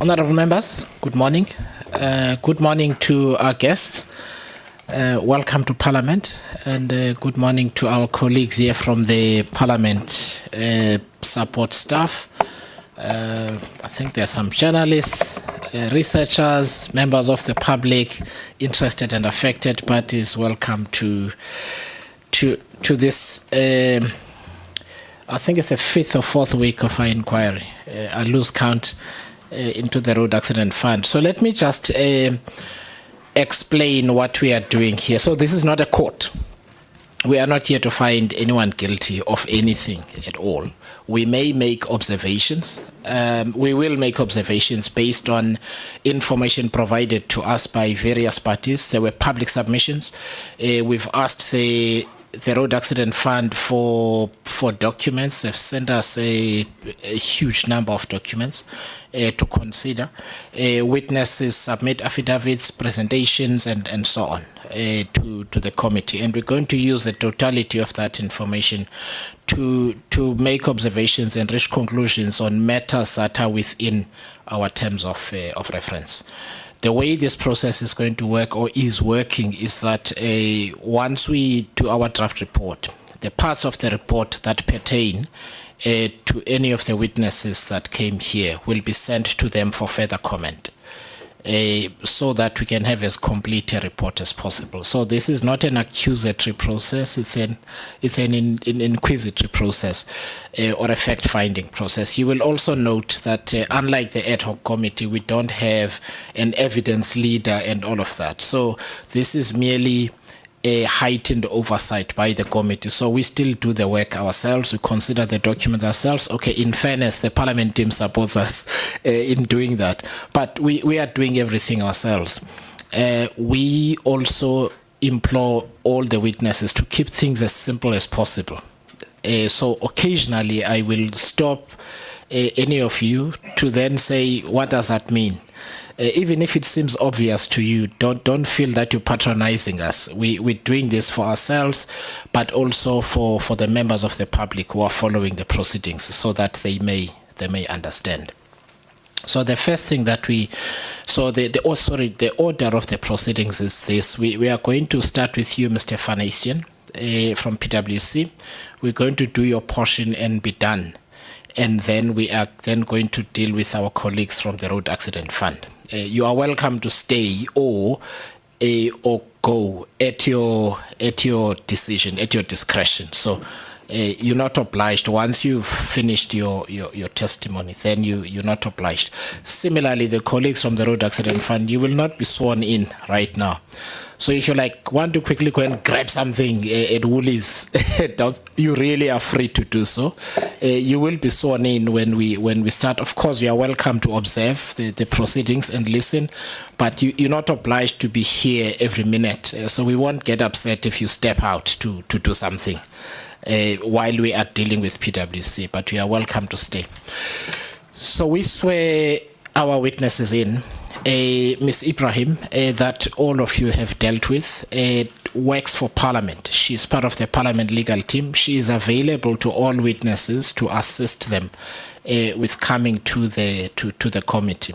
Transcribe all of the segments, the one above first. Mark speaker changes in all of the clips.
Speaker 1: Honourable members, good morning. Good morning to our guests. Welcome to Parliament, and good morning to our colleagues here from the Parliament support staff. I think there are some journalists, researchers, members of the public, interested and affected parties. Welcome to this. I think it's the fifth or fourth week of our inquiry. I lose count into the Road Accident Fund. So let me just explain what we are doing here. So this is not a court. We are not here to find anyone guilty of anything at all. We may make observations. We will make observations based on information provided to us by various parties. There were public submissions. We've asked the Road Accident Fund for documents. They've sent us a huge number of documents to consider. Witnesses submit affidavits, presentations, and so on to the committee. And we're going to use the totality of that information to make observations and reach conclusions on matters that are within our terms of reference. The way this process is going to work, or is working, is that once we do our draft report, the parts of the report that pertain to any of the witnesses that came here will be sent to them for further comment, so that we can have as complete a report as possible. So this is not an accusatory process, it's an inquisitory process, or a fact-finding process. You will also note that unlike the ad hoc committee, we don't have an evidence leader and all of that. So this is merely a heightened oversight by the committee. So we still do the work ourselves. We consider the documents ourselves. Okay, in fairness, the Parliament team supports us in doing that. But we are doing everything ourselves. We also implore all the witnesses to keep things as simple as possible. So occasionally I will stop any of you to then say, what does that mean? Even if it seems obvious to you, don't feel that you're patronizing us. We're doing this for ourselves, but also for the members of the public who are following the proceedings, so that they may understand. So the first thing that the order of the proceedings is this. We are going to start with you, Mr. Vanesian, from PwC. We're going to do your portion and be done. And then we are then going to deal with our colleagues from the Road Accident Fund. You are welcome to stay or go at your decision, at your discretion. So you're not obliged. Once you've finished your testimony, then you're not obliged. Similarly, the colleagues from the Road Accident Fund, you will not be sworn in right now. So if you want to quickly go and grab something at Woolies, you really are free to do so. You will be sworn in when we start. Of course, you are welcome to observe the proceedings and listen, but you're not obliged to be here every minute. So we won't get upset if you step out to do something while we are dealing with PwC, but you are welcome to stay. So we swear our witnesses in. Ms. Ibrahim, that all of you have dealt with, works for Parliament. She's part of the Parliament legal team. She is available to all witnesses to assist them with coming to the committee.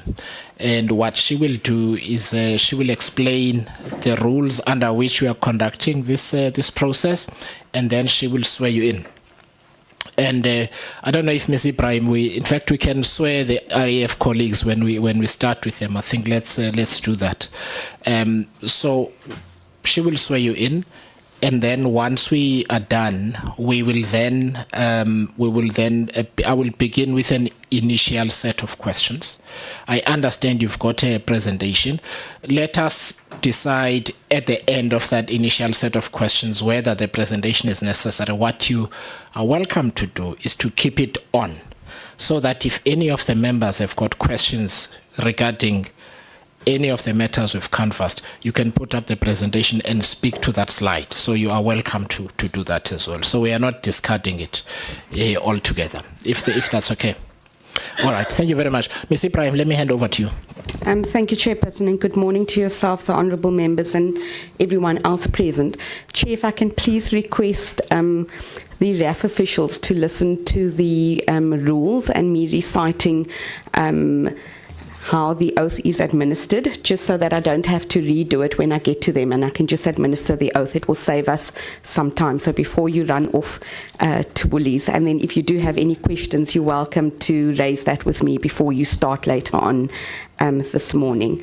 Speaker 1: And what she will do is she will explain the rules under which we are conducting this process, and then she will swear you in. And I don't know if Ms. Ibrahim, in fact, we can swear the RAF colleagues when we start with them. I think let's do that. So she will swear you in, and then once we are done, I will begin with an initial set of questions. I understand you've got a presentation. Let us decide at the end of that initial set of questions whether the presentation is necessary. What you are welcome to do is to keep it on, so that if any of the members have got questions regarding any of the matters we've canvassed, you can put up the presentation and speak to that slide. So you are welcome to do that as well. So we are not discarding it altogether, if that's okay. All right, thank you very much. Ms. Ibrahim, let me hand over to you.
Speaker 2: Thank you, Chairperson, and good morning to yourself, the honourable members, and everyone else present. Chair, if I can please request the RAF officials to listen to the rules and me reciting how the oath is administered, just so that I don't have to redo it when I get to them, and I can just administer the oath. It will save us some time. So before you run off to Woolies, and then if you do have any questions, you're welcome to raise that with me before you start later on this morning.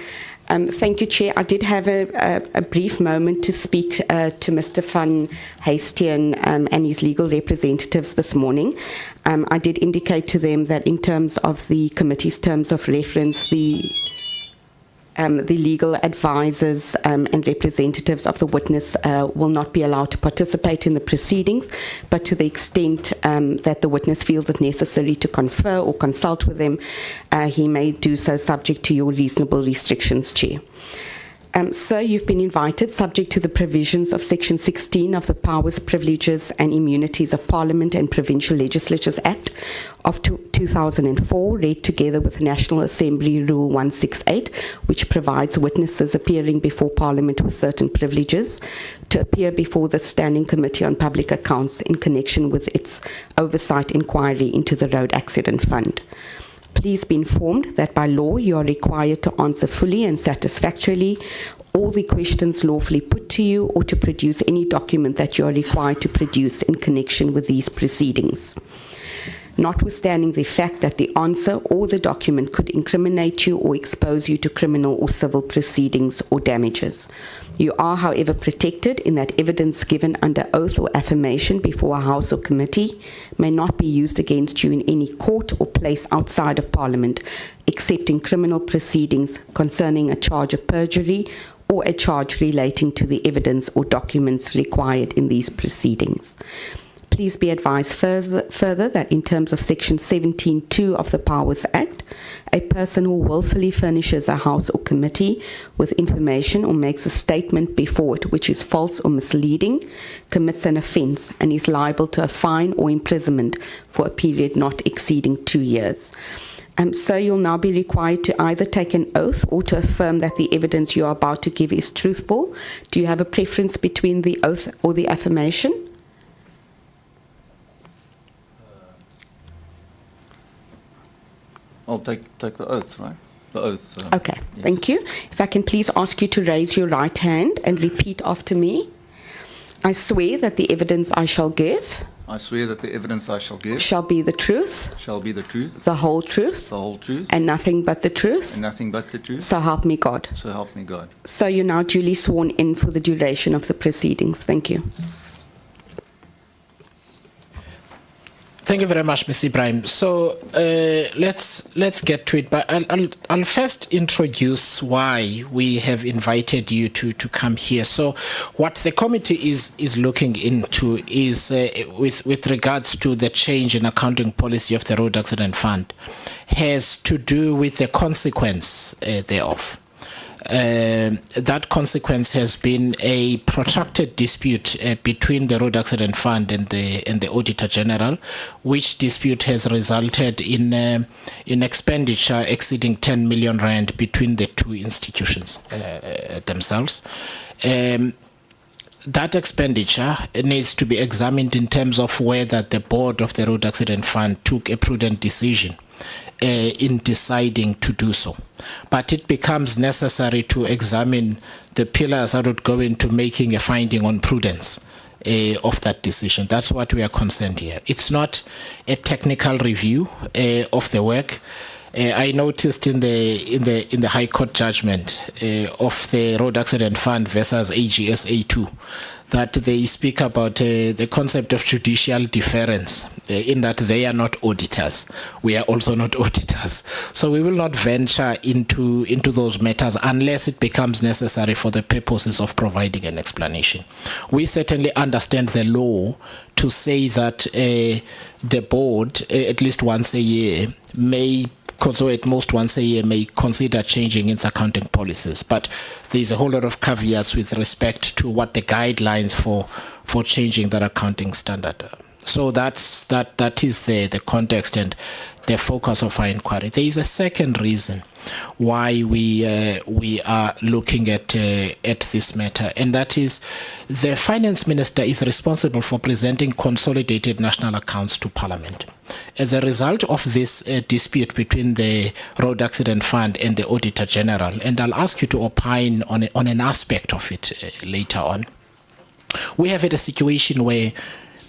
Speaker 2: Thank you, Chair. I did have a brief moment to speak to Mr. Van Heestien and his legal representatives this morning. I did indicate to them that in terms of the committee's terms of reference, the legal advisors and representatives of the witness will not be allowed to participate in the proceedings, but to the extent that the witness feels it necessary to confer or consult with them, he may do so subject to your reasonable restrictions, Chair. Sir, you've been invited, subject to the provisions of Section 16 of the Powers, Privileges and Immunities of Parliament and Provincial Legislatures Act of 2004, read together with National Assembly Rule 168, which provides witnesses appearing before Parliament with certain privileges to appear before the Standing Committee on Public Accounts in connection with its oversight inquiry into the Road Accident Fund. Please be informed that by law you are required to answer fully and satisfactorily all the questions lawfully put to you, or to produce any document that you are required to produce in connection with these proceedings. Notwithstanding the fact that the answer or the document could incriminate you or expose you to criminal or civil proceedings or damages. You are, however, protected in that evidence given under oath or affirmation before a House or committee may not be used against you in any court or place outside of Parliament, except in criminal proceedings concerning a charge of perjury or a charge relating to the evidence or documents required in these proceedings. Please be advised further that in terms of Section 17(2) of the Powers Act, a person who willfully furnishes a House or committee with information or makes a statement before it which is false or misleading commits an offence and is liable to a fine or imprisonment for a period not exceeding 2 years. So you'll now be required to either take an oath or to affirm that the evidence you are about to give is truthful. Do you have a preference between the oath or the affirmation?
Speaker 3: I'll take the oath, right? The oath.
Speaker 2: Okay,
Speaker 3: yes.
Speaker 2: Thank you. If I can please ask you to raise your right hand and repeat after me. I swear that the evidence I shall give
Speaker 3: I swear that the evidence I shall give
Speaker 2: shall be the truth,
Speaker 3: shall be the truth,
Speaker 2: the whole truth,
Speaker 3: the whole truth,
Speaker 2: and nothing but the truth.
Speaker 3: and nothing but the truth.
Speaker 2: So help me God.
Speaker 3: So help me God.
Speaker 2: So you're now duly sworn in for the duration of the proceedings. Thank you.
Speaker 1: Thank you very much, Ms. Ibrahim. So let's get to it. But I'll first introduce why we have invited you to come here. So what the committee is looking into is with regards to the change in accounting policy of the Road Accident Fund has to do with the consequence thereof. That consequence has been a protracted dispute between the Road Accident Fund and the Auditor General, which dispute has resulted in expenditure exceeding 10 million rand between the two institutions themselves. That expenditure needs to be examined in terms of whether the board of the Road Accident Fund took a prudent decision in deciding to do so. But it becomes necessary to examine the pillars that would go into making a finding on prudence of that decision. That's what we are concerned here. It's not a technical review of the work. I noticed in the High Court judgment of the Road Accident Fund versus AGSA2 that they speak about the concept of judicial deference in that they are not auditors. We are also not auditors. So we will not venture into those matters unless it becomes necessary for the purposes of providing an explanation. We certainly understand the law to say that the board, at least once a year, so at most once a year, may consider changing its accounting policies. But there's a whole lot of caveats with respect to what the guidelines for changing that accounting standard are. So that is the context and the focus of our inquiry. There is a second reason why we are looking at this matter, and that is the finance minister is responsible for presenting consolidated national accounts to Parliament. As a result of this dispute between the Road Accident Fund and the Auditor General, and I'll ask you to opine on an aspect of it later on, we have had a situation where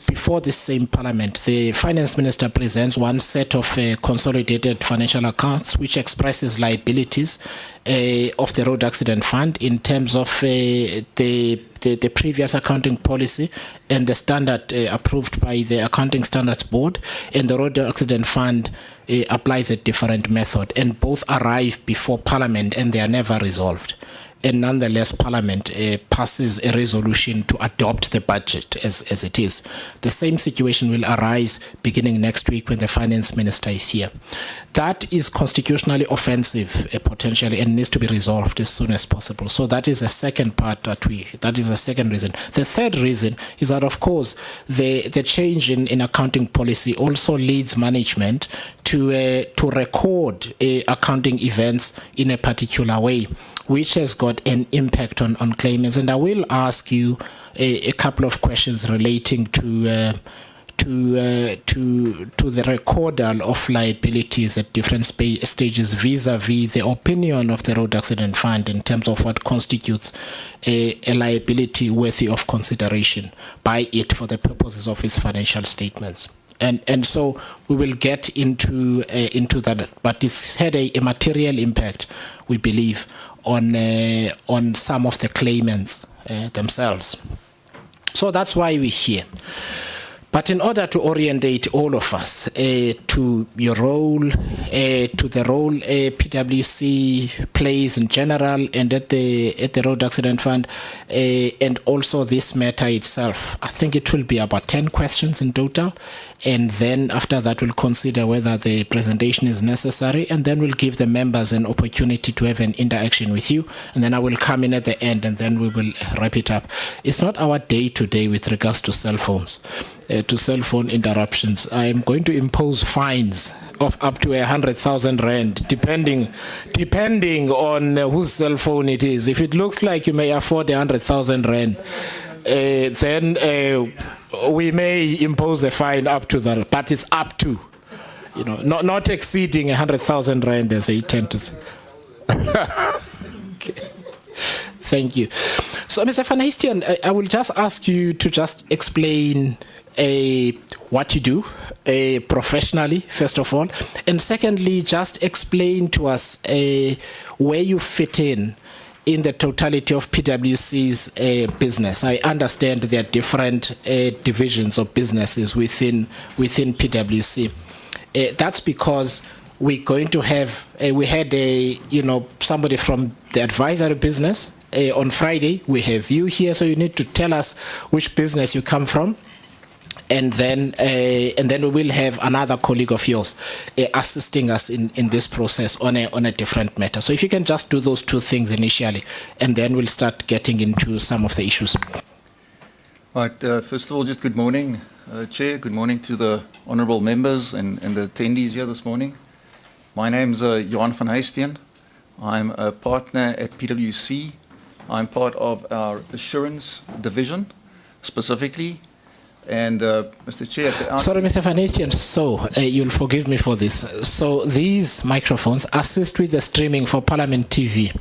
Speaker 1: before this same Parliament, the Finance Minister presents one set of consolidated financial accounts which expresses liabilities of the Road Accident Fund in terms of the previous accounting policy and the standard approved by the Accounting Standards Board, and the Road Accident Fund applies a different method, and both arrive before Parliament and they are never resolved. And nonetheless, Parliament passes a resolution to adopt the budget as it is. The same situation will arise beginning next week when the Finance Minister is here. That is constitutionally offensive potentially and needs to be resolved as soon as possible. So that is a second part that is a second reason. The third reason is that, of course, the change in accounting policy also leads management to record accounting events in a particular way, which has got an impact on claimants. And I will ask you a couple of questions relating to the recordal of liabilities at different stages vis-a-vis the opinion of the Road Accident Fund in terms of what constitutes a liability worthy of consideration by it for the purposes of its financial statements. And so we will get into that, but it's had a material impact, we believe, on some of the claimants themselves. So that's why we're here. But in order to orientate all of us to your role, to the role PwC plays in general and at the Road Accident Fund, and also this matter itself, I think it will be about 10 questions in total. And then after that, we'll consider whether the presentation is necessary, and then we'll give the members an opportunity to have an interaction with you. And then I will come in at the end, and then we will wrap it up. It's not our day today with regards to cell phones, to cell phone interruptions. I am going to impose fines of up to 100,000 rand, depending on whose cell phone it is. If it looks like you may afford 100,000 rand, then we may impose a fine up to that, but it's up to, not exceeding 100,000 rand, as they tend to say. Okay. Thank you. So, Mr. Van Heestian, I will just ask you to just explain what you do professionally, first of all, and secondly, just explain to us where you fit in the totality of PwC's business. I understand there are different divisions of businesses within PwC. That's because we're going to have, we had somebody from the advisory business. On Friday, we have you here, so you need to tell us which business you come from. And then we will have another colleague of yours assisting us in this process on a different matter. So if you can just do those two things initially, and then we'll start getting into some of the issues.
Speaker 3: Right. First of all, just good morning, Chair. Good morning to the honourable members and the attendees here this morning. My name's Johan van Heestian. I'm a partner at PwC. I'm part of our assurance division, specifically. And Mr. Chair, at the
Speaker 1: sorry, Mr. Van Heestian, so you'll forgive me for this. So these microphones assist with the streaming for Parliament TV.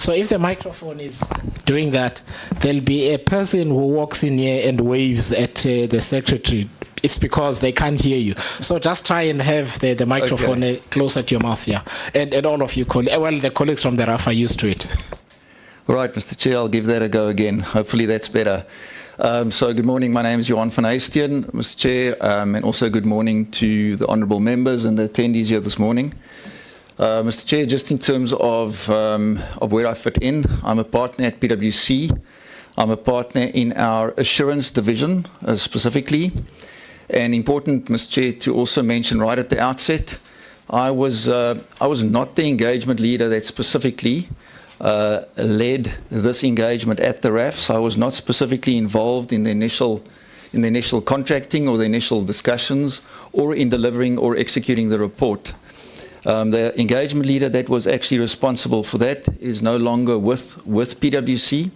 Speaker 1: So if the microphone is doing that, there'll be a person who walks in here and waves at the secretary. It's because they can't hear you. So just try and have the microphone closer to your mouth, yeah. And all of you, the colleagues from the RAF are used to it.
Speaker 3: All right, Mr. Chair, I'll give that a go again. Hopefully that's better. So good morning, my name is Johan van Heestian, Mr. Chair, and also good morning to the honourable members and the attendees here this morning. Mr. Chair, just in terms of where I fit in, I'm a partner at PwC. I'm a partner in our assurance division specifically. And important, Mr. Chair, to also mention right at the outset, I was not the engagement leader that specifically led this engagement at the RAF, so I was not specifically involved in the initial in the initial contracting or the initial discussions, or in delivering or executing the report. The engagement leader that was actually responsible for that is no longer with PwC,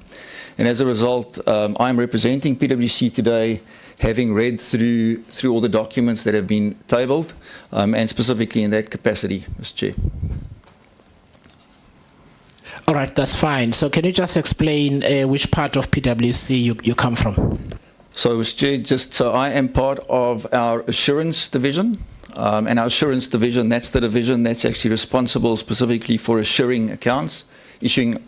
Speaker 3: and as a result, I'm representing PwC today, having read through all the documents that have been tabled, and specifically in that capacity, Mr. Chair.
Speaker 1: All right, that's fine. So can you just explain which part of PwC you come from?
Speaker 3: So, Mr. Chair, so I am part of our assurance division, and our assurance division, that's the division that's actually responsible specifically for assuring accounts, issuing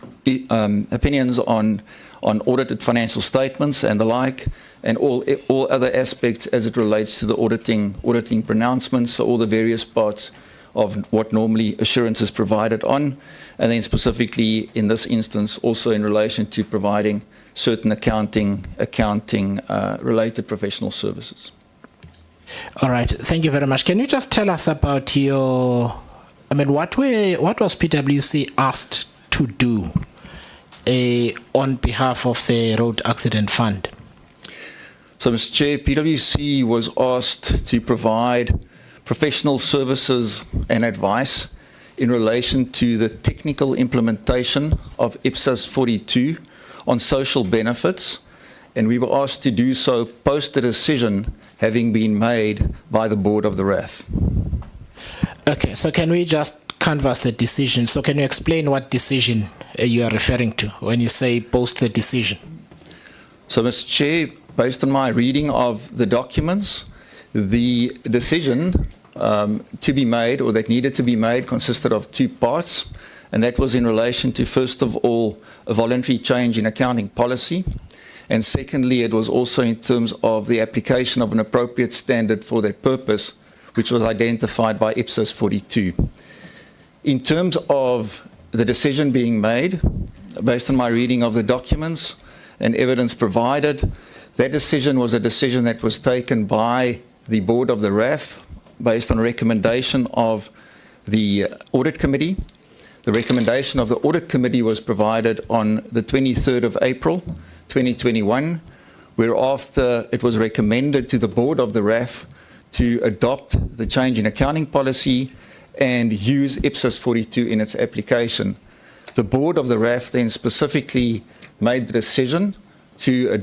Speaker 3: opinions on audited financial statements and the like, and all other aspects as it relates to the auditing pronouncements, so all the various parts of what normally assurance is provided on, and then specifically in this instance also in relation to providing certain accounting related professional services.
Speaker 1: All right, thank you very much. Can you just tell us about what was PwC asked to do on behalf of the Road Accident Fund?
Speaker 3: So, Mr. Chair, PwC was asked to provide professional services and advice in relation to the technical implementation of IPSAS 42 on social benefits, and we were asked to do so post the decision having been made by the board of the RAF.
Speaker 1: Okay, so can we just canvass the decision? So can you explain what decision you are referring to when you say post the decision?
Speaker 3: So, Mr. Chair, based on my reading of the documents, the decision to be made, or that needed to be made, consisted of two parts, and that was in relation to, first of all, a voluntary change in accounting policy, and secondly, it was also in terms of the application of an appropriate standard for that purpose, which was identified by IPSAS 42. In terms of the decision being made, based on my reading of the documents and evidence provided, that decision was a decision that was taken by the board of the RAF based on recommendation of the audit committee. The recommendation of the audit committee was provided on the 23rd of April 2021, whereafter it was recommended to the board of the RAF to adopt the change in accounting policy and use IPSAS 42 in its application. The board of the RAF then specifically made the decision to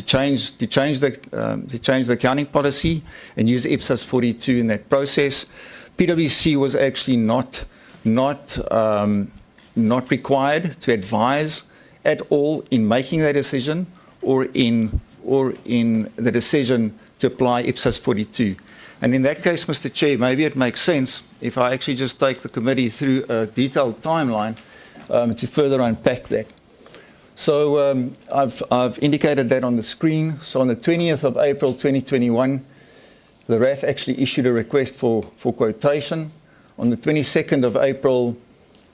Speaker 3: change the accounting policy and use IPSAS 42 in that process. PwC was actually not required to advise at all in making that decision or in the decision to apply IPSAS 42. And in that case, Mr. Chair, maybe it makes sense if I actually just take the committee through a detailed timeline to further unpack that. So I've indicated that on the screen. So on the 20th of April 2021, the RAF actually issued a request for quotation. On the 22nd of April,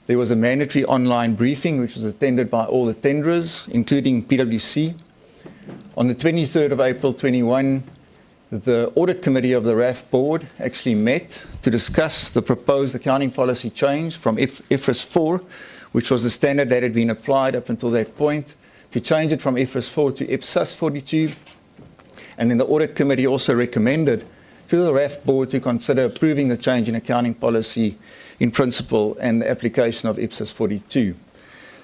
Speaker 3: there was a mandatory online briefing which was attended by all the tenderers, including PwC. On the 23rd of April 21, the audit committee of the RAF board actually met to discuss the proposed accounting policy change from IFRS 4, which was the standard that had been applied up until that point, to change it from IFRS 4 to IPSAS 42. And then the audit committee also recommended to the RAF board to consider approving the change in accounting policy in principle and the application of IPSAS 42.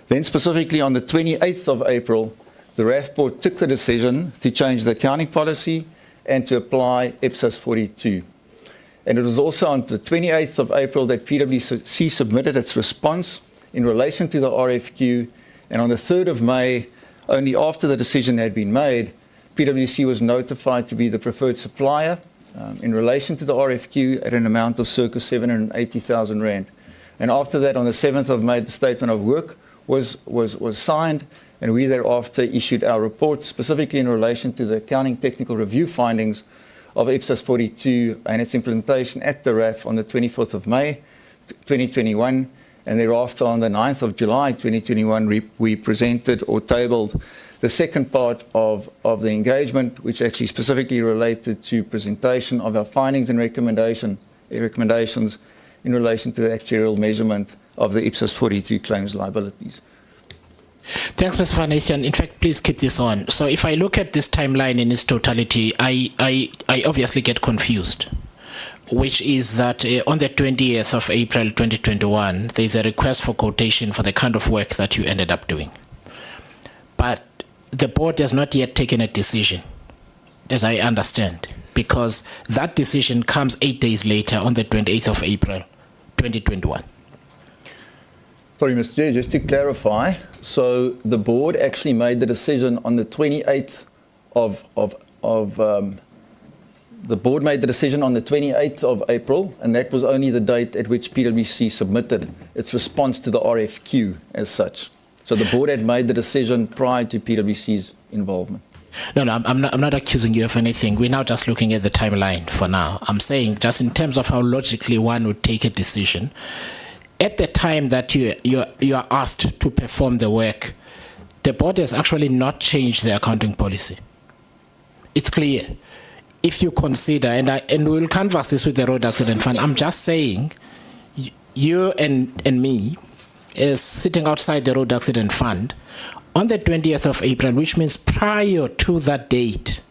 Speaker 3: Then specifically on the 28th of April, the RAF board took the decision to change the accounting policy and to apply IPSAS 42. And it was also on the 28th of April that PwC submitted its response in relation to the RFQ, and on the 3rd of May, only after the decision had been made, PwC was notified to be the preferred supplier in relation to the RFQ at an amount of circa 780,000 Rand. And after that, on the 7th of May, the statement of work was signed, and we thereafter issued our report specifically in relation to the accounting technical review findings of IPSAS 42 and its implementation at the RAF on the 24th of May 2021. And thereafter, on the 9th of July 2021, we presented or tabled the second part of the engagement, which actually specifically related to presentation of our findings and recommendations in relation to the actuarial measurement of the IPSAS 42 claims liabilities.
Speaker 1: Thanks, Mr. Van Eysteren. In fact, please keep this on. So if I look at this timeline in its totality, I obviously get confused, which is that on the 20th of April 2021, there's a request for quotation for the kind of work that you ended up doing. But the board has not yet taken a decision, as I understand, because that decision comes 8 days later on the 28th of April 2021.
Speaker 3: Sorry, Mr. Chair, just to clarify, so the board actually made the decision on the 28th the board made the decision on the 28th of April, and that was only the date at which PwC submitted its response to the RFQ as such. So the board had made the decision prior to PwC's involvement.
Speaker 1: No, I'm not accusing you of anything. We're now just looking at the timeline for now. I'm saying just in terms of how logically one would take a decision, at the time that you are asked to perform the work, the board has actually not changed the accounting policy. It's clear. If you consider, and we'll canvass this with the Road Accident Fund, I'm just saying, you and me, is sitting outside the Road Accident Fund, on the 20th of April, which means prior to that date,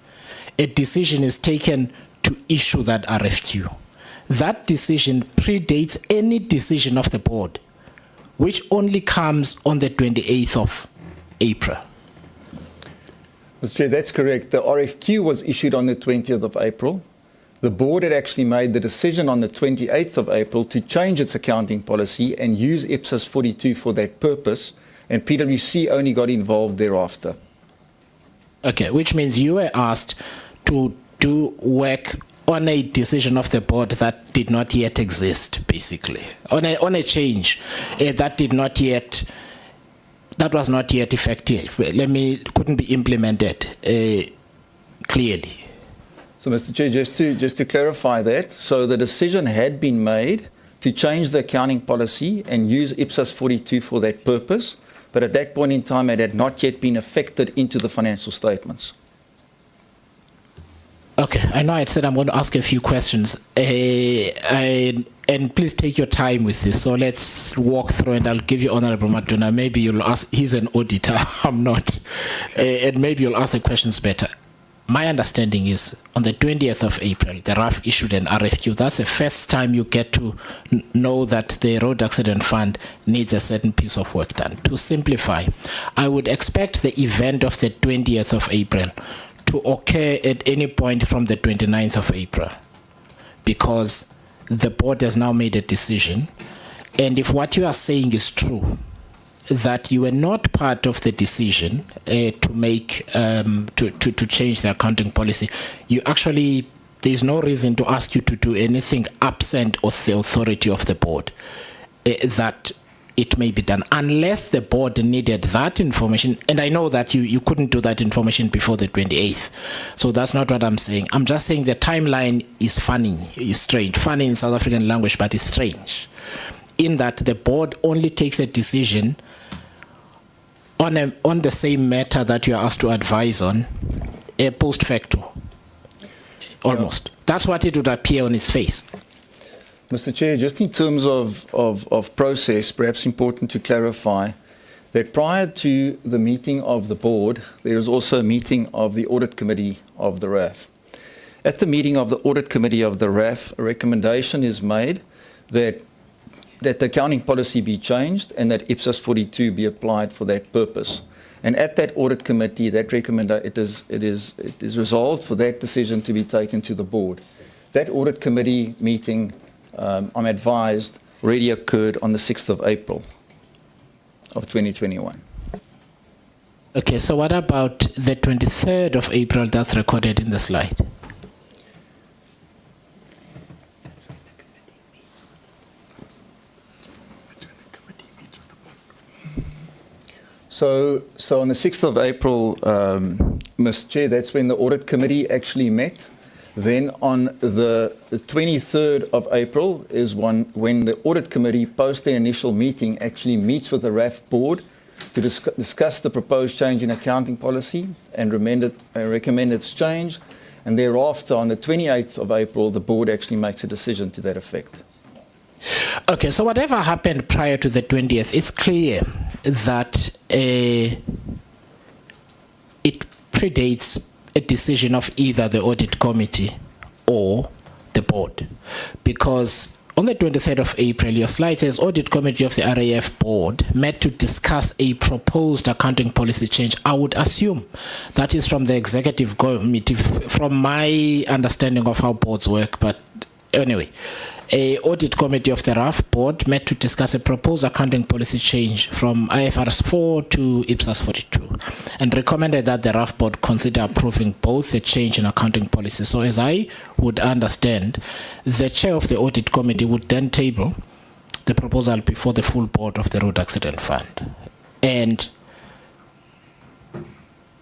Speaker 1: a decision is taken to issue that RFQ. That decision predates any decision of the board, which only comes on the 28th of April.
Speaker 3: Mr. Chair, that's correct. The RFQ was issued on the 20th of April. The board had actually made the decision on the 28th of April to change its accounting policy and use IPSAS 42 for that purpose, and PwC only got involved thereafter.
Speaker 1: Okay, which means you were asked to do work on a decision of the board that did not yet exist, basically, on a change that was not yet effective. Couldn't be implemented clearly.
Speaker 3: So, Mr. Chair, just to clarify that, so the decision had been made to change the accounting policy and use IPSAS 42 for that purpose, but at that point in time it had not yet been affected into the financial statements.
Speaker 1: Okay, I know I said I'm going to ask a few questions, and please take your time with this. So let's walk through, and I'll give you Honorable Maduna. Maybe you'll ask, he's an auditor, I'm not, and maybe you'll ask the questions better. My understanding is on the 20th of April, the RAF issued an RFQ. That's the first time you get to know that the Road Accident Fund needs a certain piece of work done. To simplify, I would expect the event of the 20th of April to occur at any point from the 29th of April, because the board has now made a decision. And if what you are saying is true, that you were not part of the decision to make to change the accounting policy, there's no reason to ask you to do anything absent of the authority of the board that it may be done, unless the board needed that information. And I know that you couldn't do that information before the 28th. So that's not what I'm saying. I'm just saying the timeline is funny, is strange. Funny in South African language, but it's strange, in that the board only takes a decision on the same matter that you are asked to advise on, post facto, almost. That's what it would appear on its face.
Speaker 3: Mr. Chair, just in terms of process, perhaps important to clarify that prior to the meeting of the board, there is also a meeting of the Audit Committee of the RAF. At the meeting of the Audit Committee of the RAF, a recommendation is made that the accounting policy be changed and that IPSAS 42 be applied for that purpose. And at that Audit Committee, it is resolved for that decision to be taken to the board. That Audit Committee meeting, I'm advised, already occurred on the 6th of April of 2021.
Speaker 1: Okay, so what about the 23rd of April that's recorded in the slide?
Speaker 3: So on the 6th of April, Mr. Chair, that's when the Audit Committee actually met. Then on the 23rd of April is when the Audit Committee, post their initial meeting, actually meets with the RAF board to discuss the proposed change in accounting policy and recommend its change. And thereafter, on the 28th of April, the board actually makes a decision to that effect.
Speaker 1: Okay, so whatever happened prior to the 20th, it's clear that it predates a decision of either the audit committee or the board. Because on the 23rd of April, your slide says audit committee of the RAF board met to discuss a proposed accounting policy change. I would assume that is from the executive committee, from my understanding of how boards work, but anyway, a audit committee of the RAF board met to discuss a proposed accounting policy change from IFRS 4 to IPSAS 42 and recommended that the RAF board consider approving both the change in accounting policy. So as I would understand, the chair of the audit committee would then table the proposal before the full board of the Road Accident Fund. And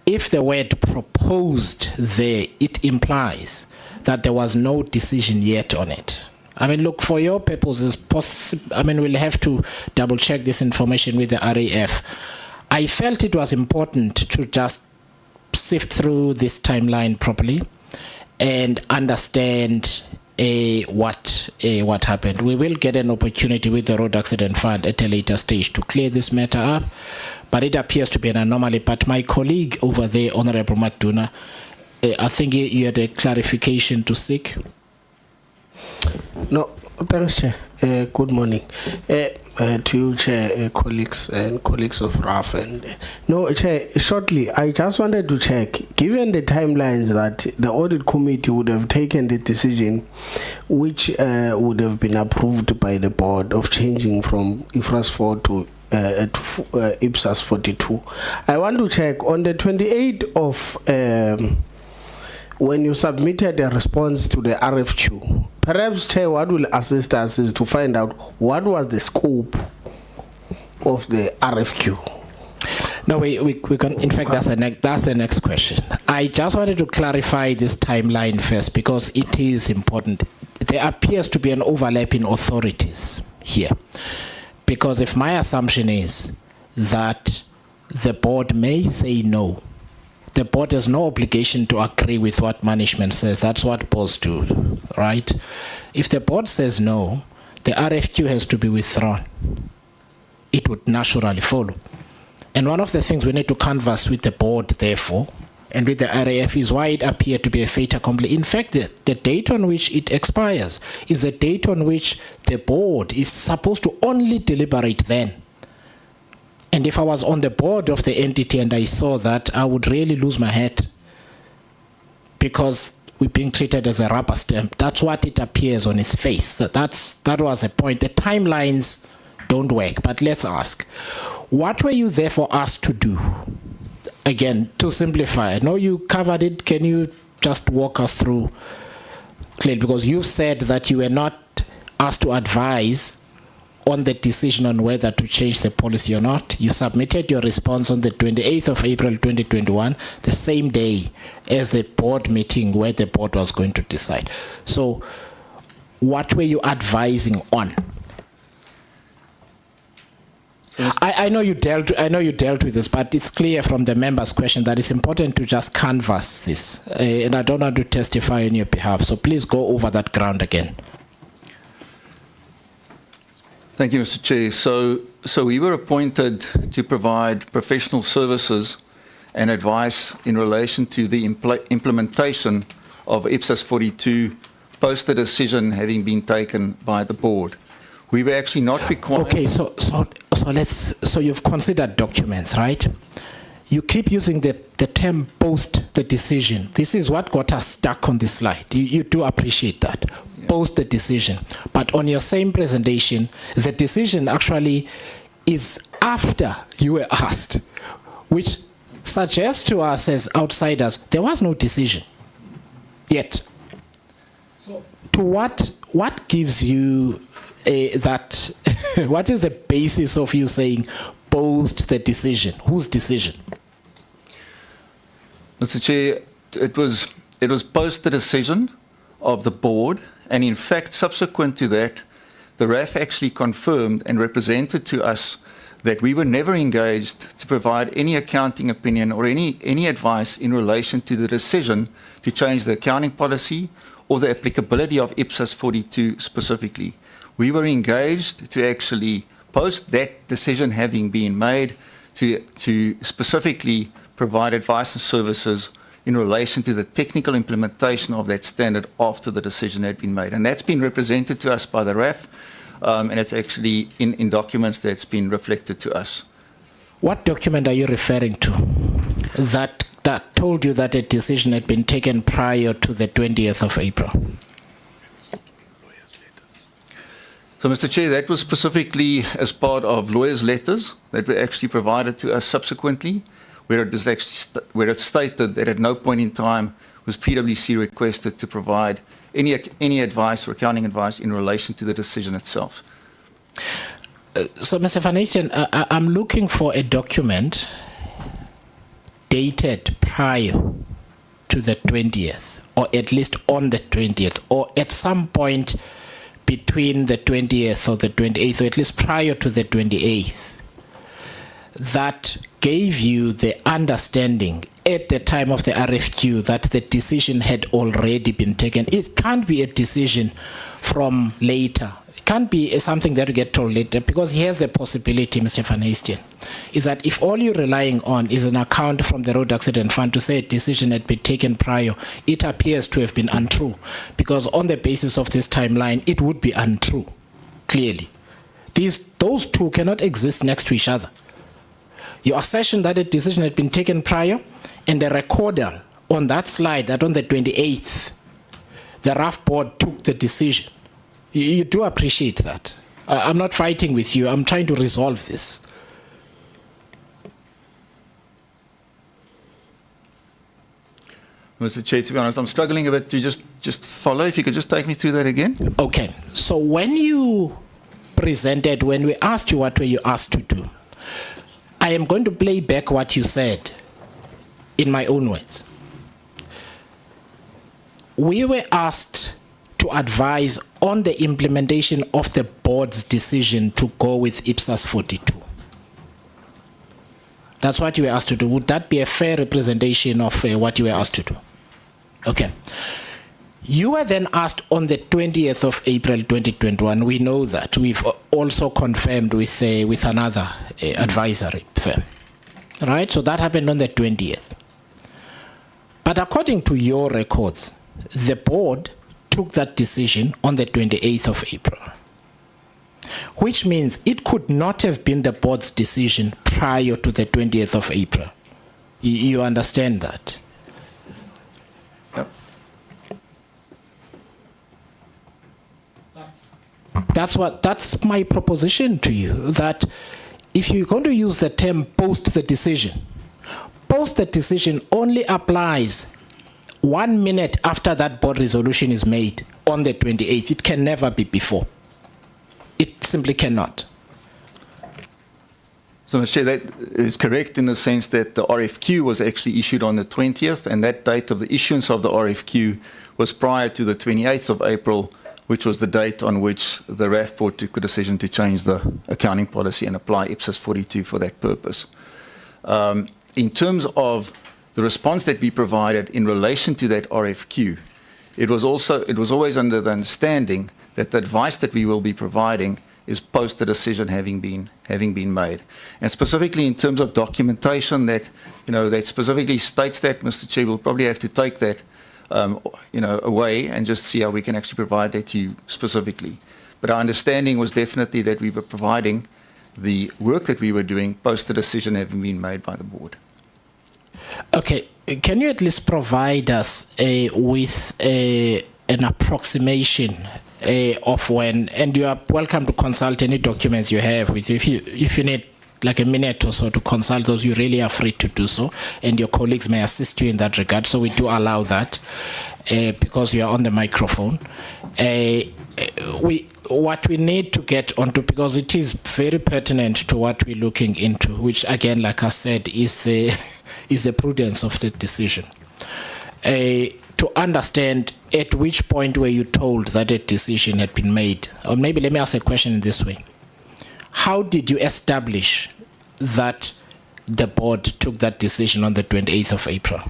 Speaker 1: if the word proposed there, it implies that there was no decision yet on it. I mean, look, for your purposes, we'll have to double check this information with the RAF. I felt it was important to just sift through this timeline properly and understand what happened. We will get an opportunity with the Road Accident Fund at a later stage to clear this matter up, but it appears to be an anomaly. But my colleague over there, Honorable Matuna, I think you had a clarification to seek.
Speaker 4: No, thanks, Chair. Good morning to you, Chair, colleagues and colleagues of RAF. And no, Chair, shortly, I just wanted to check, given the timelines that the audit committee would have taken the decision, which would have been approved by the board of changing from IFRS 4 to IPSAS 42. I want to check on the 28th of when you submitted a response to the RFQ, perhaps, Chair, what will assist us is to find out what was the scope of the RFQ.
Speaker 1: No, we can. In fact, that's the next question. I just wanted to clarify this timeline first because it is important. There appears to be an overlap in authorities here, because if my assumption is that the board may say no, the board has no obligation to agree with what management says. That's what boards do, right? If the board says no, the RFQ has to be withdrawn. It would naturally follow. And one of the things we need to canvass with the board, therefore, and with the RAF is why it appeared to be a fait accompli. In fact, the date on which it expires is the date on which the board is supposed to only deliberate then. And if I was on the board of the entity and I saw that, I would really lose my head because we're being treated as a rubber stamp. That's what it appears on its face. That was the point. The timelines don't work, but let's ask. What were you therefore asked to do? Again, to simplify, I know you covered it. Can you just walk us through clearly? Because you've said that you were not asked to advise on the decision on whether to change the policy or not. You submitted your response on the 28th of April 2021, the same day as the board meeting where the board was going to decide. So what were you advising on? So I know you dealt with this, but it's clear from the members' question that it's important to just canvass this. And I don't want to testify on your behalf, so please go over that ground again.
Speaker 3: Thank you, Mr. Chair. So we were appointed to provide professional services and advice in relation to the implementation of IPSAS 42 post the decision having been taken by the board. We were actually not required.
Speaker 1: Okay, so you've considered documents, right? You keep using the term post the decision. This is what got us stuck on this slide. You do appreciate that. Post the decision. But on your same presentation, the decision actually is after you were asked, which suggests to us as outsiders, there was no decision yet. So to what gives you that, what is the basis of you saying post the decision? Whose decision?
Speaker 3: Mr. Chair, it was post the decision of the board, and in fact, subsequent to that, the RAF actually confirmed and represented to us that we were never engaged to provide any accounting opinion or any advice in relation to the decision to change the accounting policy or the applicability of IPSAS 42 specifically. We were engaged to actually, post that decision having been made, to specifically provide advice and services in relation to the technical implementation of that standard after the decision had been made. And that's been represented to us by the RAF, and it's actually in documents that's been reflected to us.
Speaker 1: What document are you referring to that told you that a decision had been taken prior to the 20th of April?
Speaker 3: So, Mr. Chair, that was specifically as part of lawyers' letters that were actually provided to us subsequently, where it is actually where it stated that at no point in time was PwC requested to provide any advice or accounting advice in relation to the decision itself.
Speaker 1: So, Mr. Van Eisten, I'm looking for a document dated prior to the 20th, or at least on the 20th, or at some point between the 20th or the 28th, or at least prior to the 28th, that gave you the understanding at the time of the RFQ that the decision had already been taken. It can't be a decision from later. It can't be something that you get told later, because here's the possibility, Mr. Van Eisten, is that if all you're relying on is an account from the Road Accident Fund to say a decision had been taken prior, it appears to have been untrue, because on the basis of this timeline, it would be untrue, clearly. Those two cannot exist next to each other. Your assertion that a decision had been taken prior, and the recorder on that slide that on the 28th, the RAF board took the decision. You do appreciate that. I'm not fighting with you. I'm trying to resolve this.
Speaker 3: Mr. Chair, to be honest, I'm struggling a bit to just follow. If you could just take me through that again.
Speaker 1: Okay. So when you presented, when we asked you what were you asked to do, I am going to play back what you said in my own words. We were asked to advise on the implementation of the board's decision to go with IPSAS 42. That's what you were asked to do. Would that be a fair representation of what you were asked to do? Okay. You were then asked on the 20th of April 2021. We know that. We've also confirmed with another advisory firm. Right? So that happened on the 20th. But according to your records, the board took that decision on the 28th of April, which means it could not have been the board's decision prior to the 20th of April. You understand that?
Speaker 3: Yep.
Speaker 1: That's my proposition to you, that if you're going to use the term post the decision only applies 1 minute after that board resolution is made on the 28th. It can never be before. It simply cannot.
Speaker 3: So, Mr. Chair, that is correct in the sense that the RFQ was actually issued on the 20th, and that date of the issuance of the RFQ was prior to the 28th of April, which was the date on which the RAF board took the decision to change the accounting policy and apply IPSAS 42 for that purpose. In terms of the response that we provided in relation to that RFQ, it was always under the understanding that the advice that we will be providing is post the decision having been made, and specifically in terms of documentation that that specifically states that, Mr. Chair, we'll probably have to take that away and just see how we can actually provide that to you specifically. But our understanding was definitely that we were providing the work that we were doing post the decision having been made by the board.
Speaker 1: Okay, can you at least provide us with an approximation of when, and you are welcome to consult any documents you have with you. If you need like a minute or so to consult those, you really are free to do so, and your colleagues may assist you in that regard. So we do allow that because you are on the microphone. What we need to get onto, because it is very pertinent to what we're looking into, which again, like I said, is the prudence of the decision. To understand at which point were you told that a decision had been made? Or maybe let me ask the question in this way. How did you establish that the board took that decision on the 28th of April?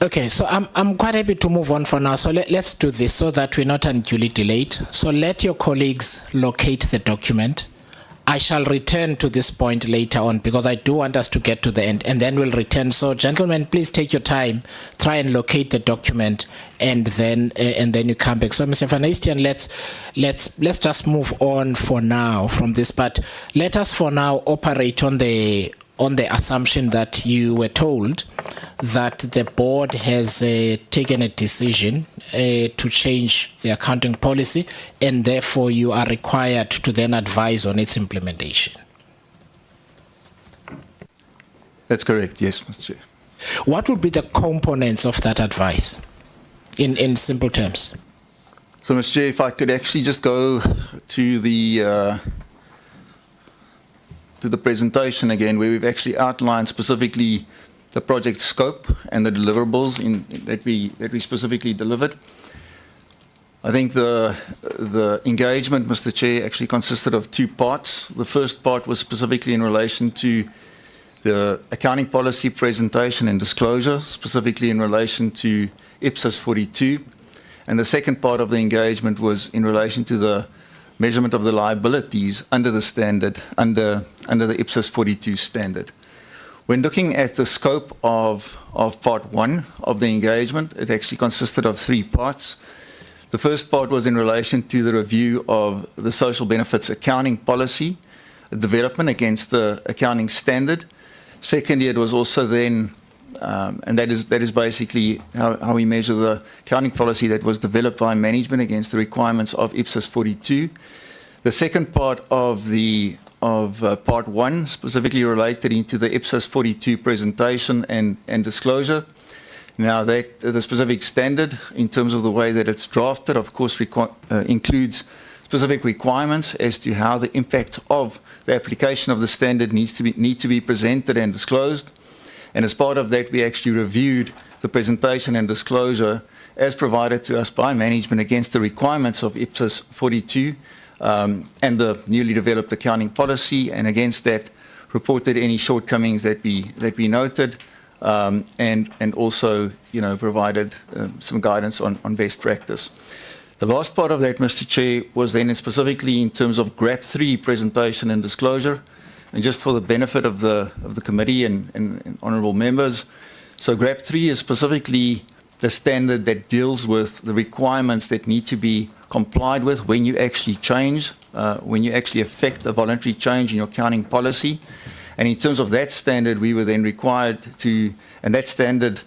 Speaker 1: Okay, so I'm quite happy to move on for now. So let's do this so that we're not unduly delayed. So let your colleagues locate the document. I shall return to this point later on because I do want us to get to the end, and then we'll return. So, gentlemen, please take your time, try and locate the document, and then you come back. So, Mr. Van Eystian, let's just move on for now from this. But let us for now operate on the assumption that you were told that the board has taken a decision to change the accounting policy, and therefore you are required to then advise on its implementation.
Speaker 3: That's correct, yes, Mr. Chair.
Speaker 1: What would be the components of that advice in simple terms?
Speaker 3: So, Mr. Chair, if I could actually just go to the presentation again, where we've actually outlined specifically the project scope and the deliverables that we specifically delivered. I think the engagement, Mr. Chair, actually consisted of two parts. The first part was specifically in relation to the accounting policy presentation and disclosure, specifically in relation to IPSAS 42. And the second part of the engagement was in relation to the measurement of the liabilities under the standard, under the IPSAS 42 standard. When looking at the scope of part one of the engagement, it actually consisted of three parts. The first part was in relation to the review of the social benefits accounting policy, development against the accounting standard. Secondly, it was also then, and that is basically how we measure the accounting policy that was developed by management against the requirements of IPSAS 42. The second part of part one specifically related into the IPSAS 42 presentation and disclosure. Now, the specific standard, in terms of the way that it's drafted, of course, includes specific requirements as to how the impact of the application of the standard need to be presented and disclosed. And as part of that, we actually reviewed the presentation and disclosure as provided to us by management against the requirements of IPSAS 42 and the newly developed accounting policy, and against that reported any shortcomings that we noted, and also, provided some guidance on best practice. The last part of that, Mr. Chair, was then specifically in terms of GRAP 3 presentation and disclosure, and just for the benefit of the committee and honourable members. So GRAP 3 is specifically the standard that deals with the requirements that need to be complied with when you actually change, when you actually effect a voluntary change in your accounting policy. And in terms of that standard, we were then required to, and that standard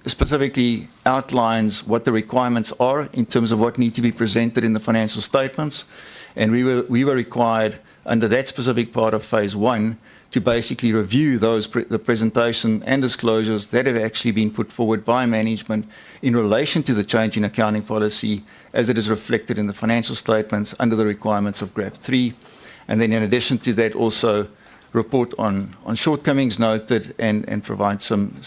Speaker 3: specifically outlines what the requirements are in terms of what need to be presented in the financial statements. And we were required under that specific part of phase one to basically review the presentation and disclosures that have actually been put forward by management in relation to the change in accounting policy as it is reflected in the financial statements under the requirements of GRAP 3. And then in addition to that, also report on shortcomings noted and provide some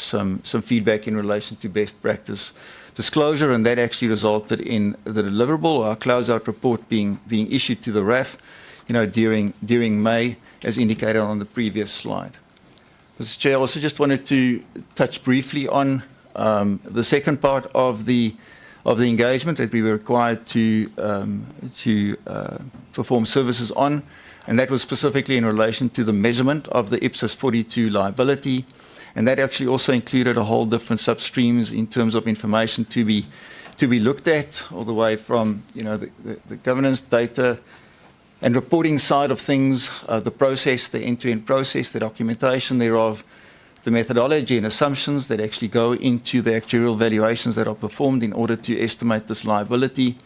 Speaker 3: feedback in relation to best practice disclosure. And that actually resulted in the deliverable, our closeout report being issued to the RAF, during May, as indicated on the previous slide. Mr. Chair, I also just wanted to touch briefly on the second part of the engagement that we were required to perform services on, and that was specifically in relation to the measurement of the IPSAS 42 liability, and that actually also included a whole different substreams in terms of information to be looked at, all the way from the governance data and reporting side of things, the process, the end-to-end process, the documentation thereof, the methodology and assumptions that actually go into the actuarial valuations that are performed in order to estimate this liability,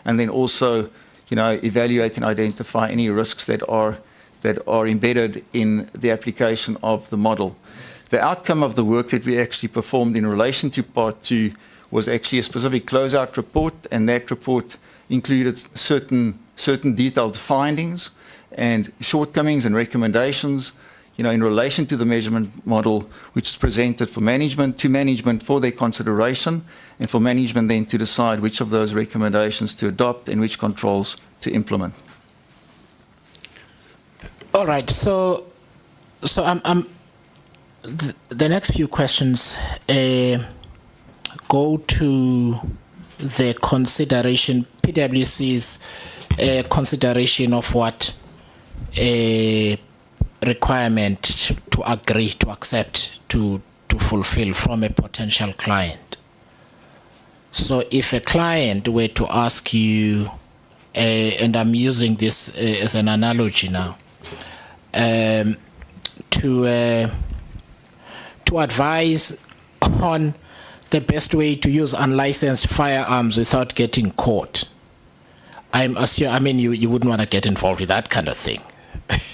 Speaker 3: and then also, evaluate and identify any risks that are embedded in the application of the model. The outcome of the work that we actually performed in relation to part two was actually a specific closeout report, and that report included certain detailed findings and shortcomings and recommendations, in relation to the measurement model, which is presented to management for their consideration, and for management then to decide which of those recommendations to adopt and which controls to implement.
Speaker 1: All right. So the next few questions. go to the consideration, PwC's consideration of what a requirement to agree, to accept, to fulfill from a potential client. So if a client were to ask you, and I'm using this as an analogy now, to advise on the best way to use unlicensed firearms without getting caught, I'm assuming, I mean, you wouldn't want to get involved with that kind of thing.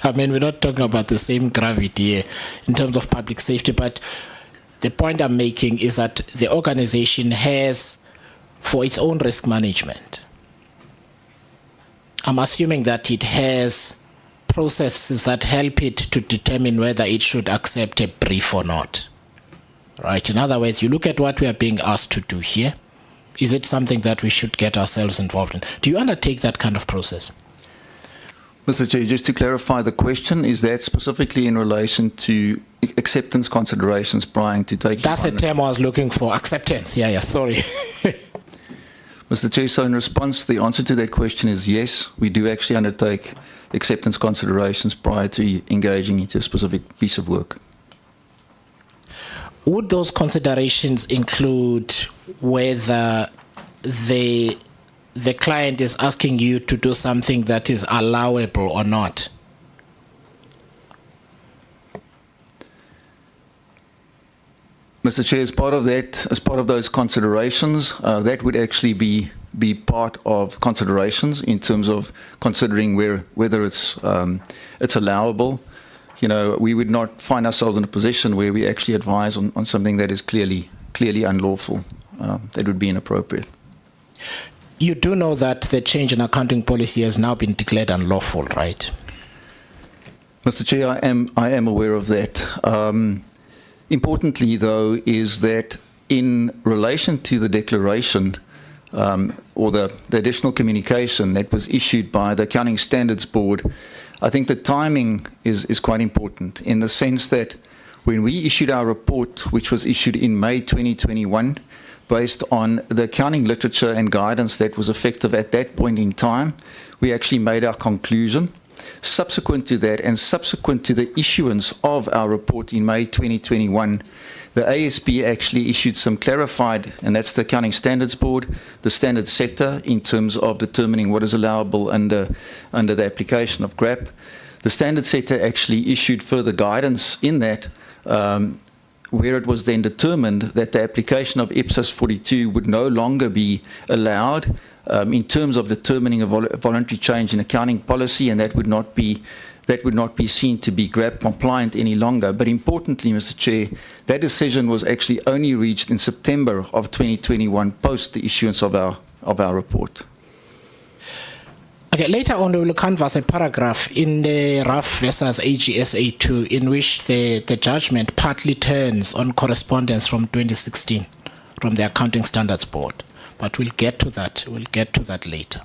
Speaker 1: I mean, we're not talking about the same gravity here in terms of public safety, but the point I'm making is that the organization has, for its own risk management, I'm assuming that it has processes that help it to determine whether it should accept a brief or not. Right? In other words, you look at what we are being asked to do here. Is it something that we should get ourselves involved in? Do you undertake that kind of process?
Speaker 3: Mr. Chair, just to clarify the question, is that specifically in relation to acceptance considerations prior to taking...
Speaker 1: That's the term I was looking for, acceptance. Yeah, sorry.
Speaker 3: Mr. Chair, so in response, the answer to that question is yes, we do actually undertake acceptance considerations prior to engaging into a specific piece of work.
Speaker 1: Would those considerations include whether the client is asking you to do something that is allowable or not?
Speaker 3: Mr. Chair, as part of that, as part of those considerations, that would actually be part of considerations in terms of considering whether it's allowable. You know, we would not find ourselves in a position where we actually advise on something that is clearly unlawful. That would be inappropriate.
Speaker 1: You do know that the change in accounting policy has now been declared unlawful, right?
Speaker 3: Mr. Chair, I am aware of that. Importantly, though, is that in relation to the declaration or the additional communication that was issued by the Accounting Standards Board, I think the timing is quite important in the sense that when we issued our report, which was issued in May 2021, based on the accounting literature and guidance that was effective at that point in time, we actually made our conclusion. Subsequent to that and subsequent to the issuance of our report in May 2021, the ASB actually issued some clarified, and that's the Accounting Standards Board, the standard setter in terms of determining what is allowable under the application of GRAP. The standard setter actually issued further guidance in that, where it was then determined that the application of IPSAS 42 would no longer be allowed in terms of determining a voluntary change in accounting policy, and that would not be seen to be GRAP compliant any longer. But importantly, Mr. Chair, that decision was actually only reached in September of 2021, post the issuance of our report.
Speaker 1: Okay, later on we will canvass a paragraph in the RAF versus AGSA 2 in which the judgment partly turns on correspondence from 2016 from the Accounting Standards Board. But we'll get to that. We'll get to that later.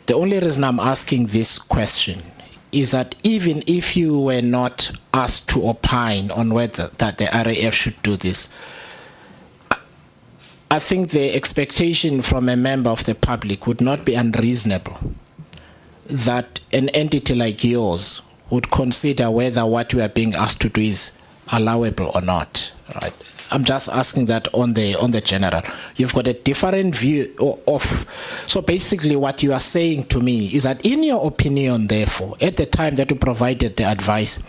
Speaker 1: The only reason I'm asking this question is that even if you were not asked to opine on whether that the RAF should do this, I think the expectation from a member of the public would not be unreasonable that an entity like yours would consider whether what we are being asked to do is allowable or not. Right? I'm just asking that on the general. You've got a different view of. So basically what you are saying to me is that in your opinion, therefore, at the time that you provided the advice,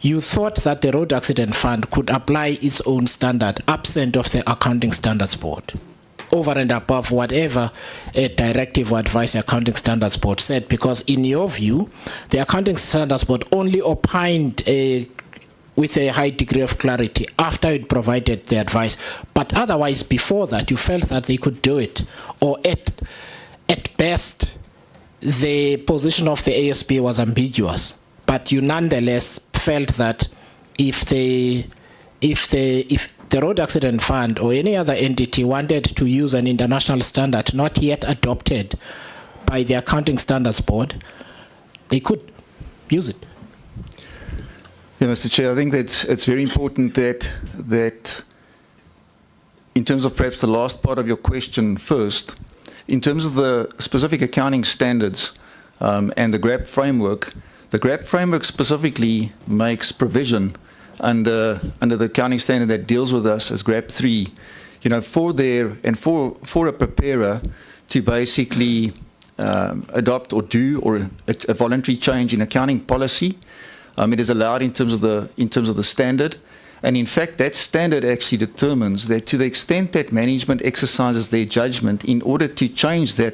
Speaker 1: you thought that the Road Accident Fund could apply its own standard absent of the Accounting Standards Board, over and above whatever a directive or advice the Accounting Standards Board said, because in your view, the Accounting Standards Board only opined with a high degree of clarity after it provided the advice. But otherwise, before that, you felt that they could do it. Or at best, the position of the ASB was ambiguous. But you nonetheless felt that if the Road Accident Fund or any other entity wanted to use an international standard not yet adopted by the Accounting Standards Board, they could use it.
Speaker 3: Yeah, Mr. Chair, I think that it's very important that in terms of perhaps the last part of your question first, in terms of the specific accounting standards and the GRAP framework, the GRAP framework specifically makes provision under the accounting standard that deals with us as GRAP 3, for a preparer to basically adopt or do a voluntary change in accounting policy. It is allowed in terms of the standard. And in fact, that standard actually determines that to the extent that management exercises their judgment in order to change the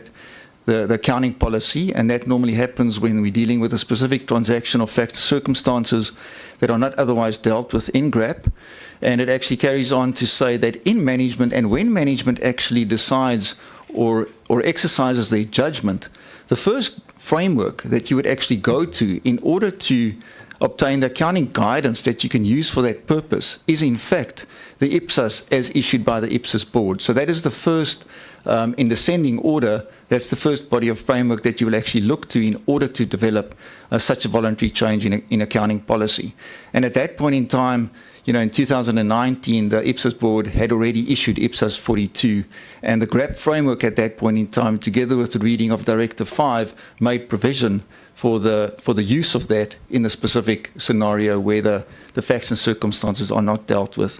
Speaker 3: accounting policy, and that normally happens when we're dealing with a specific transaction or facts circumstances that are not otherwise dealt with in GRAP. And it actually carries on to say that in management, and when management actually decides or exercises their judgment, the first framework that you would actually go to in order to obtain the accounting guidance that you can use for that purpose is in fact the IPSAS as issued by the IPSAS board. So that is the first, in descending order, that's the first body of framework that you will actually look to in order to develop such a voluntary change in accounting policy. And at that point in time, in 2019, the IPSAS board had already issued IPSAS 42, and the GRAP framework at that point in time, together with the reading of Directive 5, made provision for the use of that in the specific scenario where the facts and circumstances are not dealt with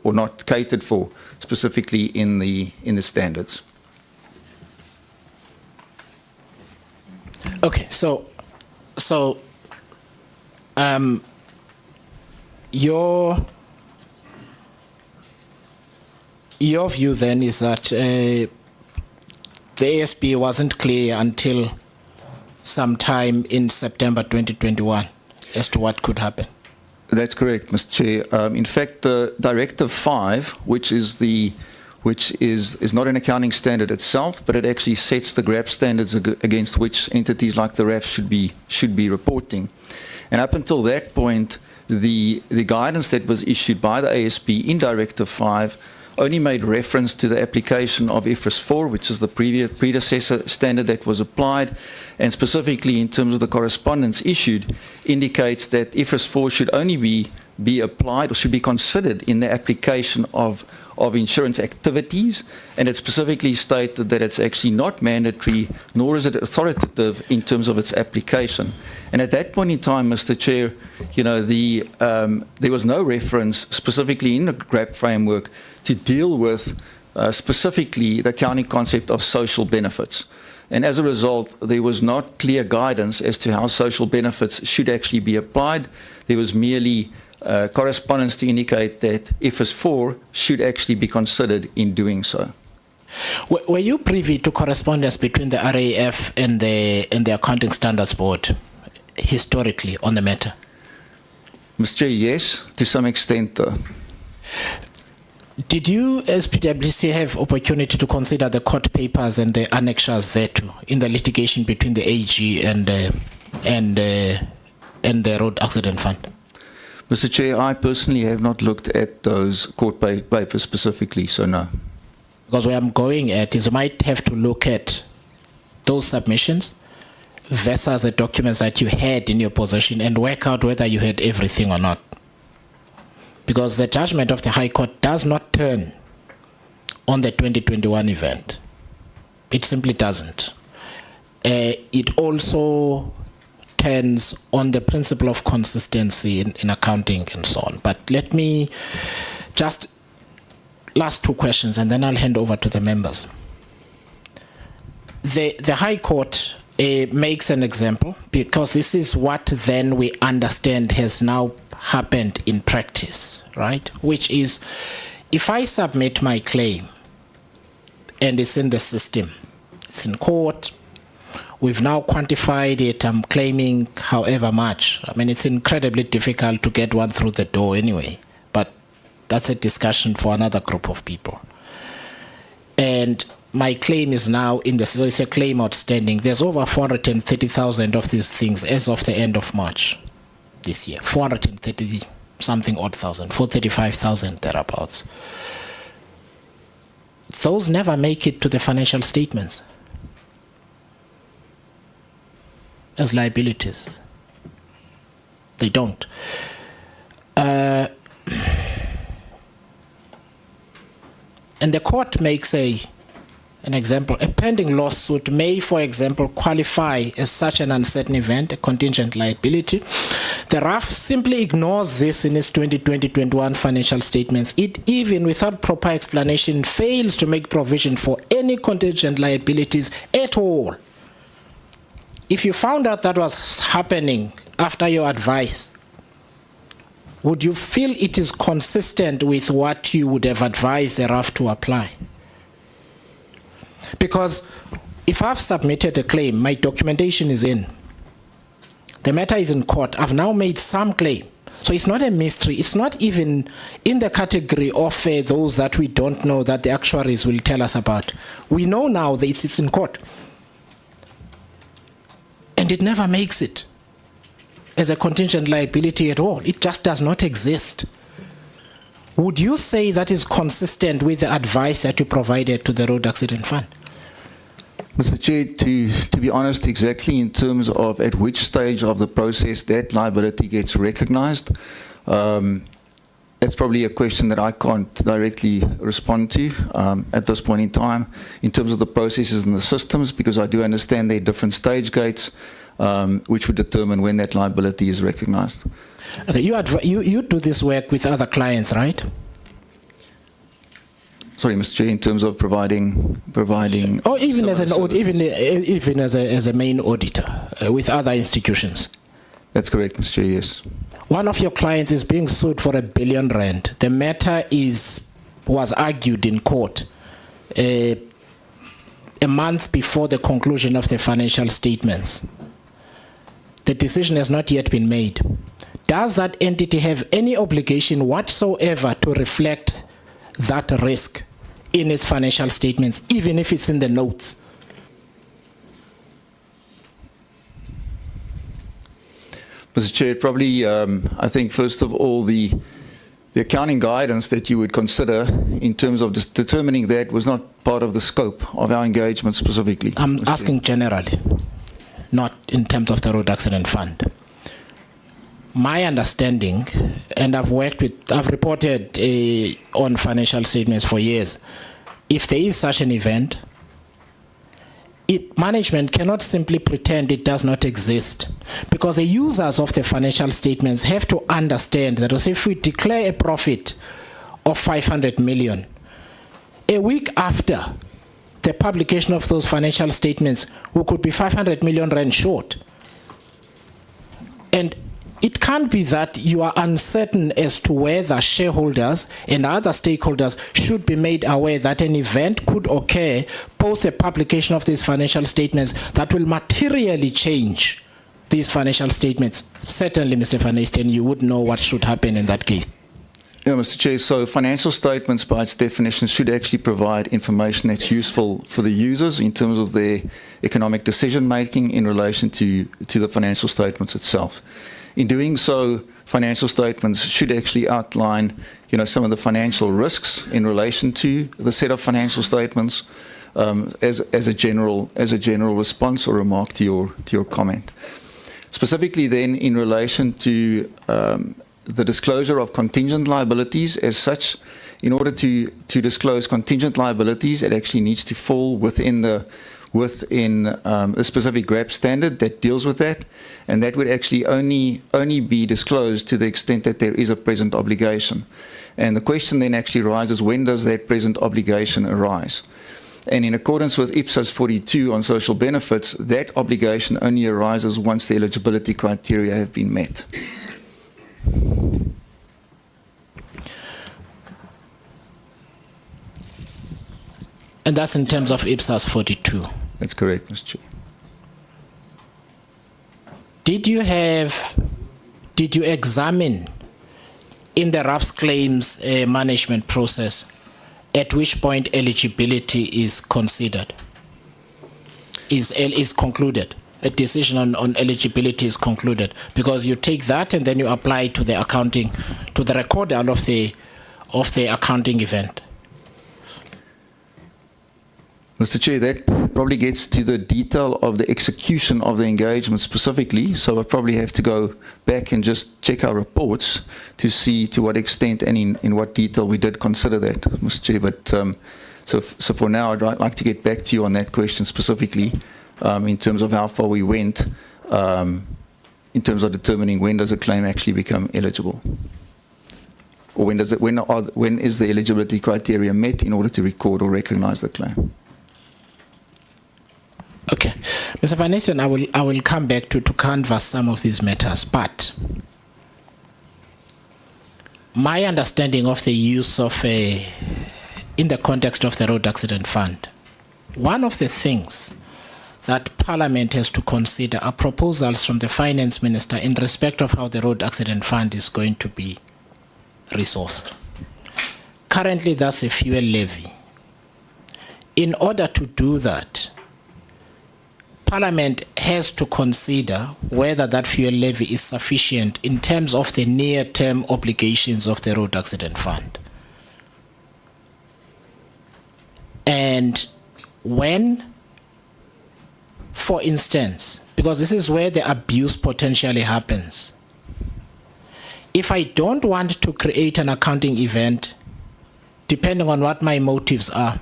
Speaker 3: or not catered for specifically in the standards.
Speaker 1: Okay, so your view then is that the ASB wasn't clear until sometime in September 2021 as to what could happen.
Speaker 3: That's correct, Mr. Chair. In fact, the Directive 5, which is not an accounting standard itself, but it actually sets the GRAP standards against which entities like the RAF should be reporting. And up until that point, the guidance that was issued by the ASB in Directive 5 only made reference to the application of IFRS 4, which is the predecessor standard that was applied, and specifically in terms of the correspondence issued, indicates that IFRS 4 should only be applied or should be considered in the application of insurance activities, and it specifically stated that it's actually not mandatory, nor is it authoritative in terms of its application. And at that point in time, Mr. Chair, there was no reference specifically in the GRAP framework to deal with specifically the accounting concept of social benefits. And as a result, there was not clear guidance as to how social benefits should actually be applied. There was merely correspondence to indicate that IFRS 4 should actually be considered in doing so.
Speaker 1: Were you privy to correspondence between the RAF and the Accounting Standards Board historically on the matter?
Speaker 3: Mr. Chair, yes, to some extent though.
Speaker 1: Did you, as PwC, have opportunity to consider the court papers and the annexures thereto in the litigation between the AG and the Road Accident Fund?
Speaker 3: Mr. Chair, I personally have not looked at those court papers specifically, so no.
Speaker 1: Because where I'm going at is you might have to look at those submissions versus the documents that you had in your possession and work out whether you had everything or not. Because the judgment of the High Court does not turn on the 2021 event. It simply doesn't. It also turns on the principle of consistency in accounting and so on. But let me just last two questions and then I'll hand over to the members. The High Court makes an example because this is what then we understand has now happened in practice, right? Which is, if I submit my claim and it's in the system, it's in court, we've now quantified it, I'm claiming however much. I mean, it's incredibly difficult to get one through the door anyway, but that's a discussion for another group of people. And my claim is now in the, so it's a claim outstanding. There's over 430,000 of these things as of the end of March this year. 430 something odd thousand, 435,000 thereabouts. Those never make it to the financial statements as liabilities. They don't. and the court makes an example, a pending lawsuit may, for example, qualify as such an uncertain event, a contingent liability. The RAF simply ignores this in its 2020-21 financial statements. It, even without proper explanation, fails to make provision for any contingent liabilities at all. If you found out that was happening after your advice, would you feel it is consistent with what you would have advised the RAF to apply? Because if I've submitted a claim, my documentation is in. The matter is in court. I've now made some claim. So it's not a mystery. It's not even in the category of those that we don't know that the actuaries will tell us about. We know now that it's in court. And it never makes it as a contingent liability at all. It just does not exist. Would you say that is consistent with the advice that you provided to the Road Accident Fund?
Speaker 3: Mr. Chair, to be honest, exactly in terms of at which stage of the process that liability gets recognized, that's probably a question that I can't directly respond to at this point in time, in terms of the processes and the systems, because I do understand there are different stage gates which would determine when that liability is recognized.
Speaker 1: Okay, you do this work with other clients, right?
Speaker 3: Sorry, Mr. Chair, in terms of providing.
Speaker 1: Or even as even as a main auditor with other institutions.
Speaker 3: That's correct, Mr. Chair. Yes.
Speaker 1: One of your clients is being sued for R1 billion. The matter was argued in court a month before the conclusion of the financial statements. The decision has not yet been made. Does that entity have any obligation whatsoever to reflect that risk in its financial statements, even if it's in the notes?
Speaker 3: Mr. Chair, probably, I think, first of all, the accounting guidance that you would consider in terms of determining that was not part of the scope of our engagement specifically.
Speaker 1: I'm asking generally, not in terms of the Road Accident Fund. My understanding, and I've reported on financial statements for years, if there is such an event, management cannot simply pretend it does not exist, because the users of the financial statements have to understand that if we declare a profit of 500 million, a week after the publication of those financial statements, we could be 500 million rand short. And it can't be that you are uncertain as to whether shareholders and other stakeholders should be made aware that an event could occur post the publication of these financial statements that will materially change these financial statements. Certainly, Mr. Van Eisten, you would know what should happen in that case.
Speaker 3: Yeah, Mr. Chair, so financial statements by its definition should actually provide information that's useful for the users in terms of their economic decision making in relation to the financial statements itself. In doing so, financial statements should actually outline, some of the financial risks in relation to the set of financial statements as a general response or remark to your comment. Specifically, then, in relation to the disclosure of contingent liabilities as such, in order to disclose contingent liabilities, it actually needs to fall within a specific GRAP standard that deals with that, and that would actually only be disclosed to the extent that there is a present obligation. And the question then actually arises, when does that present obligation arise? And in accordance with IPSAS 42 on social benefits, that obligation only arises once the eligibility criteria have been met.
Speaker 1: And that's in terms of IPSAS 42.
Speaker 3: That's correct, Mr. Chair.
Speaker 1: Did you examine in the RAF's claims management process at which point eligibility is considered, is concluded? A decision on eligibility is concluded, because you take that and then you apply it to the accounting, to the recordal of the accounting event.
Speaker 3: Mr. Chair, that probably gets to the detail of the execution of the engagement specifically. So I probably have to go back and just check our reports to see to what extent and in what detail we did consider that, Mr. Chair. But so for now, I'd like to get back to you on that question specifically in terms of how far we went in terms of determining when does a claim actually become eligible. Or when is the eligibility criteria met in order to record or recognize the claim?
Speaker 1: Okay, Mr. Bernice, I will come back to canvass some of these matters, but my understanding of the use of in the context of the road accident fund, one of the things that Parliament has to consider are proposals from the Finance Minister in respect of how the road accident fund is going to be resourced. Currently, that's a fuel levy. In order to do that, Parliament has to consider whether that fuel levy is sufficient in terms of the near-term obligations of the road accident fund. And when, for instance, because this is where the abuse potentially happens, if I don't want to create an accounting event, depending on what my motives are,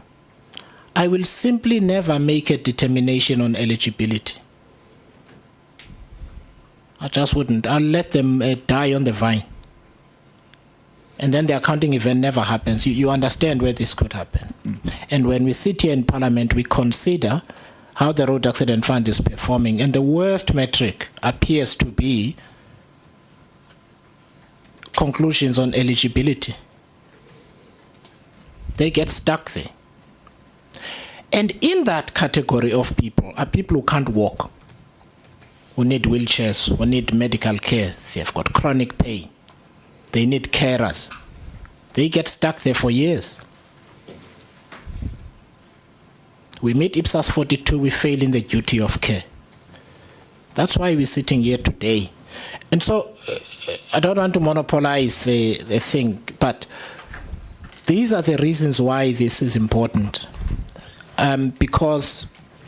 Speaker 1: I will simply never make a determination on eligibility. I just wouldn't. I'll let them die on the vine. And then the accounting event never happens. You understand where this could happen. And when we sit here in Parliament, we consider how the road accident fund is performing. And the worst metric appears to be conclusions on eligibility. They get stuck there. And in that category of people are people who can't walk, who need wheelchairs, who need medical care, they've got chronic pain, they need carers. They get stuck there for years. We meet IPSAS 42, we fail in the duty of care. That's why we're sitting here today. And so, I don't want to monopolize the thing, but these are the reasons why this is important. Because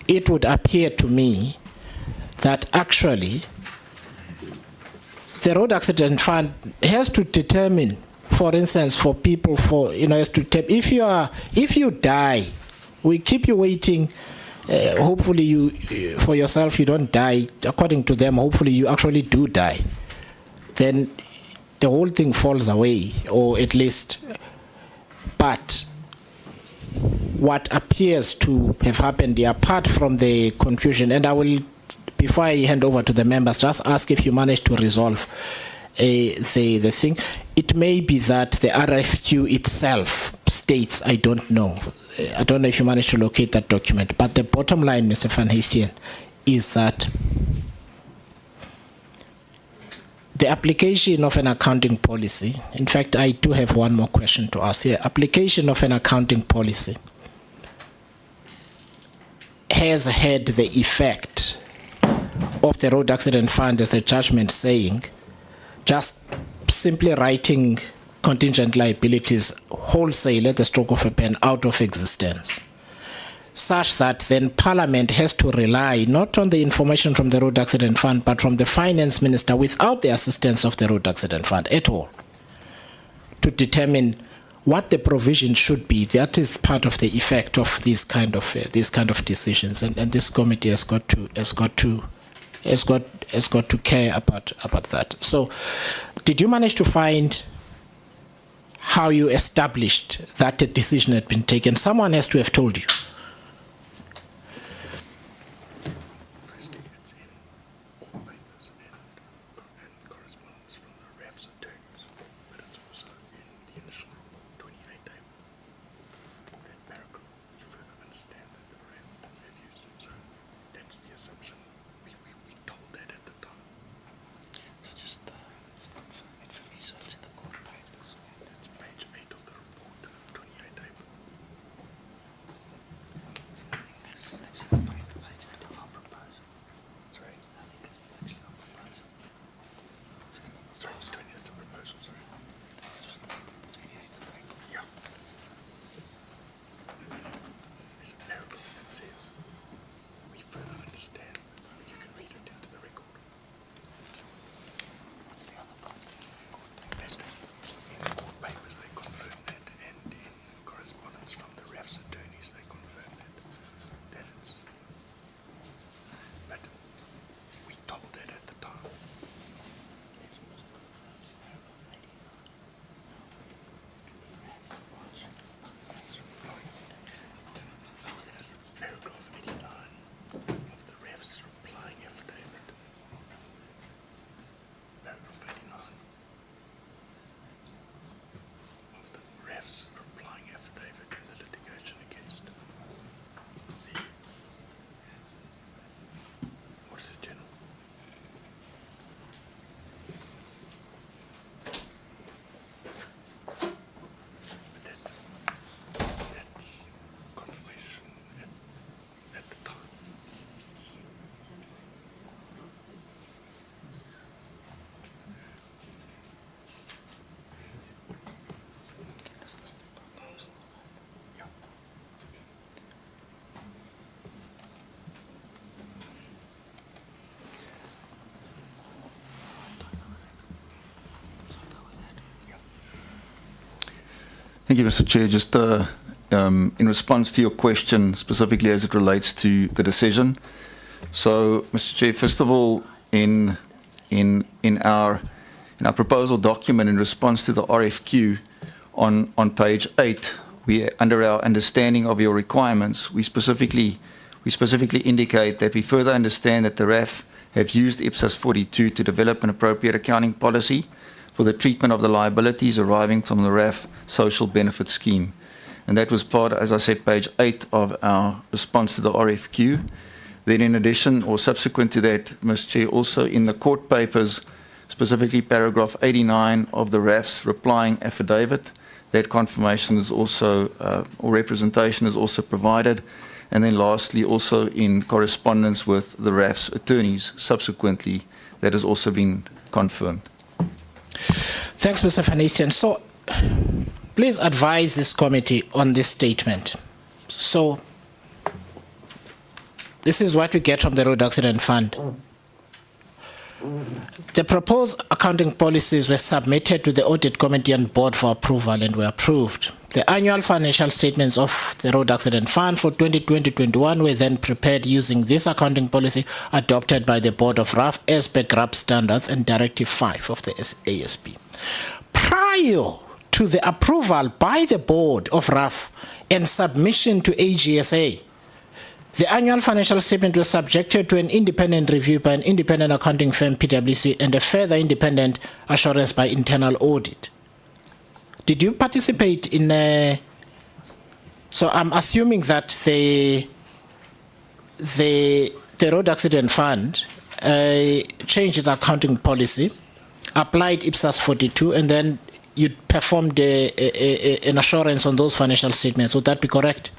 Speaker 1: it would appear to me that actually the road accident fund has to determine, for instance, for people, has to if you die, we keep you waiting. Hopefully you, for yourself, you don't die. According to them, hopefully you actually do die. Then the whole thing falls away, or at least, but what appears to have happened here, apart from the confusion, and I will, before I hand over to the members, just ask if you managed to resolve the thing. It may be that the RFQ itself states, I don't know if you managed to locate that document, but the bottom line, Mr. Van Heestien, is that the application of an accounting policy, in fact, I do have one more question to ask here. Application of an accounting policy has had the effect of the road accident fund, as the judgment saying, just simply writing contingent liabilities wholesale at the stroke of a pen out of existence, such that then Parliament has to rely not on the information from the road accident fund, but from the Finance Minister without the assistance of the road accident fund at all, to determine what the provision should be. That is part of the effect of these kind of decisions, and this committee has got to care about that. So, did you manage to find how you established that a decision had been taken? Someone has to have told you.
Speaker 3: Thank you, Mr. Chair. Just in response to your question, specifically as it relates to the decision. So, Mr. Chair, first of all, in our proposal document in response to the RFQ on page 8, we, under our understanding of your requirements, we specifically indicate that we further understand that the RAF have used IPSAS 42 to develop an appropriate accounting policy for the treatment of the liabilities arising from the RAF social benefit scheme. And that was part, as I said, page 8 of our response to the RFQ. Then in addition, or subsequent to that, Mr. Chair, also in the court papers, specifically paragraph 89 of the RAF's replying affidavit, that confirmation is also, or representation is also provided. And then lastly, also in correspondence with the RAF's attorneys, subsequently, that has also been confirmed.
Speaker 1: Thanks, Mr. Van Eastern. So, please advise this committee on this statement. So, this is what we get from the Road Accident Fund. The proposed accounting policies were submitted to the Audit Committee and Board for approval and were approved. The annual financial statements of the Road Accident Fund for 2020-21 were then prepared using this accounting policy adopted by the Board of RAF as per GRAP standards and Directive 5 of the ASP. Prior to the approval by the Board of RAF and submission to AGSA, the annual financial statement was subjected to an independent review by an independent accounting firm, PwC, and a further independent assurance by internal audit. Did you participate in so I'm assuming that the Road Accident Fund changed its accounting policy, applied IPSAS 42, and then you performed an assurance on those financial statements. Would that be correct?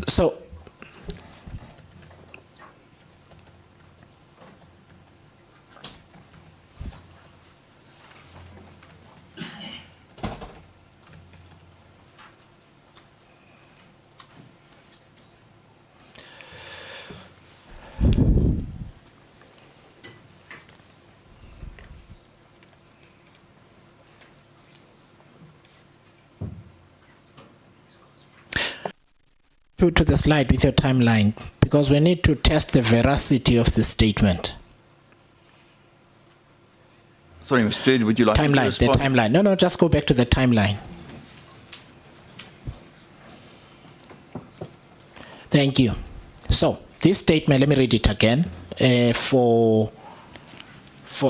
Speaker 1: So, to the slide with your timeline, because we need to test the veracity of the statement.
Speaker 3: Sorry, Mr. Chair, would you like me to
Speaker 1: Timeline, the
Speaker 3: respond?
Speaker 1: timeline. No, just go back to the timeline. Thank you. So, this statement, let me read it again for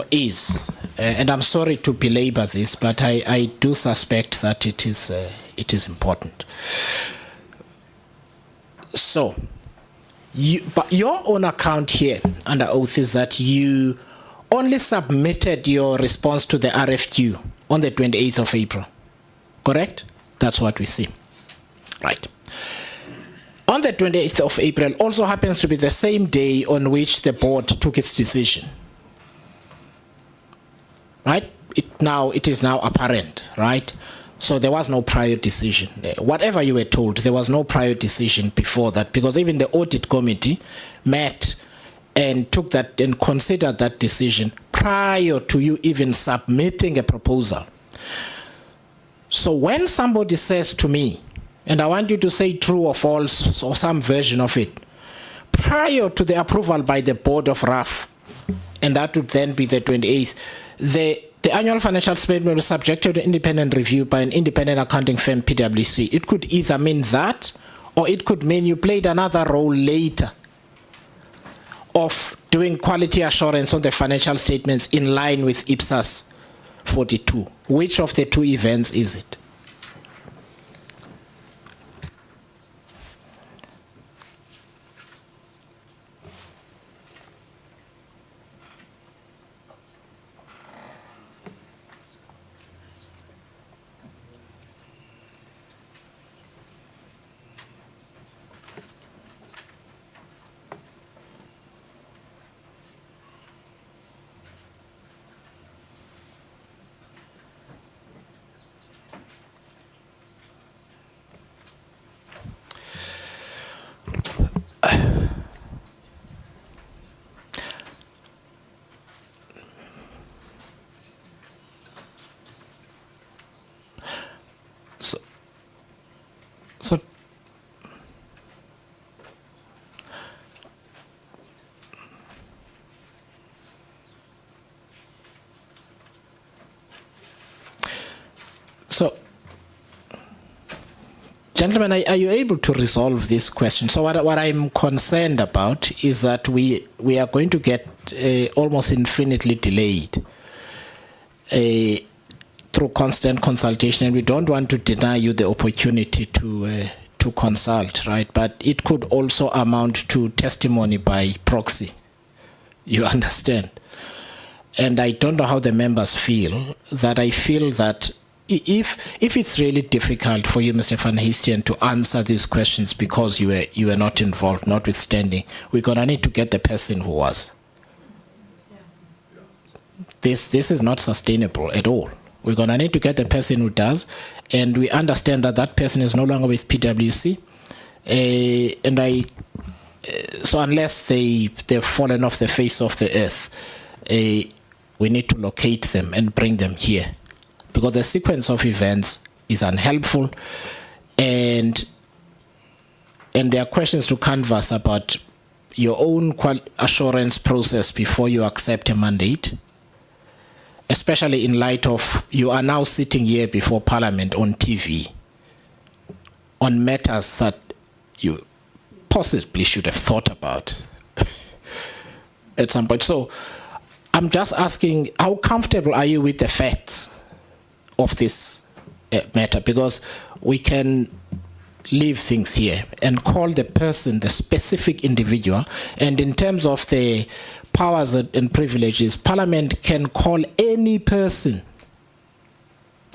Speaker 1: ease. And I'm sorry to belabor this, but I do suspect that it is important. So, but your own account here under oath is that you only submitted your response to the RFQ on the 28th of April, correct? That's what we see. Right. On the 28th of April also happens to be the same day on which the board took its decision. Right? It is now apparent, right? So there was no prior decision. Whatever you were told, there was no prior decision before that, because even the audit committee met and took that and considered that decision prior to you even submitting a proposal. So when somebody says to me, and I want you to say true or false or some version of it, prior to the approval by the Board of RAF, and that would then be the 28th, the annual financial statement was subjected to independent review by an independent accounting firm, PwC. It could either mean that, or it could mean you played another role later of doing quality assurance on the financial statements in line with IPSAS 42. Which of the two events is it? Gentlemen, are you able to resolve this question? So what I'm concerned about is that we are going to get almost infinitely delayed through constant consultation, and we don't want to deny you the opportunity to consult, right? But it could also amount to testimony by proxy. You understand? And I don't know how the members feel. That I feel that if it's really difficult for you, Mr. Van Heestian, to answer these questions because you were not involved, notwithstanding, we're gonna need to get the person who was. This is not sustainable at all. We're gonna need to get the person who does, and we understand that that person is no longer with PwC, so unless they've fallen off the face of the earth, we need to locate them and bring them here, because the sequence of events is unhelpful, and there are questions to canvass about your own assurance process before you accept a mandate, especially in light of you are now sitting here before Parliament on TV on matters that you possibly should have thought about at some point. So I'm just asking, how comfortable are you with the facts of this matter? Because we can leave things here and call the person, the specific individual, and in terms of the powers and privileges, Parliament can call any person.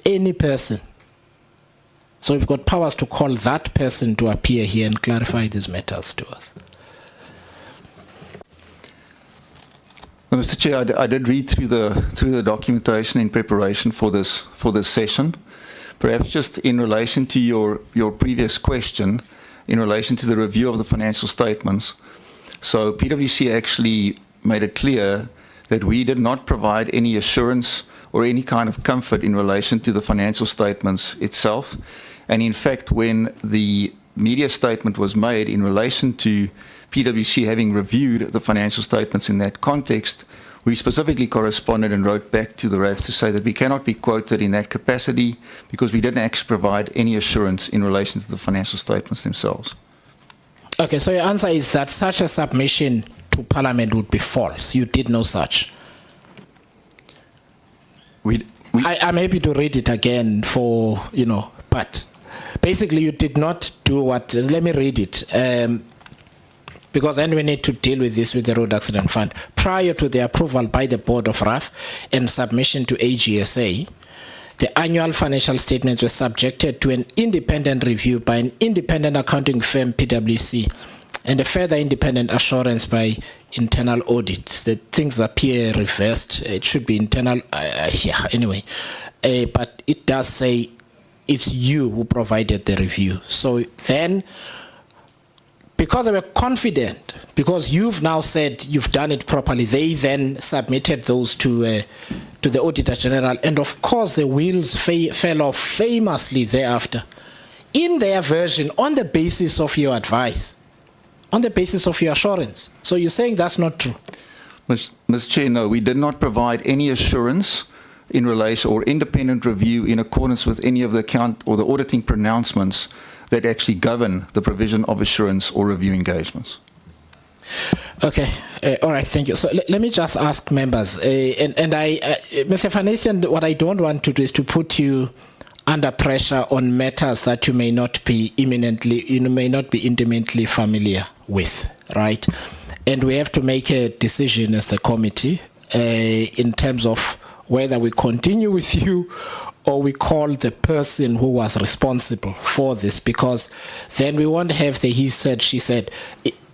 Speaker 1: Any person. So we've got powers to call that person to appear here and clarify these matters to us.
Speaker 3: Well, Mr. Chair, I did read through the documentation in preparation for this session. Perhaps just in relation to your previous question, in relation to the review of the financial statements. So PwC actually made it clear that we did not provide any assurance or any kind of comfort in relation to the financial statements itself. And in fact, when the media statement was made in relation to PwC having reviewed the financial statements in that context, we specifically corresponded and wrote back to the RAF to say that we cannot be quoted in that capacity because we didn't actually provide any assurance in relation to the financial statements themselves.
Speaker 1: Okay, so your answer is that such a submission to Parliament would be false. You did no such. I'm happy to read it again for, but basically you did not do what, let me read it, because then we need to deal with this with the Road Accident Fund. Prior to the approval by the Board of RAF and submission to AGSA, the annual financial statements were subjected to an independent review by an independent accounting firm, PwC, and a further independent assurance by internal audit. The things appear reversed. It should be internal, anyway. But it does say it's you who provided the review. So then, because they were confident, because you've now said you've done it properly, they then submitted those to the Auditor General, and of course the wheels fell off famously thereafter, in their version, on the basis of your advice, on the basis of your assurance. So you're saying that's not true?
Speaker 3: Ms. Chair, no, we did not provide any assurance in relation or independent review in accordance with any of the account or the auditing pronouncements that actually govern the provision of assurance or review engagements.
Speaker 1: Okay, all right, thank you. So let me just ask members, Mr. Van Heestian, what I don't want to do is to put you under pressure on matters that you may not be intimately familiar with, right? And we have to make a decision as the committee in terms of whether we continue with you or we call the person who was responsible for this, because then we won't have the he said, she said.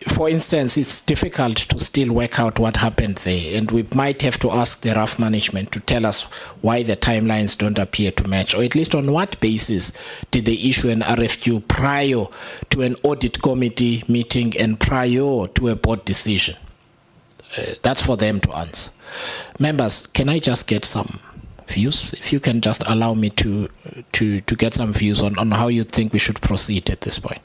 Speaker 1: For instance, it's difficult to still work out what happened there, and we might have to ask the RAF management to tell us why the timelines don't appear to match, or at least on what basis did they issue an RFQ prior to an audit committee meeting and prior to a board decision. That's for them to answer. Members, can I just get some views? If you can just allow me to get some views on how you think we should proceed at this point.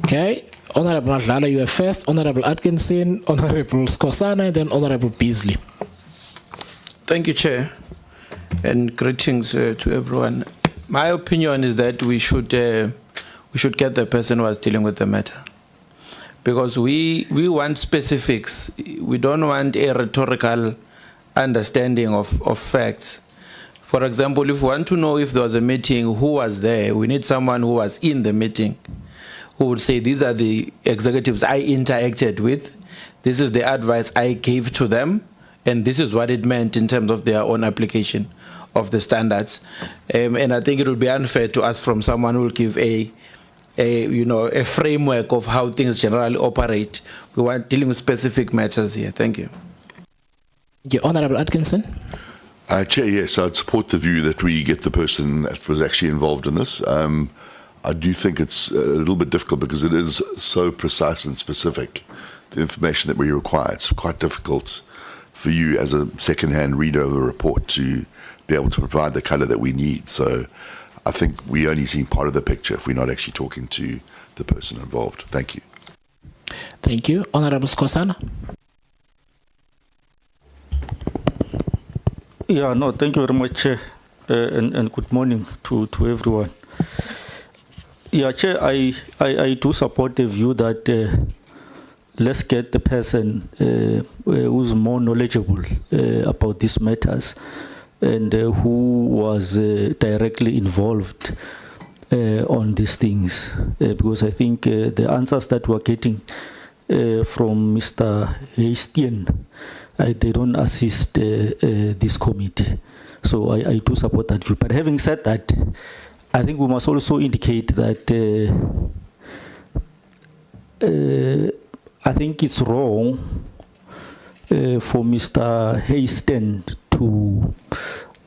Speaker 1: Okay, Honorable Madlala, you are first, Honorable Atkinson, Honorable Skosana, and then Honorable Beasley.
Speaker 5: Thank you, Chair, and greetings to everyone. My opinion is that we should get the person who is dealing with the matter, because we want specifics. We don't want a rhetorical understanding of facts. For example, if we want to know if there was a meeting, who was there, we need someone who was in the meeting, who would say, these are the executives I interacted with, this is the advice I gave to them, and this is what it meant in terms of their own application of the standards. And I think it would be unfair to ask from someone who will give a framework of how things generally operate. We want dealing with specific matters here. Thank you.
Speaker 1: Honourable Atkinson.
Speaker 6: Chair, yes, I'd support the view that we get the person that was actually involved in this. I do think it's a little bit difficult because it is so precise and specific, the information that we require. It's quite difficult for you as a second-hand reader of a report to be able to provide the colour that we need. So I think we only see part of the picture if we're not actually talking to the person involved. Thank you.
Speaker 1: Thank you. Honourable Skosana.
Speaker 7: Yeah, no, thank you very much, Chair, and good morning to everyone. Yeah, Chair, I do support the view that let's get the person who's more knowledgeable about these matters and who was directly involved on these things, because I think the answers that we're getting from Mr. Hastien, they don't assist this committee. So I do support that view. But having said that, I think we must also indicate that I think it's wrong for Mr. Hastien to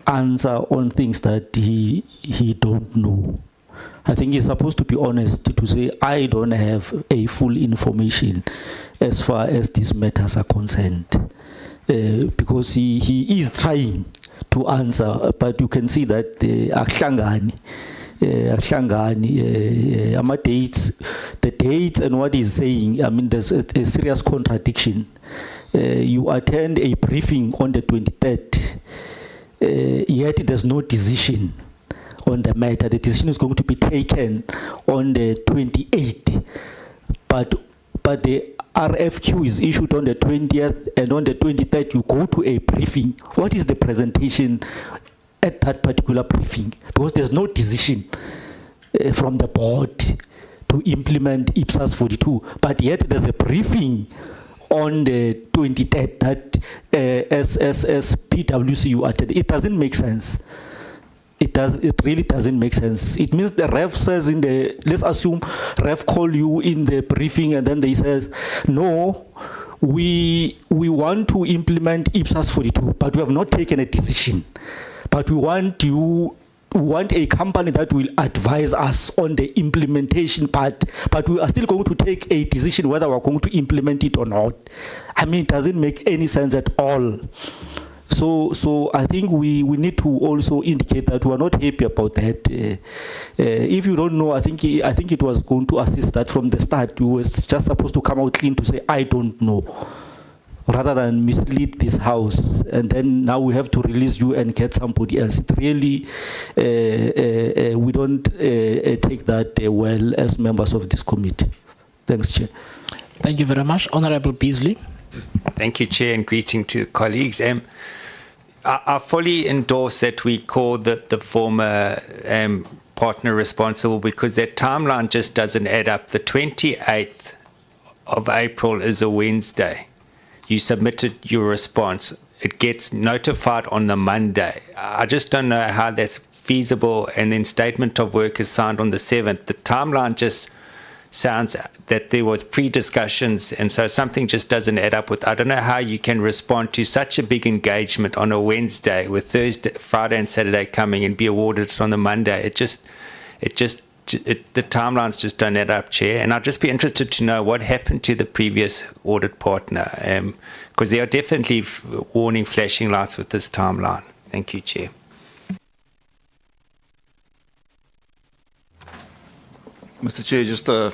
Speaker 7: answer on things that he don't know. I think he's supposed to be honest to say, I don't have a full information as far as these matters are concerned. Because he is trying to answer, but you can see that the dates and what he's saying, I mean, there's a serious contradiction. You attend a briefing on the 23rd, yet there's no decision on the matter. The decision is going to be taken on the 28th, but the RFQ is issued on the 20th, and on the 23rd you go to a briefing. What is the presentation at that particular briefing? Because there's no decision from the board to implement IPSAS 42, but yet there's a briefing on the 23rd that as PwC you attend. It doesn't make sense. It really doesn't make sense. It means the ref says let's assume ref call you in the briefing and then they says, no, we want to implement IPSAS 42, but we have not taken a decision. But we want a company that will advise us on the implementation part, but we are still going to take a decision whether we're going to implement it or not. I mean, it doesn't make any sense at all. So I think we need to also indicate that we are not happy about that. If you don't know, I think it was going to assist that from the start. You was just supposed to come out clean to say, I don't know, rather than mislead this house. And then now we have to release you and get somebody else. It really, we don't take that well as members of this committee. Thanks, Chair.
Speaker 1: Thank you very much. Honourable Beasley.
Speaker 8: Thank you, Chair, and greeting to colleagues. I fully endorse that we call the former partner responsible, because that timeline just doesn't add up. The 28th of April is a Wednesday. You submitted your response. It gets notified on the Monday. I just don't know how that's feasible. And then statement of work is signed on the 7th. The timeline just sounds that there was pre-discussions, and so something just doesn't add up with. I don't know how you can respond to such a big engagement on a Wednesday with Thursday, Friday and Saturday coming and be awarded on the Monday. The timelines just don't add up, Chair. And I'd just be interested to know what happened to the previous audit partner, because there are definitely warning flashing lights with this timeline. Thank you, Chair.
Speaker 3: Mr. Chair, just a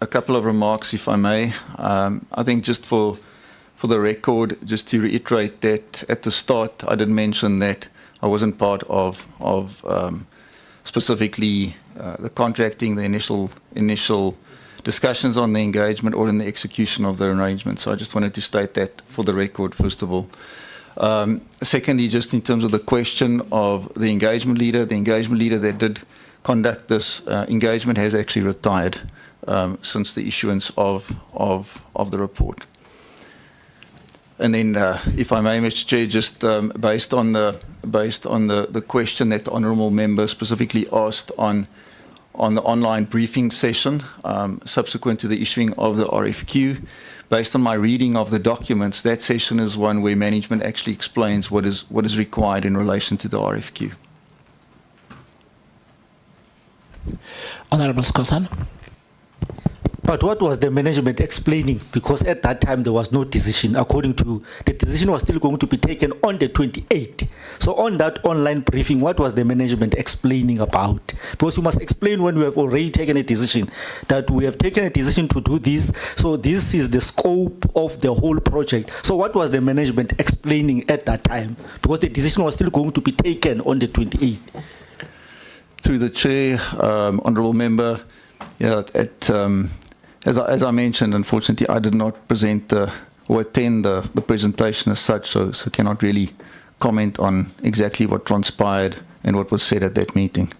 Speaker 3: couple of remarks, if I may. I think just for the record, just to reiterate that at the start, I did mention that I wasn't part of specifically the contracting, the initial discussions on the engagement or in the execution of the arrangement. So I just wanted to state that for the record, first of all. Secondly, just in terms of the question of the engagement leader that did conduct this engagement has actually retired since the issuance of the report. And then, if I may, Mr. Chair, just based on the question that the honourable member specifically asked on the online briefing session subsequent to the issuing of the RFQ, based on my reading of the documents, that session is one where management actually explains what is required in relation to the RFQ.
Speaker 1: Honourable Skosan.
Speaker 7: But what was the management explaining? Because at that time there was no decision. According to the decision was still going to be taken on the 28th. So on that online briefing, what was the management explaining about? Because you must explain when we have already taken a decision, that we have taken a decision to do this. So this is the scope of the whole project. So what was the management explaining at that time? Because the decision was still going to be taken on the 28th.
Speaker 3: Through the chair, honourable member, yeah, as I mentioned, unfortunately, I did not present or attend the presentation as such, so cannot really comment on exactly what transpired and what was said at that meeting.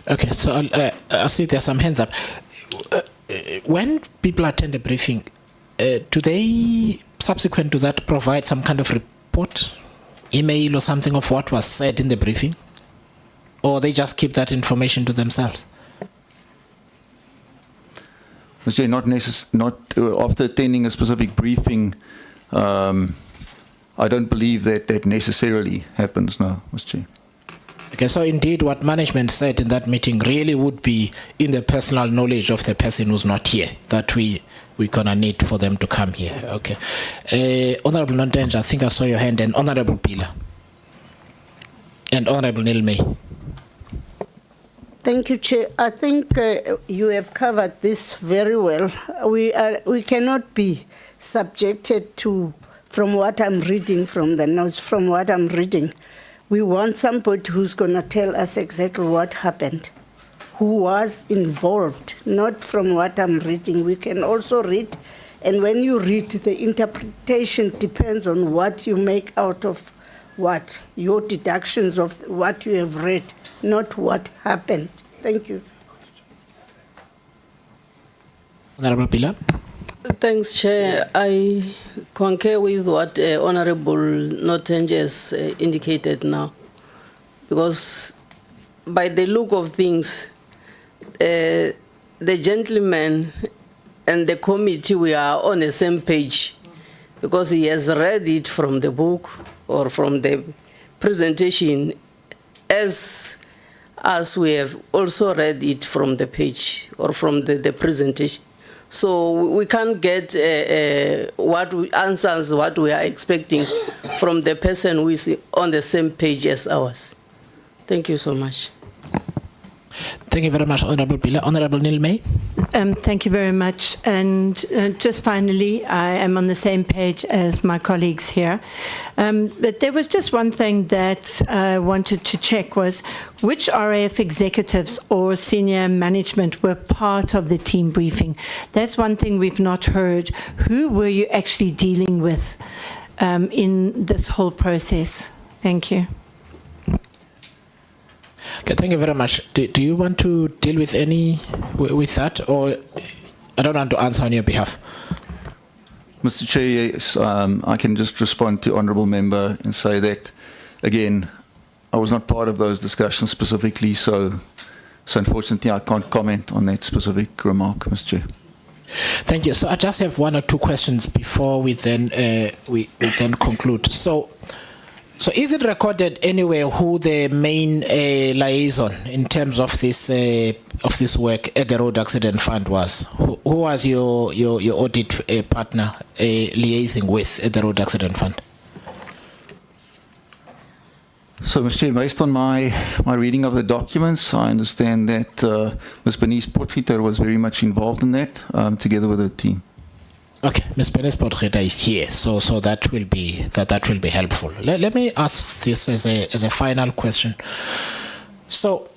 Speaker 1: Okay, so I'll see there's some hands up. When people attend a briefing, do they, subsequent to that, provide some kind of report, email or something of what was said in the briefing? Or they just keep that information to themselves?
Speaker 3: Not after attending a specific briefing, I don't believe that necessarily happens, no, Mr. Chair.
Speaker 1: Okay, so indeed what management said in that meeting really would be in the personal knowledge of the person who's not here, that we're gonna need for them to come here. Okay. Honourable Nontenja, I think I saw your hand, and Honourable Pila. And Honourable Nilmay.
Speaker 9: Thank you, Chair. I think you have covered this very well. We cannot be subjected to, from what I'm reading from the notes, from what I'm reading, we want somebody who's going to tell us exactly what happened, who was involved, not from what I'm reading. We can also read, and when you read, the interpretation depends on what you make out of what, your deductions of what you have read, not what happened. Thank you.
Speaker 1: Honourable Pila.
Speaker 10: Thanks, Chair. I concur with what Honourable Notenje has indicated now, because by the look of things, the gentleman and the committee, we are on the same page, because he has read it from the book or from the presentation, as we have also read it from the page or from the presentation. So we can't get answers what we are expecting from the person who is on the same page as ours. Thank you so much.
Speaker 1: Thank you very much, Honourable Pila. Honourable Nilmay.
Speaker 11: Thank you very much. And just finally, I am on the same page as my colleagues here. But there was just one thing that I wanted to check was which RAF executives or senior management were part of the team briefing. That's one thing we've not heard. Who were you actually dealing with in this whole process? Thank you.
Speaker 1: Okay, thank you very much. Do you want to deal with with that, or I don't want to answer on your behalf?
Speaker 3: Mr. Chair, yes, I can just respond to Honourable Member and say that, again, I was not part of those discussions specifically, so unfortunately I can't comment on that specific remark, Mr. Chair.
Speaker 1: Thank you. So I just have one or two questions before we then we then conclude. So is it recorded anywhere who the main liaison in terms of this work at the Road Accident Fund was? Who was your audit partner liaising with at the Road Accident Fund?
Speaker 3: So, Mr. Chair, based on my reading of the documents, I understand that Ms. Bernice Potgieter was very much involved in that, together with her team.
Speaker 1: Okay, Ms. Bernice Potgieter is here, so that will be helpful. Let me ask this as a final question. So,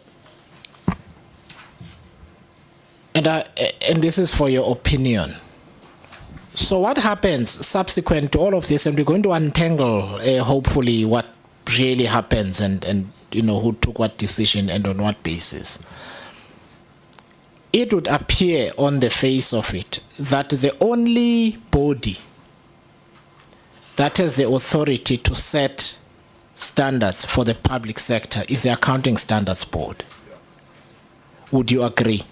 Speaker 1: and this is for your opinion. So what happens subsequent to all of this, and we're going to untangle hopefully what really happens and you know who took what decision and on what basis. It would appear on the face of it that the only body that has the authority to set standards for the public sector is the Accounting Standards Board. Would you agree?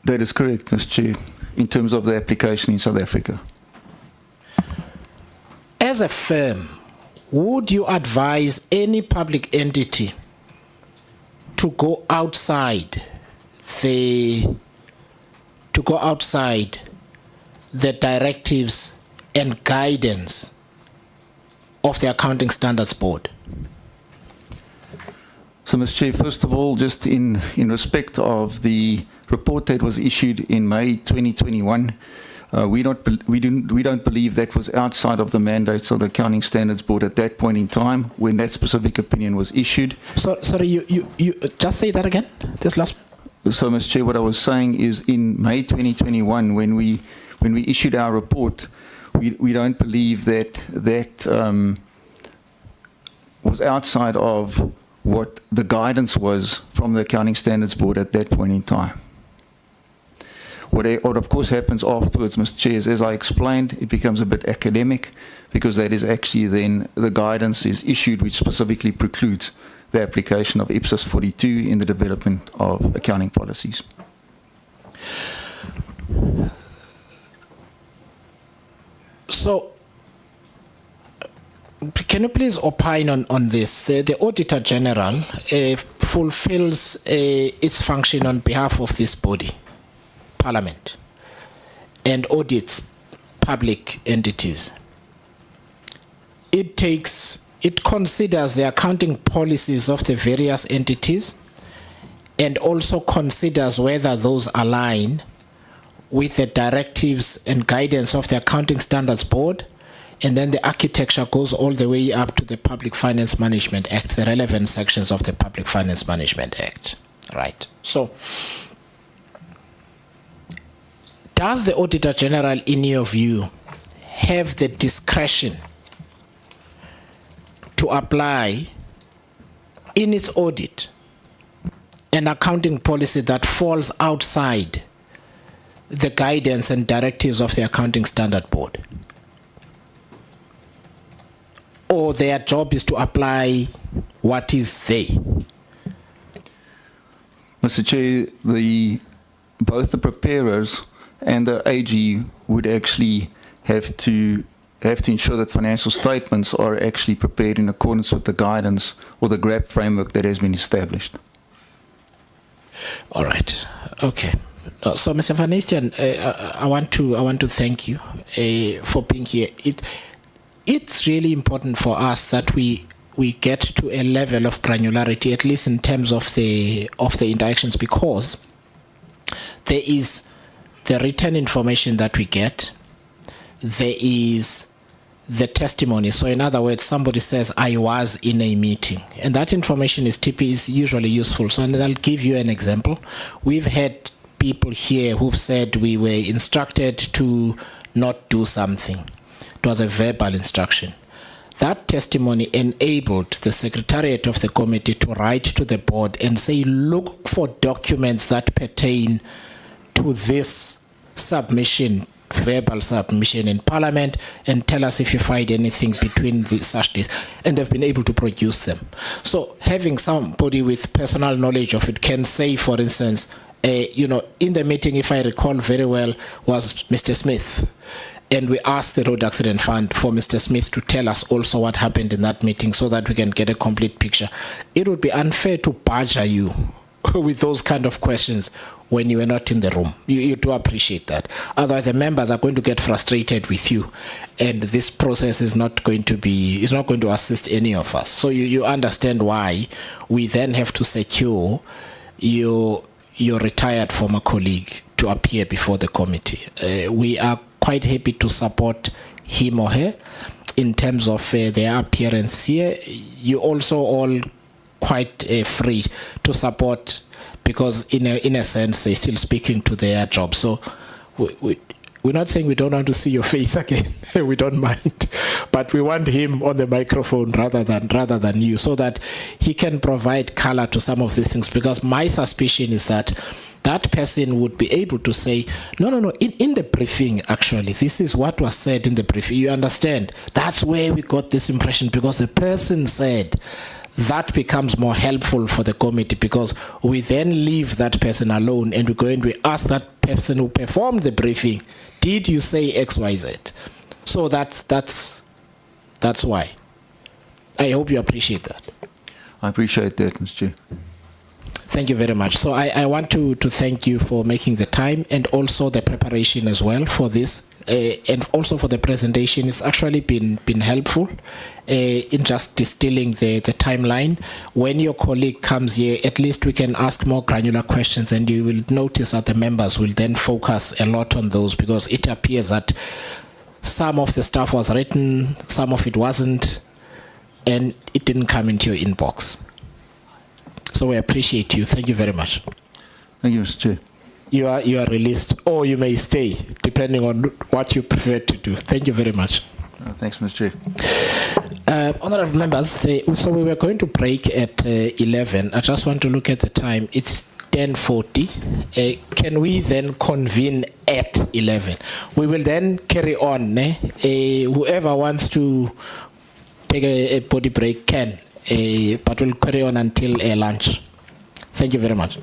Speaker 3: That is correct, Mr. Chair, in terms of the application in South Africa.
Speaker 1: As a firm, would you advise any public entity to go outside the directives and guidance of the Accounting Standards Board?
Speaker 3: So, Mr. Chair, first of all, just in respect of the report that was issued in May 2021, we don't believe that was outside of the mandates of the Accounting Standards Board at that point in time when that specific opinion was issued.
Speaker 1: So, sorry, you just say that again. This last.
Speaker 3: So, Mr. Chair, what I was saying is in May 2021, when we issued our report, we don't believe that was outside of what the guidance was from the Accounting Standards Board at that point in time. What of course happens afterwards, Mr. Chair, is, as I explained, it becomes a bit academic because that is actually then the guidance is issued which specifically precludes the application of IPSAS 42 in the development of accounting policies.
Speaker 1: So, can you please opine on this? The Auditor General fulfills its function on behalf of this body, Parliament, and audits public entities. It considers the accounting policies of the various entities and also considers whether those align with the directives and guidance of the Accounting Standards Board, and then the architecture goes all the way up to the Public Finance Management Act, the relevant sections of the Public Finance Management Act, right? So, does the Auditor General, in your view, have the discretion to apply in its audit an accounting policy that falls outside the guidance and directives of the Accounting Standard Board? Or their job is to apply what is there?
Speaker 3: Mr. Chair, both the preparers and the AG would actually have to ensure that financial statements are actually prepared in accordance with the guidance or the GRAP framework that has been established.
Speaker 1: All right. Okay. So, Mr. Van Eestian, I want to thank you for being here. It's really important for us that we get to a level of granularity, at least in terms of the interactions, because there is the written information that we get, there is the testimony. So in other words, somebody says, I was in a meeting, and that information is usually useful. So, and I'll give you an example. We've had people here who've said we were instructed to not do something. It was a verbal instruction. That testimony enabled the Secretariat of the committee to write to the board and say, look for documents that pertain to this submission, verbal submission in Parliament, and tell us if you find anything between such days. And they've been able to produce them. So having somebody with personal knowledge of it can say, for instance, in the meeting, if I recall very well, was Mr. Smith. And we asked the Road Accident Fund for Mr. Smith to tell us also what happened in that meeting so that we can get a complete picture. It would be unfair to badger you with those kind of questions when you were not in the room. You do appreciate that. Otherwise, the members are going to get frustrated with you, and this process is not going to assist any of us. So you understand why we then have to secure your retired former colleague to appear before the committee. We are quite happy to support him or her in terms of their appearance here. You also all quite free to support, because in a sense they're still speaking to their job. So we're not saying we don't want to see your face again. We don't mind, but we want him on the microphone rather than you, so that he can provide color to some of these things. Because my suspicion is that that person would be able to say, no, in the briefing, actually, this is what was said in the briefing. You understand? That's where we got this impression, because the person said. That becomes more helpful for the committee, because we then leave that person alone and we go and we ask that person who performed the briefing, did you say X, Y, Z? So that's why. I hope you appreciate that.
Speaker 3: I appreciate that, Mr. Chair.
Speaker 1: Thank you very much. So I want to thank you for making the time, and also the preparation as well for this, and also for the presentation. It's actually been helpful in just distilling the timeline. When your colleague comes here, at least we can ask more granular questions, and you will notice that the members will then focus a lot on those, because it appears that some of the stuff was written, some of it wasn't, and it didn't come into your inbox. So we appreciate you. Thank you very much.
Speaker 3: Thank you, Mr. Chair.
Speaker 1: You are released, or you may stay, depending on what you prefer to do. Thank you very much.
Speaker 3: Thanks, Mr. Chair.
Speaker 1: Honourable members, so we were going to break at 11. I just want to look at the time. It's 10:40. Can we then convene at 11? We will then carry on. Whoever wants to take a body break can, but we'll carry on until lunch. Thank you very much.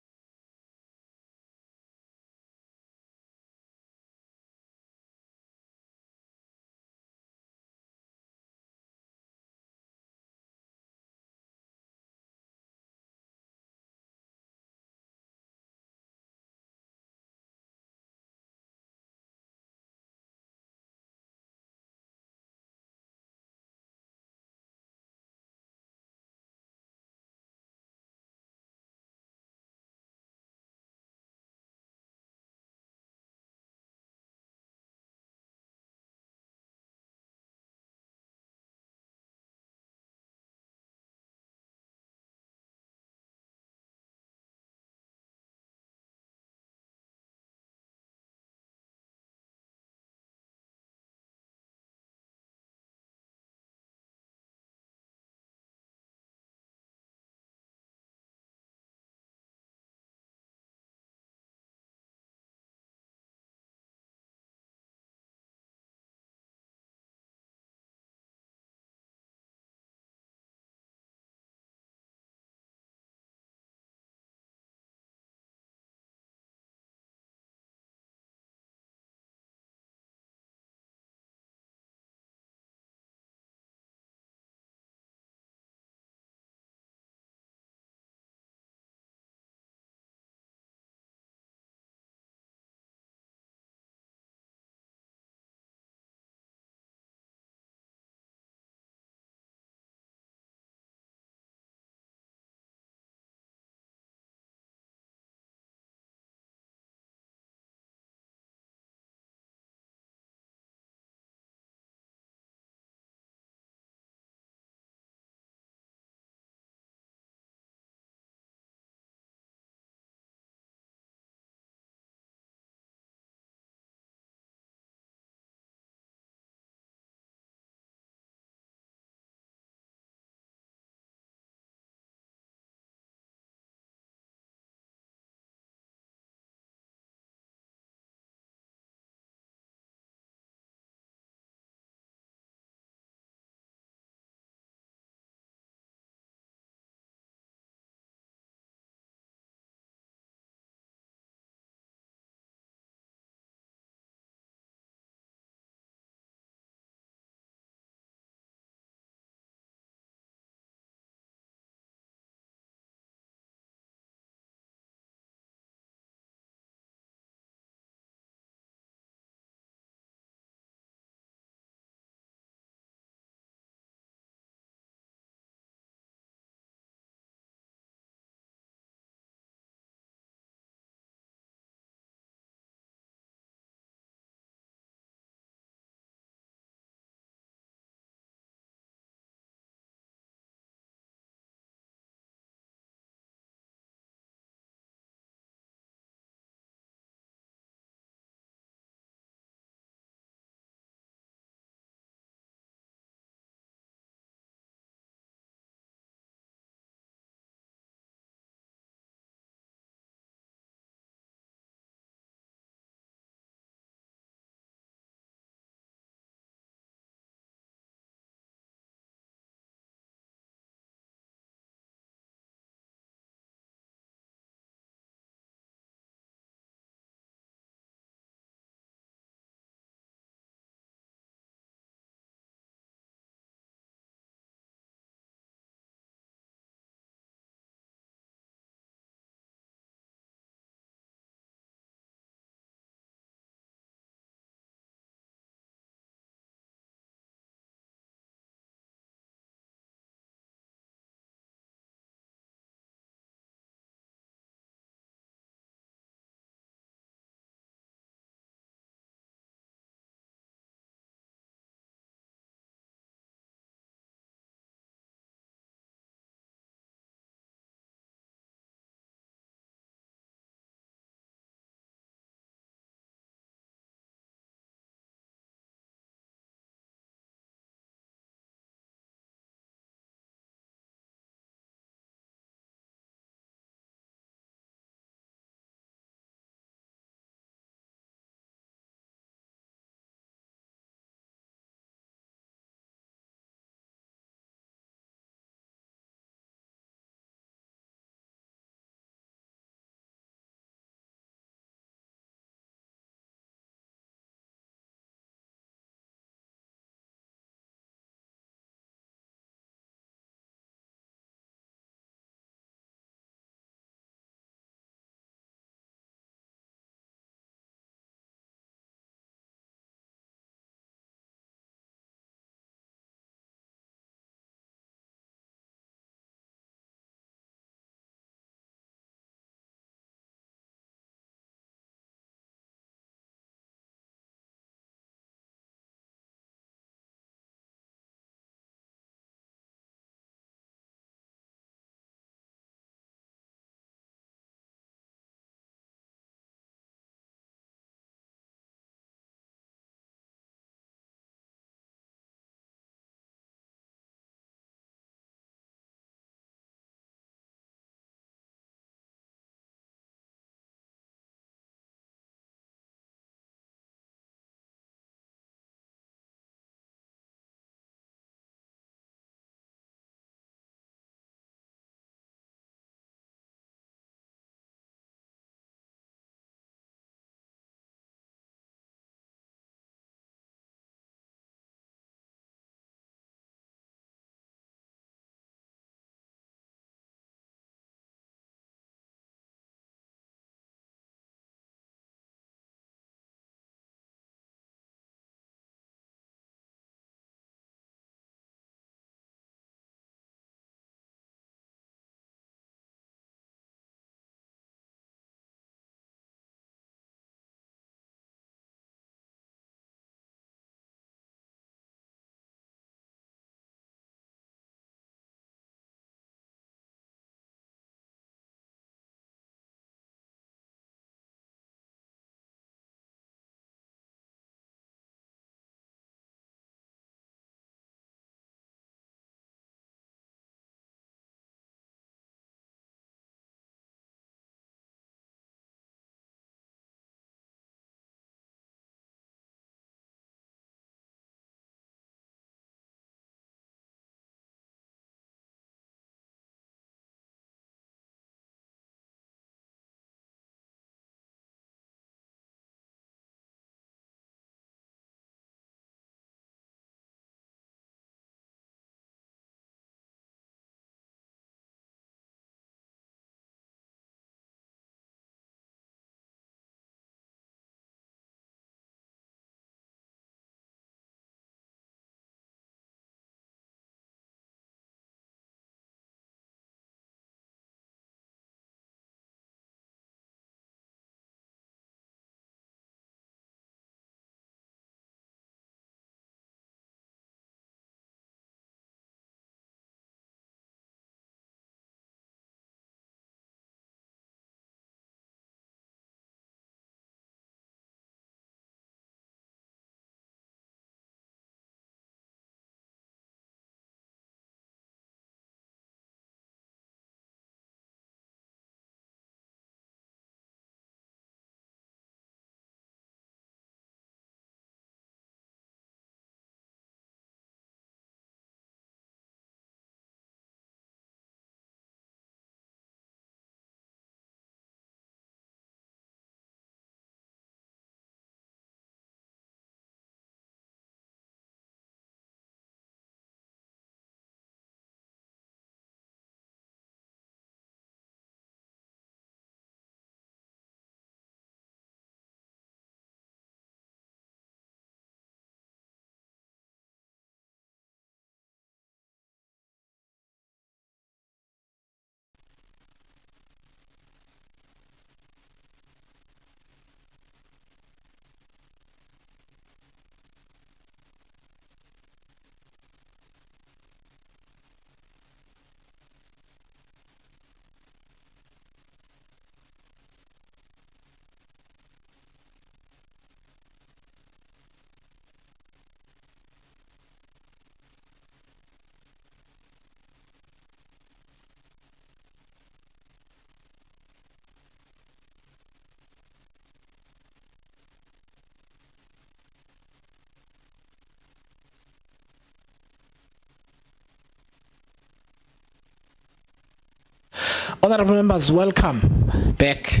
Speaker 1: Honorable members, welcome back,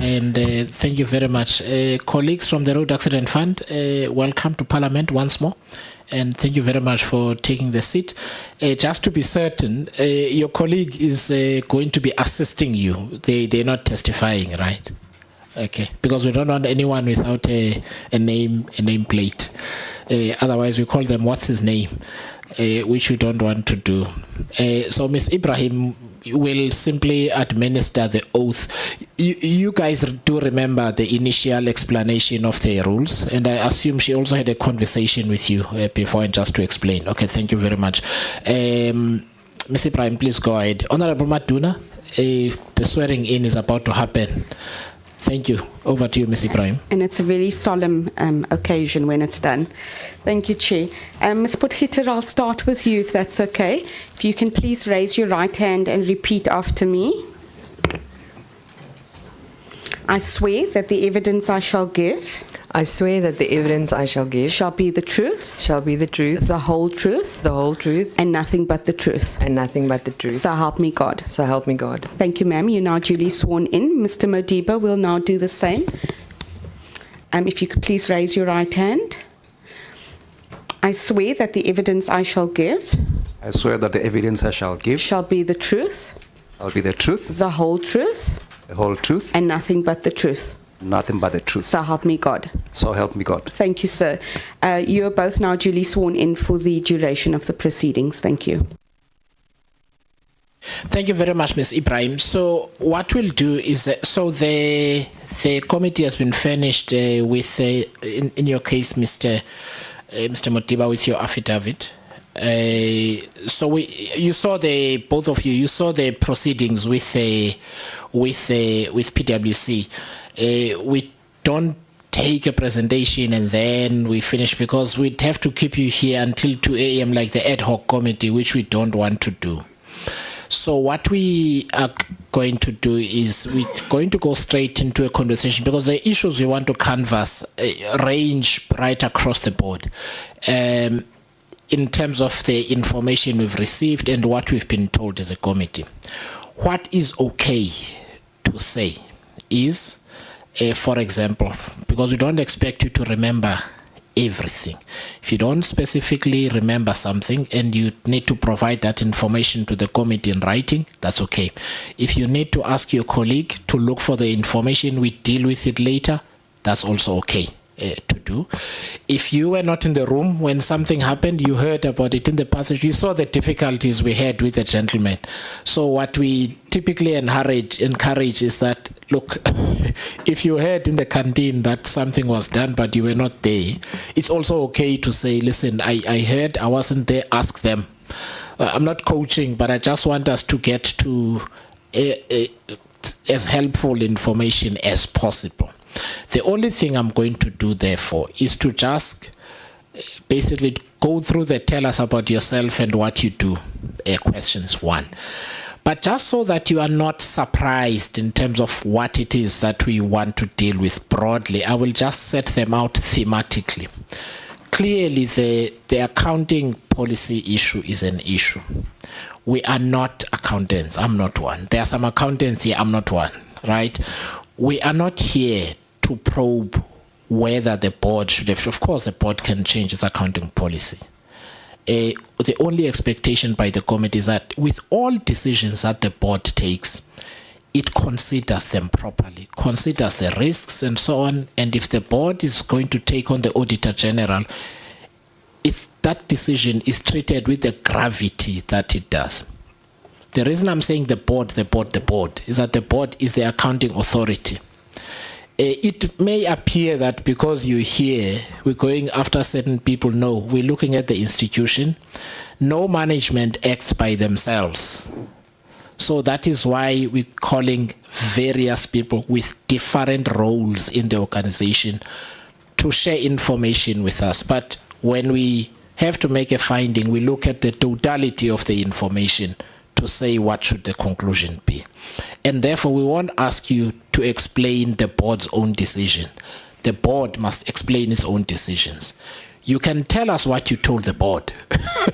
Speaker 1: and thank you very much. Colleagues from the Road Accident Fund, welcome to Parliament once more, and thank you very much for taking the seat. Just to be certain, your colleague is going to be assisting you. They're not testifying, right? Okay, because we don't want anyone without a name plate. Otherwise, we call them what's his name, which we don't want to do. So, Ms. Ibrahim will simply administer the oath. You guys do remember the initial explanation of the rules, and I assume she also had a conversation with you before, and just to explain. Okay, thank you very much. Ms. Ibrahim, please go ahead. Honorable Maduna, the swearing in is about to happen. Thank you. Over to you, Ms. Ibrahim.
Speaker 2: And it's a really solemn occasion when it's done. Thank you, Chair. Ms. Potgieter, I'll start with you, if that's okay. If you can please raise your right hand and repeat after me. I swear that the evidence I shall give
Speaker 12: I swear that the evidence I shall give
Speaker 2: shall be the truth,
Speaker 12: shall be the truth,
Speaker 2: the whole truth,
Speaker 12: the whole truth,
Speaker 2: and nothing but the truth.
Speaker 12: and nothing but the truth.
Speaker 2: So help me God.
Speaker 12: So help me God.
Speaker 2: Thank you, ma'am. You're now duly sworn in. Mr. Modiba will now do the same. If you could please raise your right hand. I swear that the evidence I shall give
Speaker 13: I swear that the evidence I shall give
Speaker 2: shall be the truth,
Speaker 13: shall be the truth,
Speaker 2: the whole truth,
Speaker 13: the whole truth,
Speaker 2: and nothing but the truth.
Speaker 13: nothing but the truth.
Speaker 2: So help me God.
Speaker 13: So help me God.
Speaker 2: Thank you, sir. You are both now duly sworn in for the duration of the proceedings. Thank you.
Speaker 1: Thank you very much, Ms. Ibrahim. So what we'll do is, so the committee has been furnished with, in your case, Mr. Modiba, with your affidavit. So you saw both of you, you saw the proceedings with PwC. We don't take a presentation and then we finish, because we'd have to keep you here until 2 a.m. like the ad hoc committee, which we don't want to do. So what we are going to do is we're going to go straight into a conversation, because the issues we want to canvass range right across the board. In terms of the information we've received and what we've been told as a committee. What is okay to say is, for example, because we don't expect you to remember everything. If you don't specifically remember something and you need to provide that information to the committee in writing, that's okay. If you need to ask your colleague to look for the information, we deal with it later, that's also okay. To do. If you were not in the room when something happened, you heard about it in the passage, you saw the difficulties we had with the gentleman. So what we typically encourage is that, look, if you heard in the canteen that something was done but you were not there, it's also okay to say, listen, I heard, I wasn't there, ask them. I'm not coaching, but I just want us to get to as helpful information as possible. The only thing I'm going to do, therefore, is to just basically go through the tell us about yourself and what you do, questions 1. But just so that you are not surprised in terms of what it is that we want to deal with broadly, I will just set them out thematically. Clearly, the accounting policy issue is an issue. We are not accountants. I'm not one. There are some accountants here. I'm not one, right? We are not here to probe whether the board should have, of course the board can change its accounting policy. The only expectation by the committee is that with all decisions that the board takes, it considers them properly, considers the risks and so on, and if the board is going to take on the Auditor General, if that decision is treated with the gravity that it does. The reason I'm saying the board is that the board is the accounting authority. It may appear that because you're here, we're going after certain people. No, we're looking at the institution. No management acts by themselves. So that is why we're calling various people with different roles in the organization to share information with us. But when we have to make a finding, we look at the totality of the information to say what should the conclusion be. And therefore, we won't ask you to explain the board's own decision. The board must explain its own decisions. You can tell us what you told the board,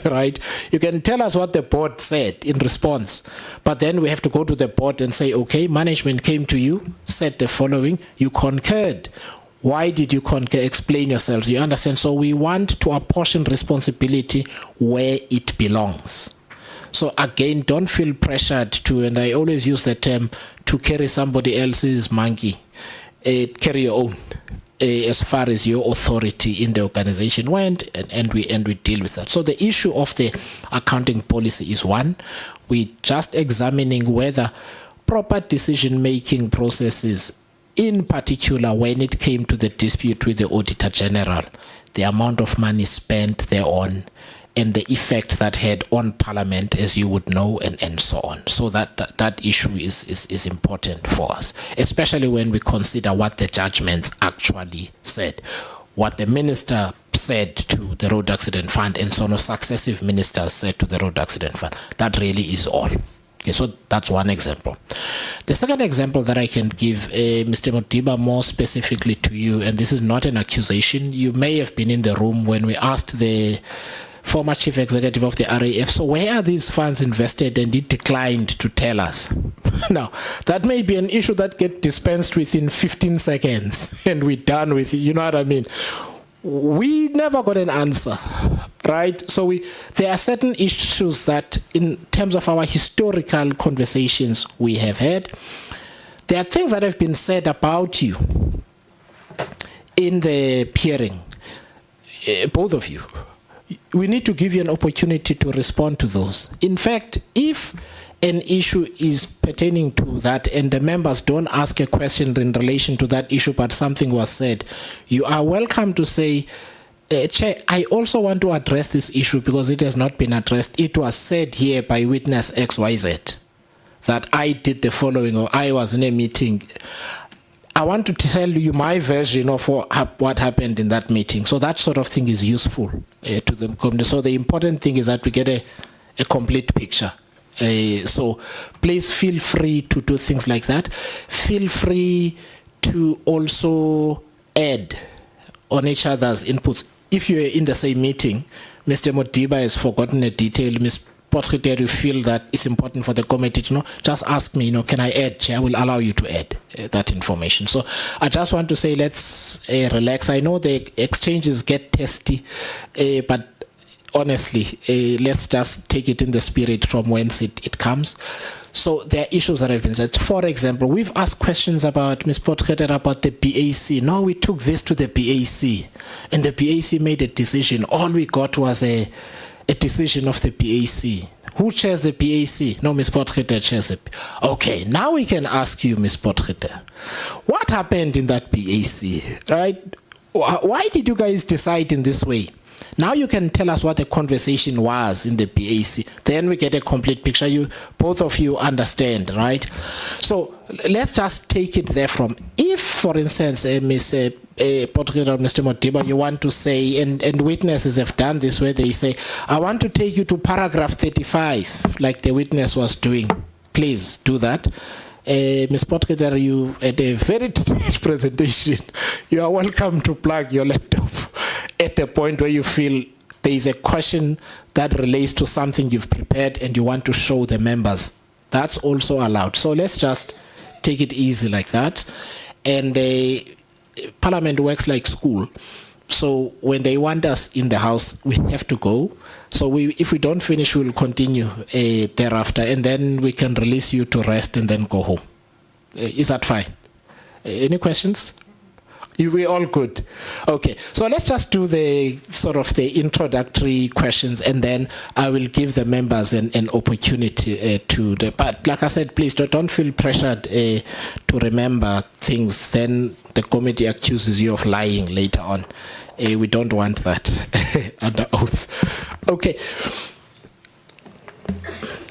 Speaker 1: right? You can tell us what the board said in response, but then we have to go to the board and say, okay, management came to you, said the following, you concurred. Why did you concur? Explain yourselves. You understand? So we want to apportion responsibility where it belongs. So again, don't feel pressured to, and I always use the term, to carry somebody else's monkey. Carry your own. As far as your authority in the organization went, and we deal with that. So the issue of the accounting policy is one. We're just examining whether proper decision-making processes, in particular when it came to the dispute with the Auditor General, the amount of money spent thereon, and the effect that had on Parliament, as you would know, and so on. So that issue is important for us, especially when we consider what the judgments actually said, what the minister said to the Road Accident Fund, and so on, successive ministers said to the Road Accident Fund. That really is all. Okay, so that's one example. The second example that I can give, Mr. Modiba, more specifically to you, and this is not an accusation. You may have been in the room when we asked the former chief executive of the RAF, so where are these funds invested, and he declined to tell us. Now, that may be an issue that gets dispensed with in 15 seconds, and we're done with it, you know what I mean? We never got an answer, right? So there are certain issues that, in terms of our historical conversations we have had, there are things that have been said about you in the hearing, both of you. We need to give you an opportunity to respond to those. In fact, if an issue is pertaining to that and the members don't ask a question in relation to that issue, but something was said, you are welcome to say, Chair, I also want to address this issue because it has not been addressed. It was said here by witness XYZ that I did the following, or I was in a meeting. I want to tell you my version of what happened in that meeting. So that sort of thing is useful to the community. So the important thing is that we get a complete picture. So please feel free to do things like that. Feel free to also add on each other's inputs. If you're in the same meeting, Mr. Modiba has forgotten a detail, Ms. Potgieter, you feel that it's important for the committee to know, just ask me, can I add, Chair? I will allow you to add that information. So I just want to say, let's relax. I know the exchanges get testy, but honestly, let's just take it in the spirit from whence it comes. So there are issues that have been said. For example, we've asked questions about Ms. Potgieter about the BAC. No, we took this to the BAC, and the BAC made a decision. All we got was a decision of the BAC. Who chairs the BAC? No, Ms. Potgieter chairs it. Okay, now we can ask you, Ms. Potgieter, what happened in that BAC, right? Why did you guys decide in this way? Now you can tell us what the conversation was in the BAC. Then we get a complete picture. Both of you understand, right? So let's just take it there from. If, for instance, Ms. Potgieter or Mr. Modiba, you want to say, and witnesses have done this, where they say, I want to take you to paragraph 35, like the witness was doing. Please do that. Ms. Potgieter, you had a very detailed presentation. You are welcome to plug your laptop at a point where you feel there is a question that relates to something you've prepared and you want to show the members. That's also allowed. So let's just take it easy like that. And Parliament works like school. So when they want us in the house, we have to go. So if we don't finish, we'll continue thereafter, and then we can release you to rest and then go home. Is that fine? Any questions? We're all good. Okay, so let's just do the sort of the introductory questions, and then I will give the members an opportunity but like I said, please don't feel pressured to remember things. Then the committee accuses you of lying later on. We don't want that under oath. Okay.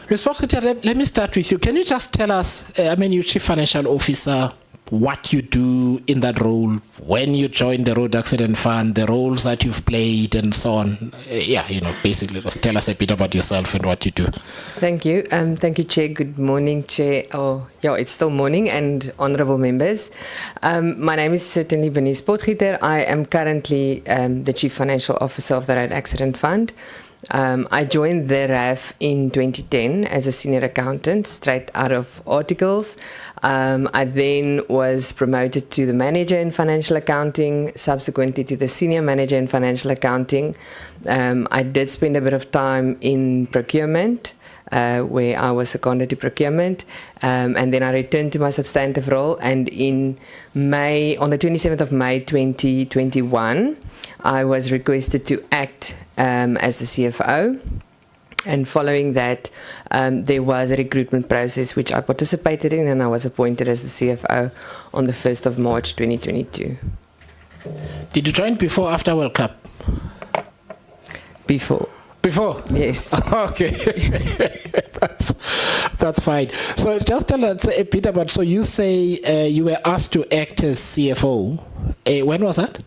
Speaker 1: Ms. Potgieter, let me start with you. Can you just tell us, you're Chief Financial Officer, what you do in that role, when you joined the Road Accident Fund, the roles that you've played, and so on. Yeah, basically, just tell us a bit about yourself and what you do.
Speaker 12: Thank you. Thank you, Chair. Good morning, Chair. Oh, yeah, it's still morning, and honourable members. My name is certainly Bernice Potgieter. I am currently the Chief Financial Officer of the Road Accident Fund. I joined the RAF in 2010 as a senior accountant, straight out of articles. I then was promoted to the manager in financial accounting, subsequently to the senior manager in financial accounting. I did spend a bit of time in procurement, where I was seconded to procurement, and then I returned to my substantive role. And on the 27th of May 2021, I was requested to act as the CFO, and following that there was a recruitment process which I participated in, and I was appointed as the CFO on the 1st of March 2022.
Speaker 1: Did you join before or after World Cup?
Speaker 12: Before.
Speaker 1: Before?
Speaker 12: Yes.
Speaker 1: Okay. That's fine. So just tell us a bit about, so you say you were asked to act as CFO. When was that?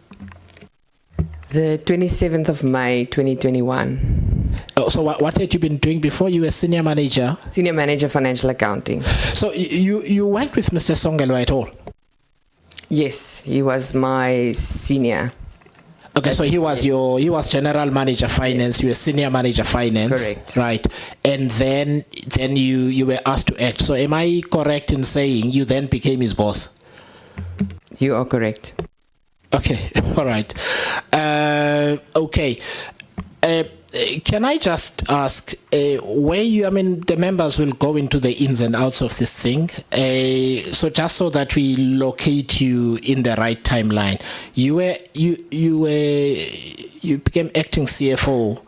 Speaker 12: The 27th of May 2021.
Speaker 1: Oh, so what had you been doing before? You were senior manager?
Speaker 12: Senior manager financial accounting.
Speaker 1: So you worked with Mr. Songelo at all?
Speaker 12: Yes, he was my senior.
Speaker 1: Okay, so he was general manager finance. Yes. You were senior manager finance.
Speaker 12: Correct.
Speaker 1: Right. And then you were asked to act. So am I correct in saying you then became his boss?
Speaker 12: You are correct.
Speaker 1: Okay, all right. Okay. Can I just ask, the members will go into the ins and outs of this thing. So just so that we locate you in the right timeline, you became acting CFO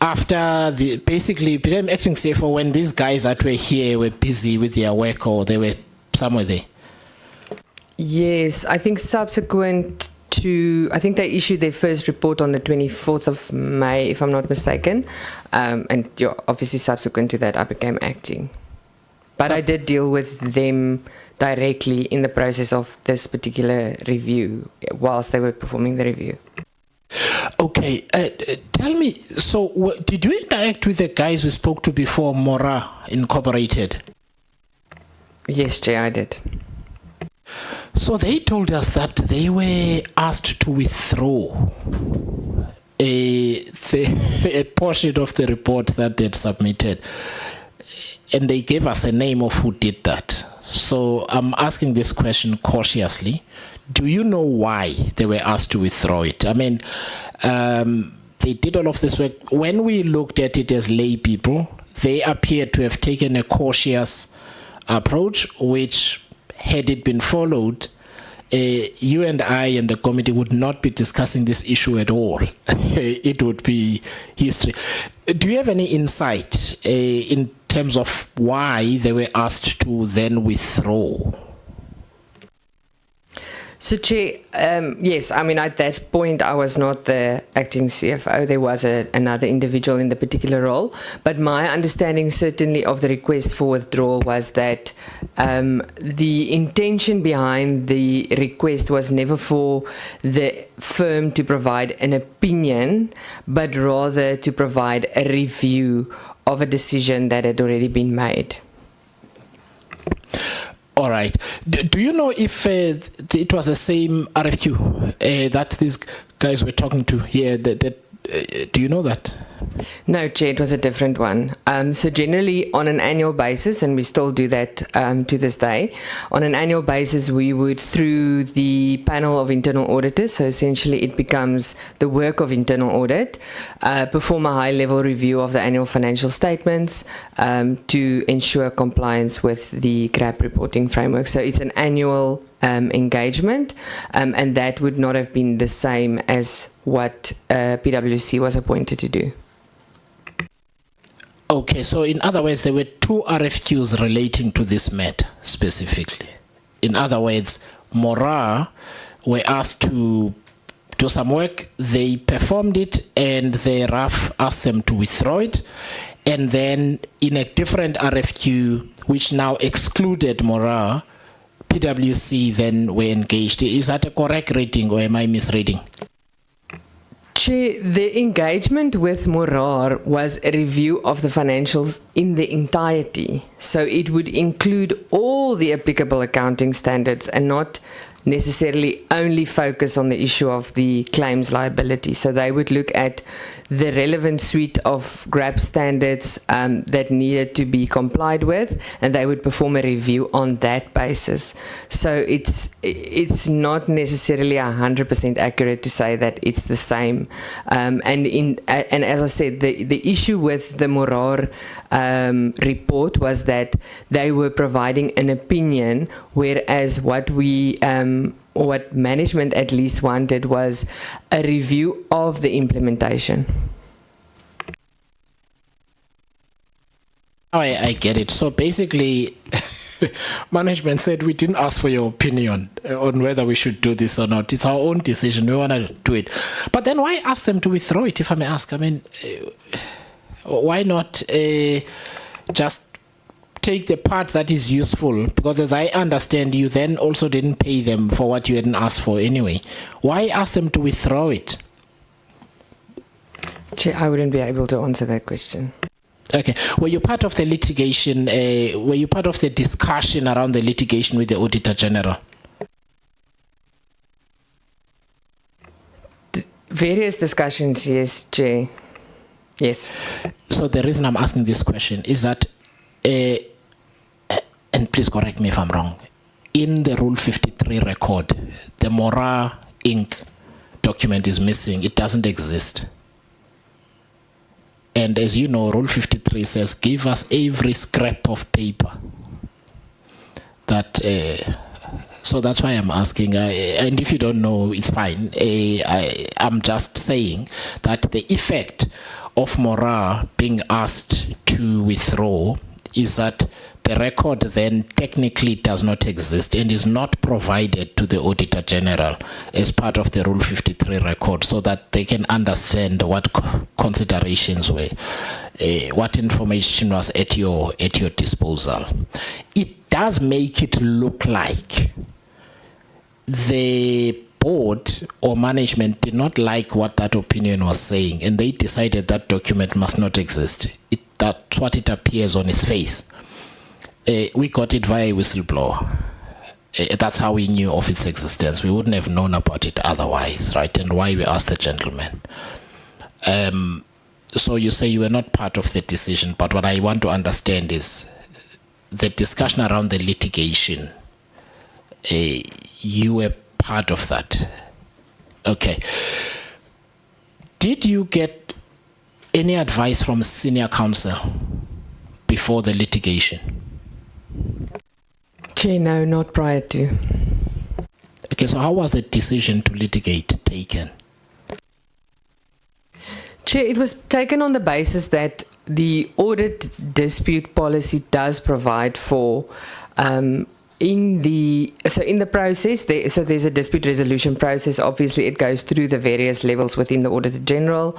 Speaker 1: after basically became acting CFO when these guys that were here were busy with their work, or they were somewhere there.
Speaker 12: Yes, I think subsequent to, I think they issued their first report on the 24th of May, if I'm not mistaken. And obviously subsequent to that, I became acting. But I did deal with them directly in the process of this particular review, whilst they were performing the review.
Speaker 1: Okay, tell me, so did you interact with the guys we spoke to before, Mora Incorporated?
Speaker 12: Yes, Jay, I did.
Speaker 1: So they told us that they were asked to withdraw a portion of the report that they'd submitted, and they gave us a name of who did that. So I'm asking this question cautiously. Do you know why they were asked to withdraw it? I mean, they did all of this work. When we looked at it as lay people, they appeared to have taken a cautious approach, which, had it been followed, you and I and the committee would not be discussing this issue at all. It would be history. Do you have any insight in terms of why they were asked to then withdraw?
Speaker 12: So, Chair, yes, I mean, at that point, I was not the acting CFO. There was another individual in the particular role. But my understanding, certainly, of the request for withdrawal was that the intention behind the request was never for the firm to provide an opinion, but rather to provide a review of a decision that had already been made.
Speaker 1: All right. Do you know if it was the same RFQ that these guys were talking to here? Do you know that?
Speaker 12: No, Chair, it was a different one. So generally on an annual basis, and we still do that to this day, on an annual basis we would, through the panel of internal auditors, so essentially it becomes the work of internal audit, perform a high-level review of the annual financial statements to ensure compliance with the CRAP reporting framework. So it's an annual engagement, and that would not have been the same as what PwC was appointed to do.
Speaker 1: Okay, so in other words, there were two RFQs relating to this matter specifically. In other words, Mora were asked to do some work, they performed it, and the RAF asked them to withdraw it. And then in a different RFQ, which now excluded Mora, PwC then were engaged. Is that a correct reading or am I misreading?
Speaker 12: Chair, the engagement with Morar was a review of the financials in the entirety. So it would include all the applicable accounting standards and not necessarily only focus on the issue of the claims liability. So they would look at the relevant suite of GRAP standards that needed to be complied with, and they would perform a review on that basis. So it's not necessarily 100% accurate to say that it's the same. And as I said, the issue with the Morar report was that they were providing an opinion, whereas what we what management at least wanted was a review of the implementation.
Speaker 1: I get it. So basically, management said we didn't ask for your opinion on whether we should do this or not. It's our own decision. We want to do it. But then why ask them to withdraw it, if I may ask? I mean, why not just take the part that is useful? Because as I understand, you then also didn't pay them for what you hadn't asked for anyway. Why ask them to withdraw it?
Speaker 12: Chair, I wouldn't be able to answer that question.
Speaker 1: Okay. Were you part of the litigation? Were you part of the discussion around the litigation with the Auditor General?
Speaker 12: Various discussions, yes, Chair. Yes.
Speaker 1: So the reason I'm asking this question is that, and please correct me if I'm wrong, in the Rule 53 record, the Mora Inc. document is missing. It doesn't exist. And as you know, Rule 53 says, give us every scrap of paper. That, so that's why I'm asking, and if you don't know, it's fine. I'm just saying that the effect of Mora being asked to withdraw is that the record then technically does not exist and is not provided to the Auditor General as part of the Rule 53 record, so that they can understand what considerations were, what information was at your disposal. It does make it look like the board or management did not like what that opinion was saying, and they decided that document must not exist. That's what it appears on its face. We got it via whistleblower. That's how we knew of its existence. We wouldn't have known about it otherwise, right? And why we asked the gentleman. So you say you were not part of the decision, but what I want to understand is the discussion around the litigation. You were part of that. Okay. Did you get any advice from senior counsel before the litigation?
Speaker 12: Chair, no, not prior to.
Speaker 1: Okay, so how was the decision to litigate taken?
Speaker 12: Chair, it was taken on the basis that the audit dispute policy does provide for in the process, there's a dispute resolution process. Obviously, it goes through the various levels within the Auditor General.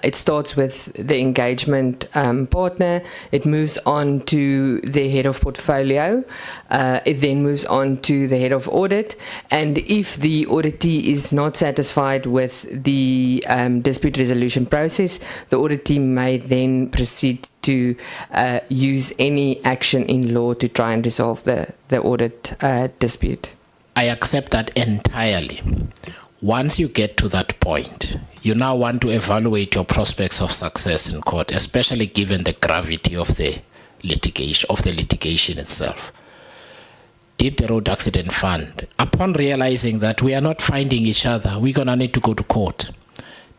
Speaker 12: It starts with the engagement partner. It moves on to the head of portfolio. It then moves on to the head of audit. And if the auditee is not satisfied with the dispute resolution process, the auditee may then proceed to use any action in law to try and resolve the audit dispute.
Speaker 1: I accept that entirely. Once you get to that point, you now want to evaluate your prospects of success in court, especially given the gravity of the litigation itself. Did the Road Accident Fund, upon realizing that we are not finding each other, we're going to need to go to court,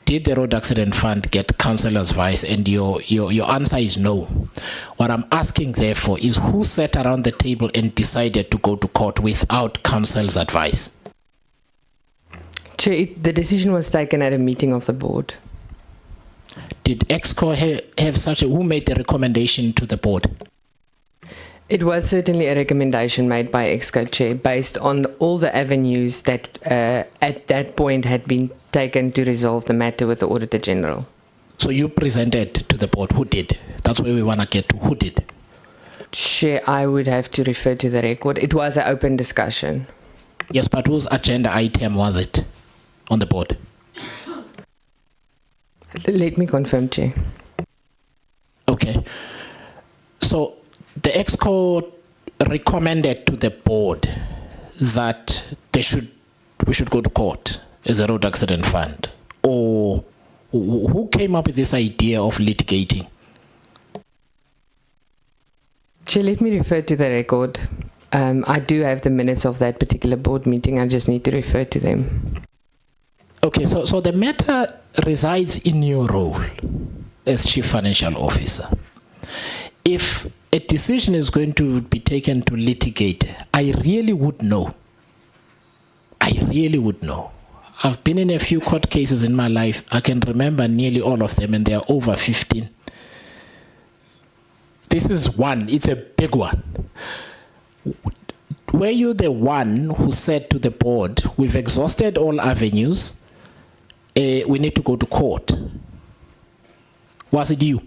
Speaker 1: did the Road Accident Fund get counsel's advice? And your answer is no. What I'm asking, therefore, is who sat around the table and decided to go to court without counsel's advice?
Speaker 12: Chair, the decision was taken at a meeting of the board.
Speaker 1: Did EXCO have such a, who made the recommendation to the board?
Speaker 12: It was certainly a recommendation made by EXCO, Chair, based on all the avenues that at that point had been taken to resolve the matter with the Auditor General.
Speaker 1: So you presented to the board. Who did? That's where we want to get to. Who did?
Speaker 12: Chair, I would have to refer to the record. It was an open discussion.
Speaker 1: Yes, but whose agenda item was it on the board?
Speaker 12: Let me confirm, Chair.
Speaker 1: Okay. So the EXCO recommended to the board that we should go to court as a road accident fund. Or who came up with this idea of litigating?
Speaker 12: Chair, let me refer to the record. I do have the minutes of that particular board meeting. I just need to refer to them.
Speaker 1: Okay, so the matter resides in your role as Chief Financial Officer. If a decision is going to be taken to litigate, I really would know. I really would know. I've been in a few court cases in my life. I can remember nearly all of them, and they are over 15. This is one, it's a big one. Were you the one who said to the board, we've exhausted all avenues, we need to go to court? Was it you?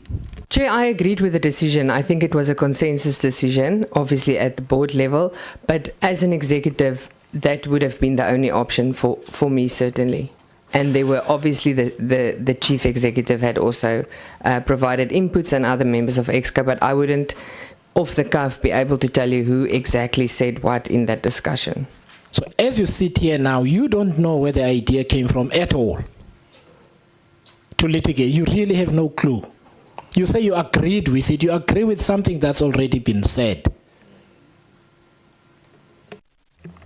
Speaker 12: Chair, I agreed with the decision. I think it was a consensus decision, obviously at the board level, but as an executive, that would have been the only option for me, certainly. And they were obviously the chief executive had also provided inputs and other members of EXCO, but I wouldn't off the cuff be able to tell you who exactly said what in that discussion.
Speaker 1: So as you sit here now, you don't know where the idea came from at all to litigate. You really have no clue. You say you agreed with it. You agree with something that's already been said.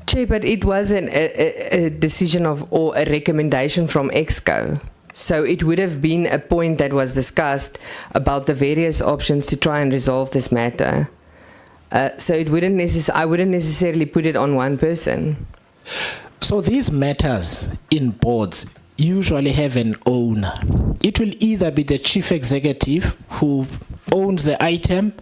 Speaker 12: Chair, but it wasn't a decision or a recommendation from EXCO. So it would have been a point that was discussed about the various options to try and resolve this matter. So it wouldn't I wouldn't necessarily put it on one person.
Speaker 1: So these matters in boards usually have an owner. It will either be the chief executive who owns the item,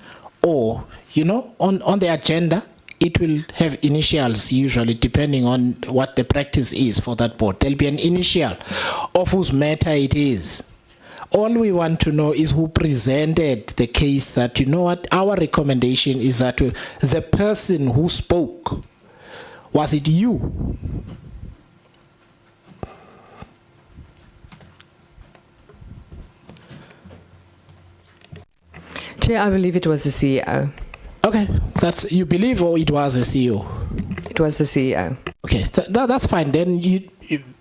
Speaker 1: or, you know, on the agenda, it will have initials usually, depending on what the practice is for that board. There'll be an initial of whose matter it is. All we want to know is who presented the case that, you know what, our recommendation is that the person who spoke, was it you?
Speaker 12: Chair, I believe it was the CEO.
Speaker 1: Okay, that's, you believe, or it was the CEO?
Speaker 12: It was the CEO.
Speaker 1: Okay, that's fine. Then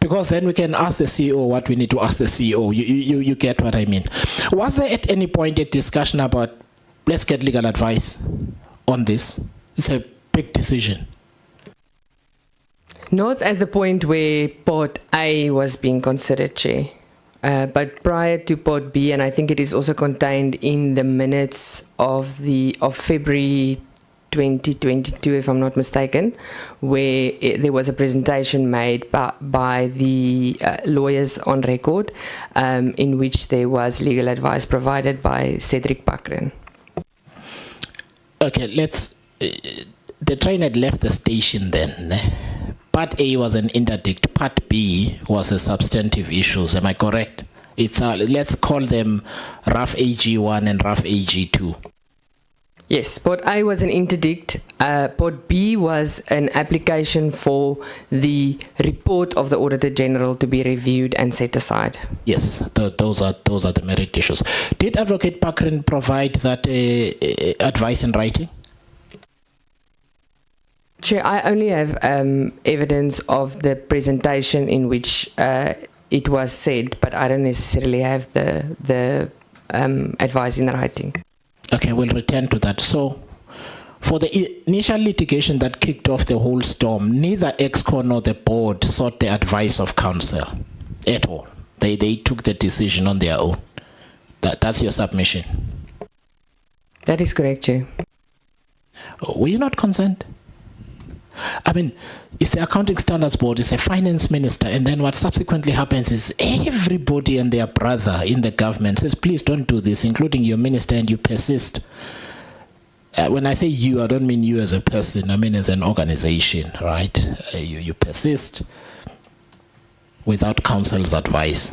Speaker 1: because then we can ask the CEO what we need to ask the CEO. You get what I mean. Was there at any point a discussion about, let's get legal advice on this? It's a big decision.
Speaker 12: Not at the point where Part A was being considered, Chair. But prior to Part B, and I think it is also contained in the minutes of February 2022, if I'm not mistaken, where there was a presentation made by the lawyers on record, in which there was legal advice provided by Cedric Pakren.
Speaker 1: Okay, the train had left the station then. Part A was an interdict. Part B was a substantive issues. Am I correct? It's let's call them RAF AG1 and RAF AG2.
Speaker 12: Yes, Part A was an interdict. Part B was an application for the report of the Auditor General to be reviewed and set aside.
Speaker 1: Yes, those are the merit issues. Did Advocate Pakren provide that advice in writing?
Speaker 12: Chair, I only have evidence of the presentation in which it was said, but I don't necessarily have the advice in writing.
Speaker 1: Okay, we'll return to that. So, for the initial litigation that kicked off the whole storm, neither EXCO nor the board sought the advice of counsel at all. They took the decision on their own. That's your submission.
Speaker 12: That is correct, Chair.
Speaker 1: Were you not concerned? I mean, it's the Accounting Standards Board, it's a finance minister, and then what subsequently happens is everybody and their brother in the government says, please don't do this, including your minister, and you persist. When I say you, I don't mean you as a person, I mean as an organization, right? You persist without counsel's advice.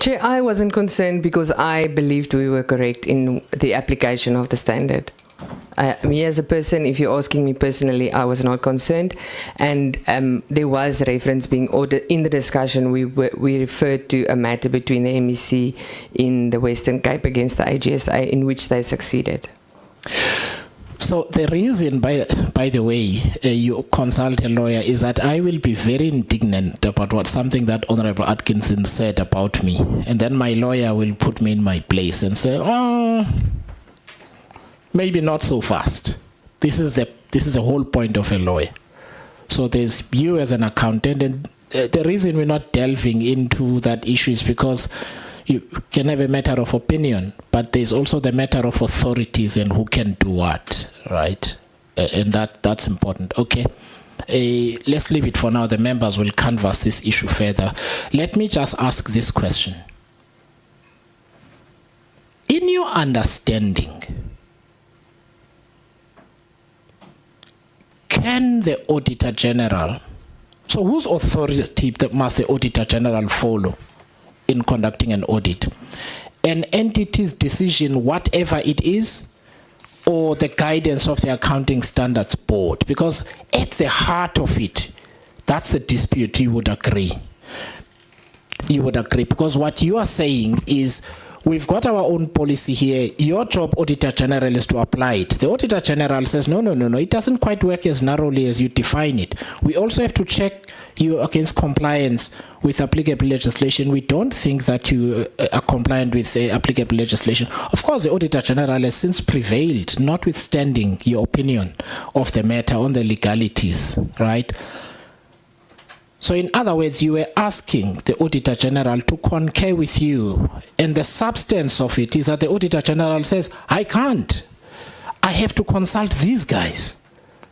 Speaker 12: Chair, I wasn't concerned because I believed we were correct in the application of the standard. Me as a person, if you're asking me personally, I was not concerned, and there was reference being ordered in the discussion. We referred to a matter between the MEC in the Western Cape against the AGSA, in which they succeeded.
Speaker 1: So the reason, by the way, you consult a lawyer is that I will be very indignant about something that Honorable Atkinson said about me, and then my lawyer will put me in my place and say, "Oh, maybe not so fast." This is the whole point of a lawyer. So there's you as an accountant, and the reason we're not delving into that issue is because you can have a matter of opinion, but there's also the matter of authorities and who can do what, right? And that's important. Okay, let's leave it for now. The members will canvass this issue further. Let me just ask this question. In your understanding, can the Auditor General, so whose authority must the Auditor General follow in conducting an audit? An entity's decision, whatever it is, or the guidance of the Accounting Standards Board? Because at the heart of it, that's the dispute. You would agree. You would agree, because what you are saying is, we've got our own policy here. Your job, Auditor General, is to apply it. The Auditor General says, no, it doesn't quite work as narrowly as you define it. We also have to check you against compliance with applicable legislation. We don't think that you are compliant with applicable legislation. Of course, the Auditor General has since prevailed, notwithstanding your opinion of the matter on the legalities, right? So in other words, you were asking the Auditor General to concur with you, and the substance of it is that the Auditor General says, I can't. I have to consult these guys,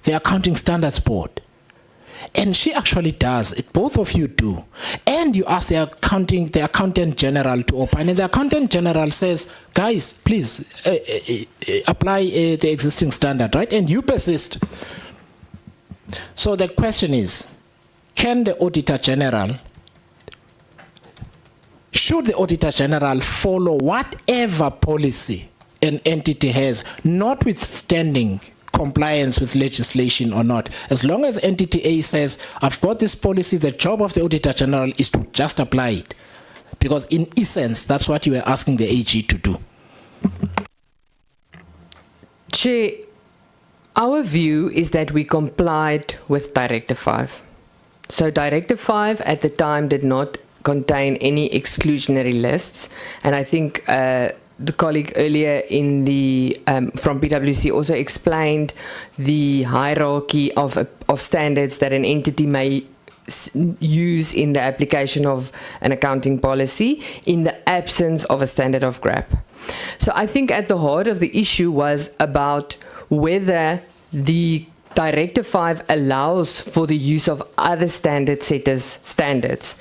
Speaker 1: the Accounting Standards Board. And she actually does it. Both of you do. And you ask the Accountant General to opine, and the Accountant General says, guys, please apply the existing standard, right? And you persist. So the question is, can the Auditor General, should the Auditor General follow whatever policy an entity has, notwithstanding compliance with legislation or not? As long as entity A says, I've got this policy, the job of the Auditor General is to just apply it. Because in essence, that's what you were asking the AG to do.
Speaker 12: Chair, our view is that we complied with Directive 5. So Directive 5 at the time did not contain any exclusionary lists, and I think the colleague earlier in the from PwC also explained the hierarchy of standards that an entity may use in the application of an accounting policy in the absence of a standard of GRAP. So I think at the heart of the issue was about whether the Directive 5 allows for the use of other standard setters' standards.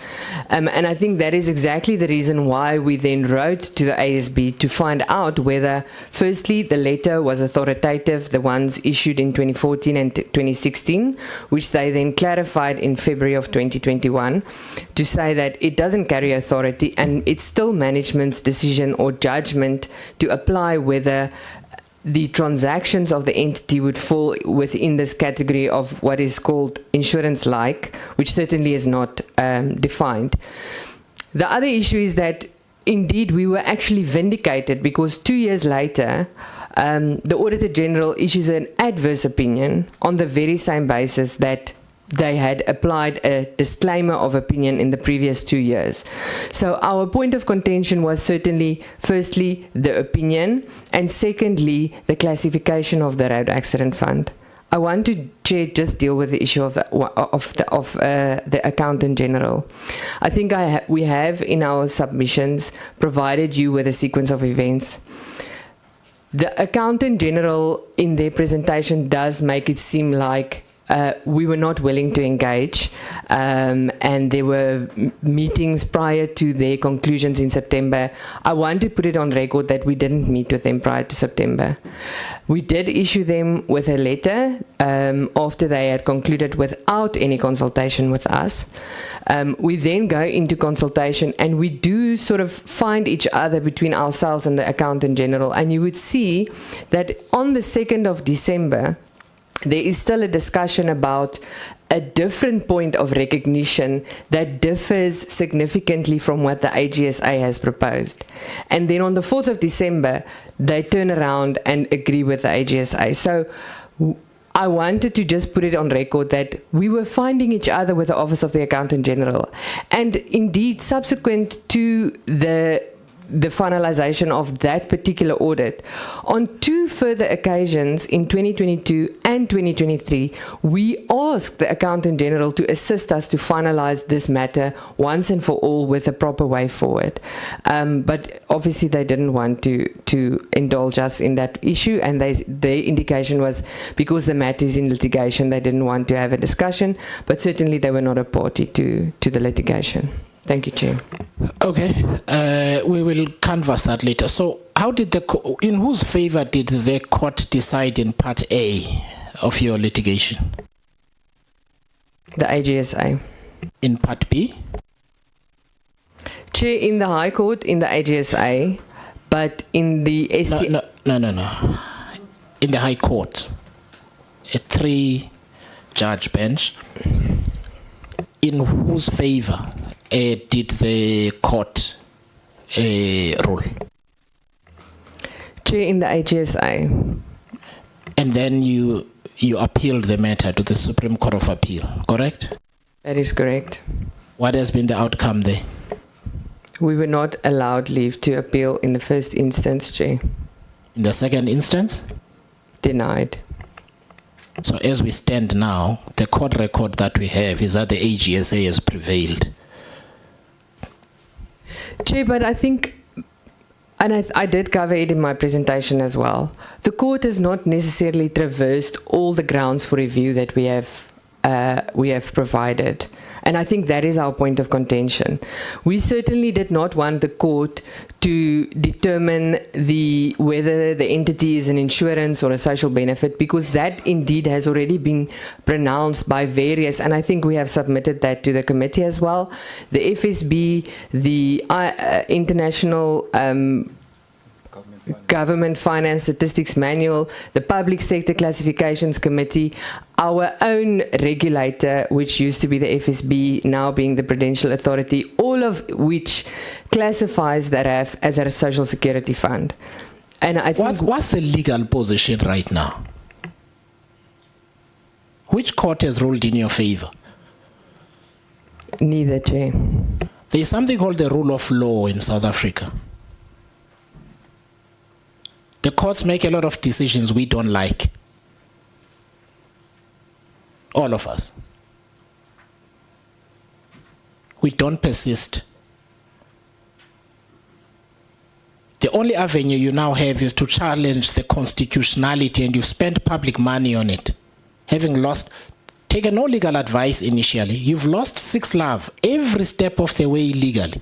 Speaker 12: And I think that is exactly the reason why we then wrote to the ASB to find out whether, firstly, the letter was authoritative, the ones issued in 2014 and 2016, which they then clarified in February of 2021, to say that it doesn't carry authority and it's still management's decision or judgment to apply whether the transactions of the entity would fall within this category of what is called insurance-like, which certainly is not defined. The other issue is that indeed we were actually vindicated, because 2 years later the Auditor General issues an adverse opinion on the very same basis that they had applied a disclaimer of opinion in the previous 2 years. So our point of contention was certainly, firstly, the opinion, and secondly, the classification of the road accident fund. I want to, Chair, just deal with the issue of the Accountant General. I think we have in our submissions provided you with a sequence of events. The Accountant General in their presentation does make it seem like we were not willing to engage, and there were meetings prior to their conclusions in September. I want to put it on record that we didn't meet with them prior to September. We did issue them with a letter after they had concluded without any consultation with us. We then go into consultation, and we do sort of find each other between ourselves and the Accountant General, and you would see that on the 2nd of December, there is still a discussion about a different point of recognition that differs significantly from what the AGSA has proposed. And then on the 4th of December, they turn around and agree with the AGSA. So I wanted to just put it on record that we were finding each other with the Office of the Accountant General. And indeed, subsequent to the finalization of that particular audit, on 2 further occasions in 2022 and 2023, we asked the Accountant General to assist us to finalize this matter once and for all with a proper way forward. But obviously they didn't want to indulge us in that issue, and their indication was because the matter is in litigation, they didn't want to have a discussion, but certainly they were not a party to the litigation. Thank you, Chair.
Speaker 1: Okay, we will canvass that later. So how did in whose favor did the court decide in Part A of your litigation?
Speaker 12: The AGSA.
Speaker 1: In Part B?
Speaker 12: Chair, in the High Court, in the AGSA, but in the SC...
Speaker 1: No. In the High Court, a 3-judge bench, in whose favor did the court rule?
Speaker 12: Chair, in the AGSA.
Speaker 1: And then you appealed the matter to the Supreme Court of Appeal, correct?
Speaker 12: That is correct.
Speaker 1: What has been the outcome there?
Speaker 12: We were not allowed leave to appeal in the first instance, Chair.
Speaker 1: In the second instance?
Speaker 12: Denied.
Speaker 1: So as we stand now, the court record that we have is that the AGSA has prevailed.
Speaker 12: Chair, but I think, and I did cover it in my presentation as well, the court has not necessarily traversed all the grounds for review that we have provided. And I think that is our point of contention. We certainly did not want the court to determine whether the entity is an insurance or a social benefit, because that indeed has already been pronounced by various, and I think we have submitted that to the committee as well, the FSB, the International Government Finance Statistics Manual, the Public Sector Classifications Committee, our own regulator, which used to be the FSB, now being the Prudential Authority, all of which classifies the RAF as a social security fund. And I think...
Speaker 1: What's the legal position right now? Which court has ruled in your favor?
Speaker 12: Neither, Chair.
Speaker 1: There is something called the rule of law in South Africa. The courts make a lot of decisions we don't like. All of us. We don't persist. The only avenue you now have is to challenge the constitutionality, and you spend public money on it. Having taken no legal advice initially, you've lost 6 love every step of the way illegally.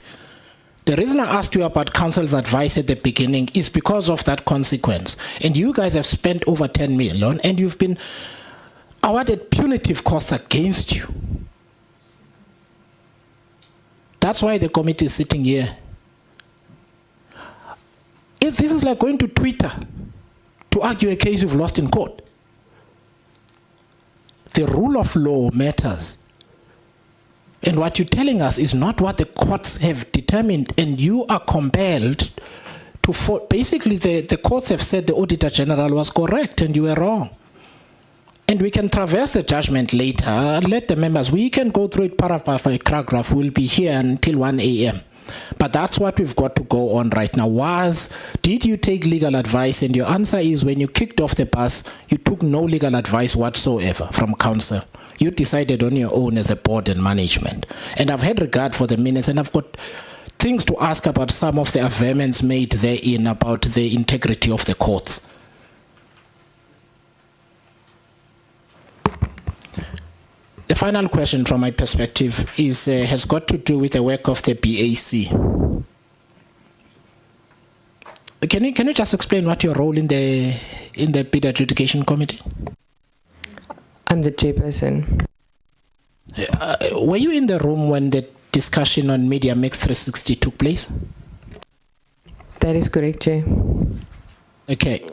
Speaker 1: The reason I asked you about counsel's advice at the beginning is because of that consequence. And you guys have spent over 10 million, and you've been awarded punitive costs against you. That's why the committee is sitting here. This is like going to Twitter to argue a case you've lost in court. The rule of law matters. And what you're telling us is not what the courts have determined, and you are compelled to basically the courts have said the Auditor General was correct and you were wrong. And we can traverse the judgment later. Let the members, we can go through it paragraph by paragraph. We'll be here until 1 a.m. But that's what we've got to go on right now. Did you take legal advice? And your answer is, when you kicked off the bus, you took no legal advice whatsoever from counsel. You decided on your own as a board and management. And I've had regard for the minutes, and I've got things to ask about some of the averments made therein about the integrity of the courts. The final question from my perspective is has got to do with the work of the BAC. Can you just explain what your role in the bid adjudication committee?
Speaker 12: I'm the chairperson.
Speaker 1: Were you in the room when the discussion on Media Mix 360 took place?
Speaker 12: That is correct, Chair.
Speaker 1: Okay,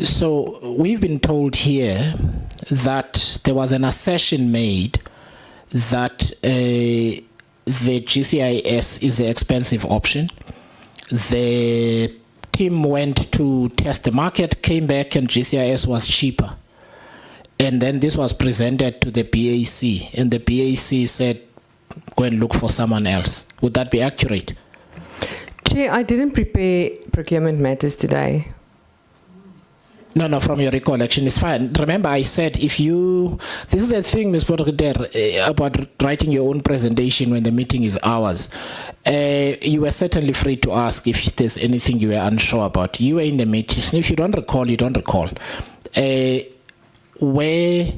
Speaker 1: so we've been told here that there was an assertion made that the GCIS is the expensive option. The team went to test the market, came back, and GCIS was cheaper. And then this was presented to the BAC, and the BAC said, go and look for someone else. Would that be accurate?
Speaker 12: Chair, I didn't prepare procurement matters today.
Speaker 1: No, from your recollection, it's fine. Remember, I said this is the thing, Ms. Potgieter, about writing your own presentation when the meeting is ours. You were certainly free to ask if there's anything you were unsure about. You were in the meeting. If you don't recall, you don't recall. Where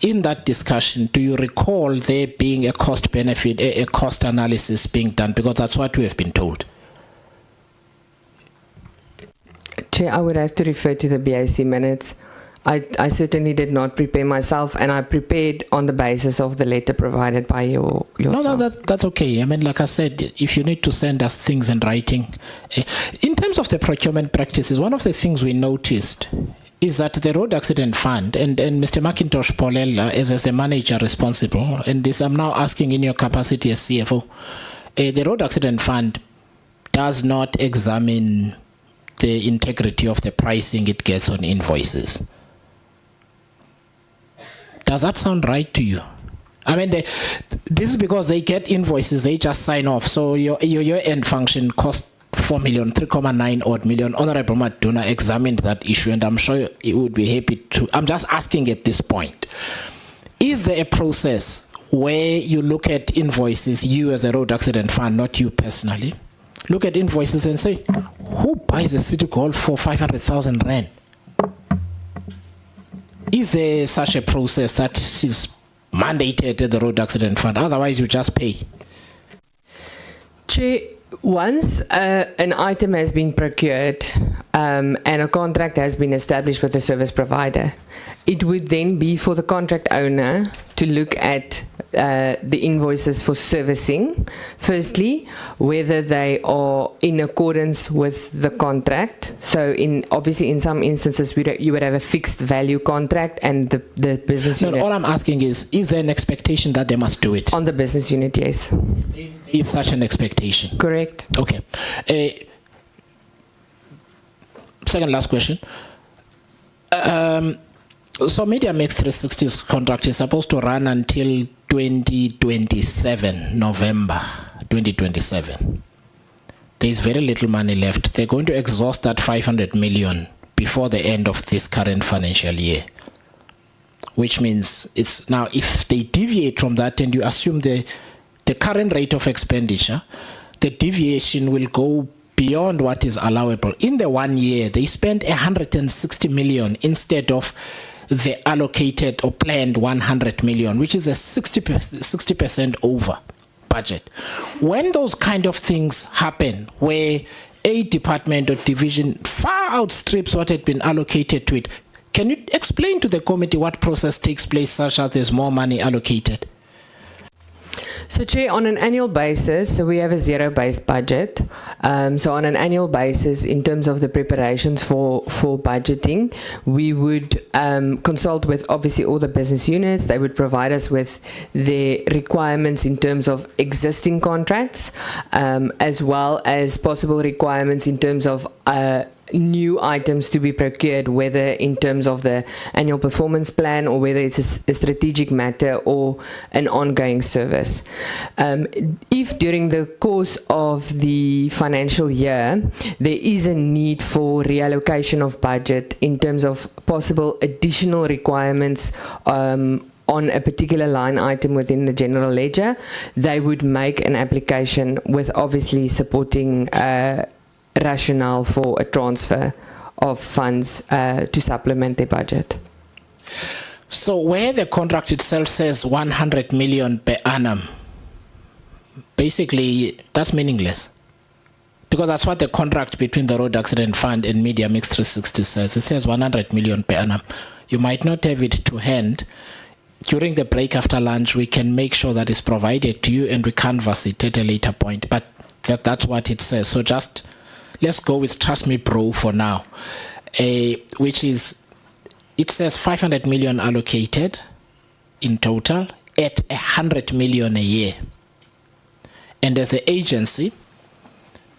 Speaker 1: in that discussion, do you recall there being a cost benefit, a cost analysis being done? Because that's what we have been told.
Speaker 12: Chair, I would have to refer to the BAC minutes. I certainly did not prepare myself, and I prepared on the basis of the letter provided by yourself.
Speaker 1: No, that's okay. I mean, like I said, if you need to send us things in writing. In terms of the procurement practices, one of the things we noticed is that the Road Accident Fund, and Mr. McIntosh Polela as the manager responsible, and this I'm now asking in your capacity as CFO, the Road Accident Fund does not examine the integrity of the pricing it gets on invoices. Does that sound right to you? I mean, this is because they get invoices, they just sign off. So your end function cost 4 million, 3.9 odd million. Honorable Maduna examined that issue, and I'm sure he would be happy to. I'm just asking at this point, is there a process where you look at invoices, you as a road accident fund, not you personally, look at invoices and say, who buys a city hall for 500,000 rand? Is there such a process that is mandated at the road accident fund? Otherwise, you just pay.
Speaker 12: Chair, once an item has been procured and a contract has been established with the service provider, it would then be for the contract owner to look at the invoices for servicing. Firstly, whether they are in accordance with the contract. So, obviously, in some instances, you would have a fixed value contract, and the business unit.
Speaker 1: No, all I'm asking is there an expectation that they must do it?
Speaker 12: On the business unit, yes.
Speaker 1: Is such an expectation?
Speaker 12: Correct.
Speaker 1: Okay. Second last question. So Media Mix 360's contract is supposed to run until 2027, November 2027. There is very little money left. They're going to exhaust that 500 million before the end of this current financial year. Which means it's now, if they deviate from that and you assume the current rate of expenditure, the deviation will go beyond what is allowable. In the 1 year, they spent 160 million instead of the allocated or planned 100 million, which is a 60% over budget. When those kind of things happen, where a department or division far outstrips what had been allocated to it, can you explain to the committee what process takes place such that there's more money allocated?
Speaker 12: So, Chair, on an annual basis, so we have a zero-based budget. So on an annual basis, in terms of the preparations for budgeting, we would consult with obviously all the business units. They would provide us with the requirements in terms of existing contracts, as well as possible requirements in terms of new items to be procured, whether in terms of the annual performance plan or whether it's a strategic matter or an ongoing service. If during the course of the financial year there is a need for reallocation of budget in terms of possible additional requirements on a particular line item within the general ledger, they would make an application with obviously supporting rationale for a transfer of funds to supplement their budget.
Speaker 1: So where the contract itself says 100 million per annum, basically that's meaningless. Because that's what the contract between the Road Accident Fund and Media Mix 360 says. It says 100 million per annum. You might not have it to hand. During the break after lunch, we can make sure that it's provided to you and we canvass it at a later point. But that's what it says. So just let's go with Trust Me Bro for now, which is, it says 500 million allocated in total at 100 million a year. And as the agency,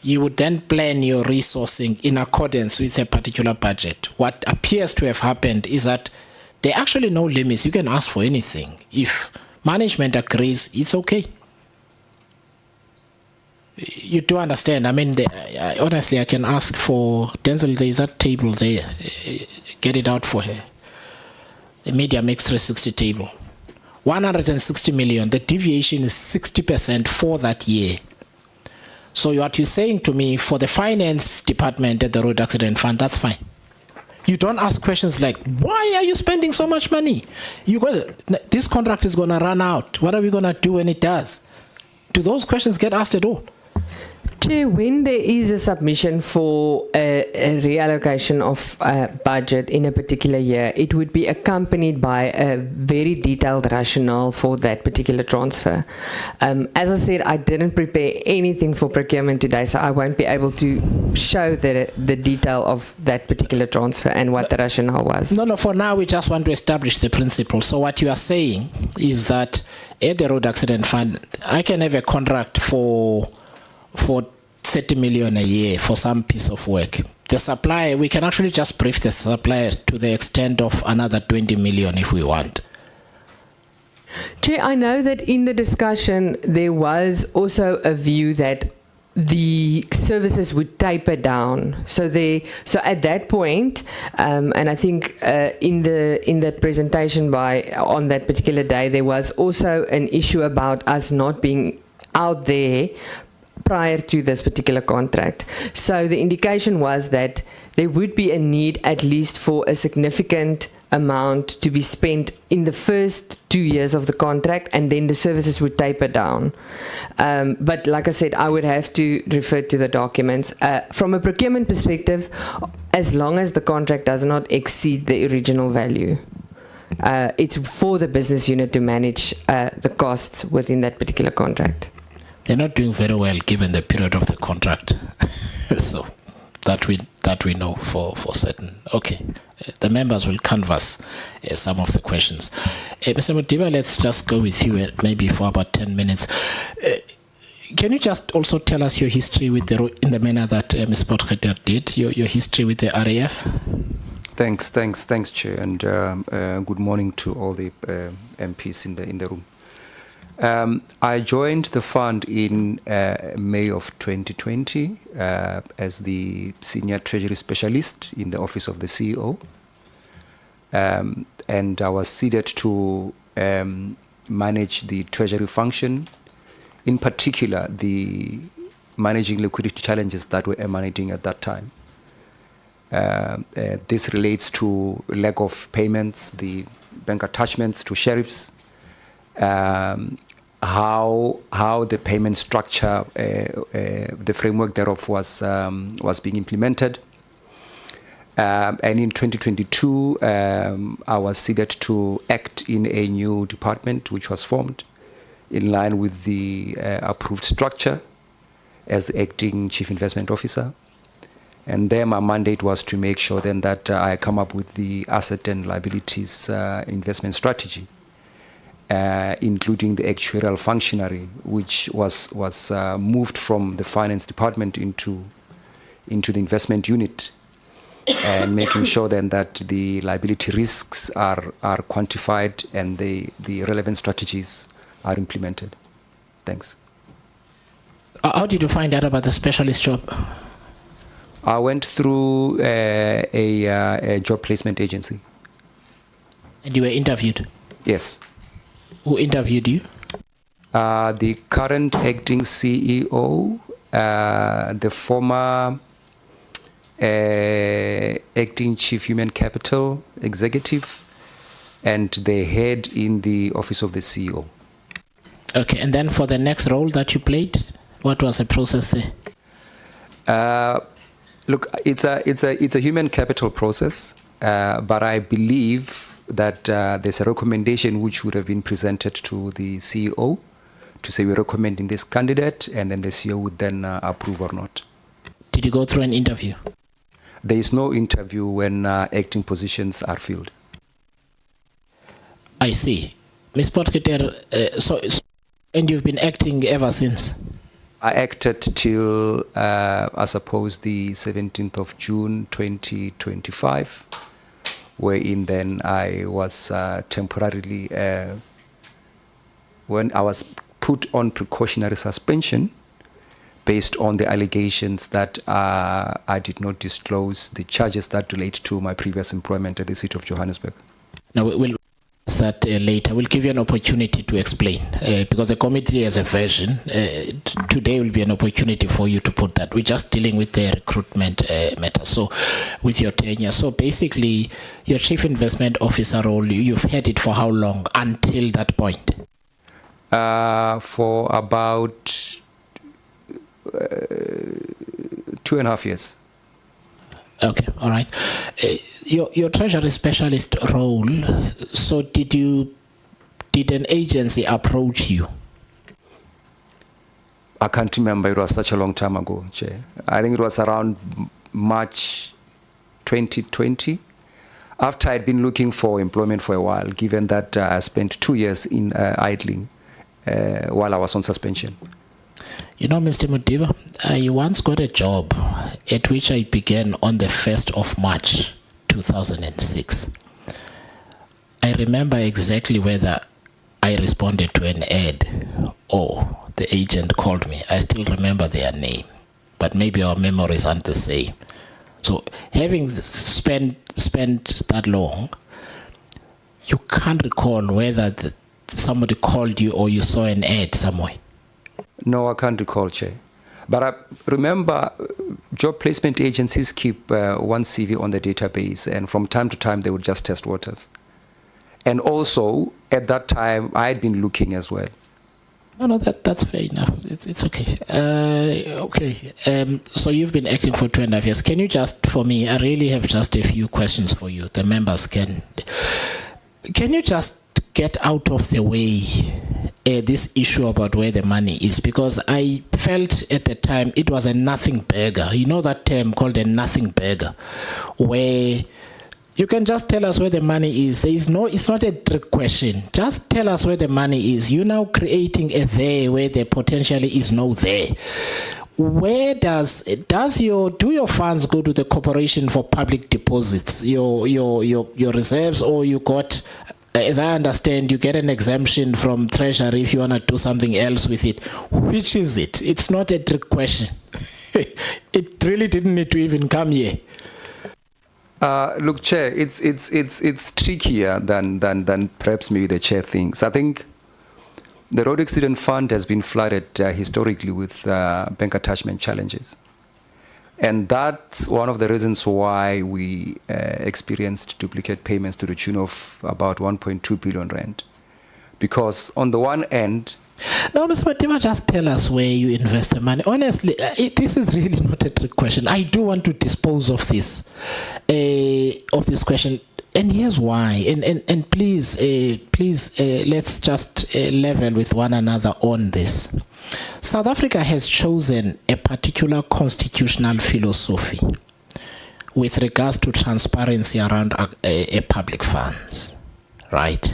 Speaker 1: you would then plan your resourcing in accordance with a particular budget. What appears to have happened is that there are actually no limits. You can ask for anything. If management agrees, it's okay. You do understand. I mean, honestly, I can ask for Denzel. There is that table there. Get it out for her. The Media Mix 360 table. 160 million. The deviation is 60% for that year. So what you're saying to me, for the finance department at the Road Accident Fund, that's fine. You don't ask questions like, why are you spending so much money? This contract is going to run out. What are we going to do when it does? Do those questions get asked at all?
Speaker 12: Chair, when there is a submission for a reallocation of budget in a particular year, it would be accompanied by a very detailed rationale for that particular transfer. As I said, I didn't prepare anything for procurement today, so I won't be able to show the detail of that particular transfer and what the rationale was.
Speaker 1: No, for now we just want to establish the principle. So what you are saying is that at the Road Accident Fund, I can have a contract for 30 million a year for some piece of work. The supplier, we can actually just brief the supplier to the extent of another 20 million if we want.
Speaker 12: Chair, I know that in the discussion there was also a view that the services would taper down. So at that point, and I think in the presentation on that particular day, there was also an issue about us not being out there prior to this particular contract. So the indication was that there would be a need at least for a significant amount to be spent in the first 2 years of the contract, and then the services would taper down. But like I said, I would have to refer to the documents. From a procurement perspective, as long as the contract does not exceed the original value, it's for the business unit to manage the costs within that particular contract.
Speaker 1: They're not doing very well given the period of the contract. So that we know for certain. Okay. The members will canvass some of the questions. Mr. Modiba, let's just go with you maybe for about 10 minutes. Can you just also tell us your history with in the manner that Ms. Potgieter did, your history with the RAF?
Speaker 13: Thanks, Chair, and good morning to all the MPs in the room. I joined the fund in May of 2020 as the Senior Treasury Specialist in the Office of the CEO. And I was seated to manage the Treasury function, in particular the managing liquidity challenges that were emanating at that time. This relates to lack of payments, the bank attachments to sheriffs, how the payment structure, the framework thereof was being implemented. And in 2022, I was seated to act in a new department which was formed in line with the approved structure as the acting chief investment officer. And there my mandate was to make sure then that I come up with the asset and liabilities investment strategy, including the actuarial functionary, which was moved from the finance department into the investment unit, and making sure then that the liability risks are quantified and the relevant strategies are implemented. Thanks.
Speaker 1: How did you find out about the specialist job?
Speaker 13: I went through a job placement agency.
Speaker 1: And you were interviewed?
Speaker 13: Yes.
Speaker 1: Who interviewed you?
Speaker 13: The current acting CEO, the former acting chief human capital executive, and the head in the office of the CEO.
Speaker 1: Okay, and then for the next role that you played, what was the process there?
Speaker 13: Look, it's a human capital process, but I believe that there's a recommendation which would have been presented to the CEO to say we're recommending this candidate, and then the CEO would then approve or not.
Speaker 1: Did you go through an interview?
Speaker 13: There is no interview when acting positions are filled.
Speaker 1: I see. Ms. Potgieter, and you've been acting ever since?
Speaker 13: I acted till, I suppose, the 17th of June 2025, wherein then I was temporarily, when I was put on precautionary suspension based on the allegations that I did not disclose the charges that relate to my previous employment at the City of Johannesburg.
Speaker 1: Now, we'll that later. We'll give you an opportunity to explain because the committee has a version. Today will be an opportunity for you to put that. We're just dealing with the recruitment matter. So with your tenure. So basically, your chief investment officer role, you've had it for how long until that point?
Speaker 13: For about 2.5 years.
Speaker 1: Okay, all right. Your treasury specialist role, so did an agency approach you?
Speaker 13: I can't remember, it was such a long time ago, Chair. I think it was around March 2020, after I'd been looking for employment for a while, given that I spent 2 years in idling while I was on suspension.
Speaker 1: You know, Mr. Modiba, I once got a job at which I began on the 1st of March 2006. I remember exactly whether I responded to an ad or the agent called me. I still remember their name, but maybe our memories aren't the same. So having spent that long, you can't recall whether somebody called you or you saw an ad somewhere.
Speaker 13: No, I can't recall, Chair. But I remember job placement agencies keep one CV on the database, and from time to time they would just test waters. And also, at that time, I had been looking as well.
Speaker 1: No, that's fair enough. It's okay. Okay. So you've been acting for 2.5 years. Can you just, for me, I really have just a few questions for you. The members can you just get out of the way this issue about where the money is, because I felt at the time it was a nothing burger. You know that term called a nothing burger, where you can just tell us where the money is. There is no, it's not a trick question. Just tell us where the money is. You're now creating a there where there potentially is no there. Where do your funds go to the Corporation for Public Deposits, your reserves, or you got, as I understand, you get an exemption from Treasury if you want to do something else with it? Which is it? It's not a trick question. It really didn't need to even come here.
Speaker 13: Look, Chair, it's trickier than perhaps maybe the Chair thinks. I think the Road Accident Fund has been flooded historically with bank attachment challenges. And that's one of the reasons why we experienced duplicate payments to the tune of about 1.2 billion rand. Because on the one end...
Speaker 1: No, Mr. Modiba, just tell us where you invest the money. Honestly, this is really not a trick question. I do want to dispose of this question. And here's why. And please, let's just level with one another on this. South Africa has chosen a particular constitutional philosophy with regards to transparency around public funds, right?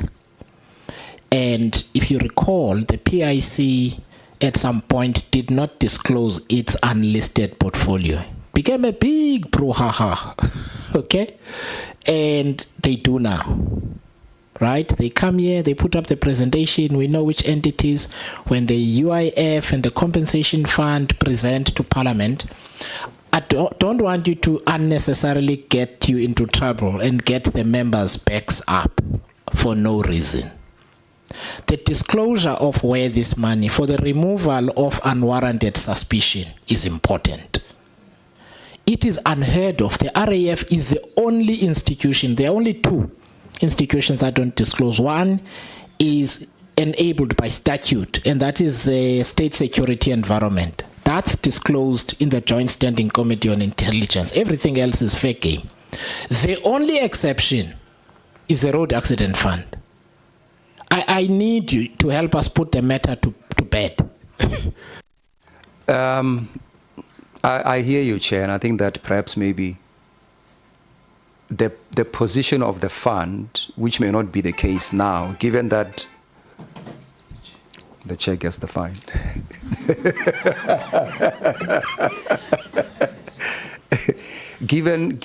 Speaker 1: And if you recall, the PIC at some point did not disclose its unlisted portfolio. Became a big brouhaha, okay? And they do now, right? They come here, they put up the presentation, we know which entities. When the UIF and the compensation fund present to Parliament, I don't want you to unnecessarily get you into trouble and get the members' backs up for no reason. The disclosure of where this money, for the removal of unwarranted suspicion, is important. It is unheard of. The RAF is the only institution, there are only two institutions that don't disclose. One is enabled by statute, and that is state security environment. That's disclosed in the Joint Standing Committee on Intelligence. Everything else is fair game. The only exception is the Road Accident Fund. I need you to help us put the matter to bed.
Speaker 13: I hear you, Chair, and I think that perhaps maybe the position of the fund, which may not be the case now, given that the Chair gets the fine. given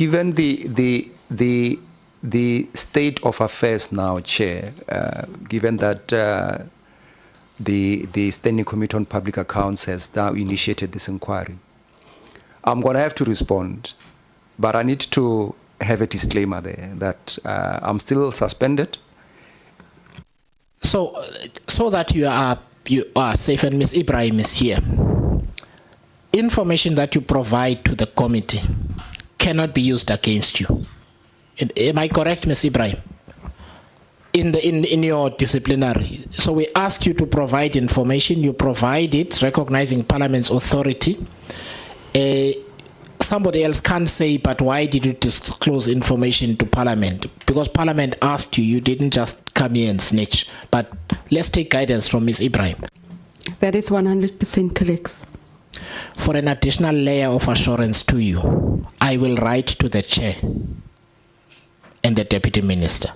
Speaker 13: the state of affairs now, Chair, given that the Standing Committee on Public Accounts has now initiated this inquiry, I'm going to have to respond, but I need to have a disclaimer there that I'm still suspended.
Speaker 1: So that you are safe, and Ms. Ibrahim is here. Information that you provide to the committee cannot be used against you. Am I correct, Ms. Ibrahim? In your disciplinary. So we ask you to provide information. You provide it, recognizing Parliament's authority. Somebody else can't say, but why did you disclose information to Parliament? Because Parliament asked you, you didn't just come here and snitch. But let's take guidance from Ms. Ibrahim.
Speaker 2: That is 100% correct.
Speaker 1: For an additional layer of assurance to you, I will write to the Chair and the Deputy Minister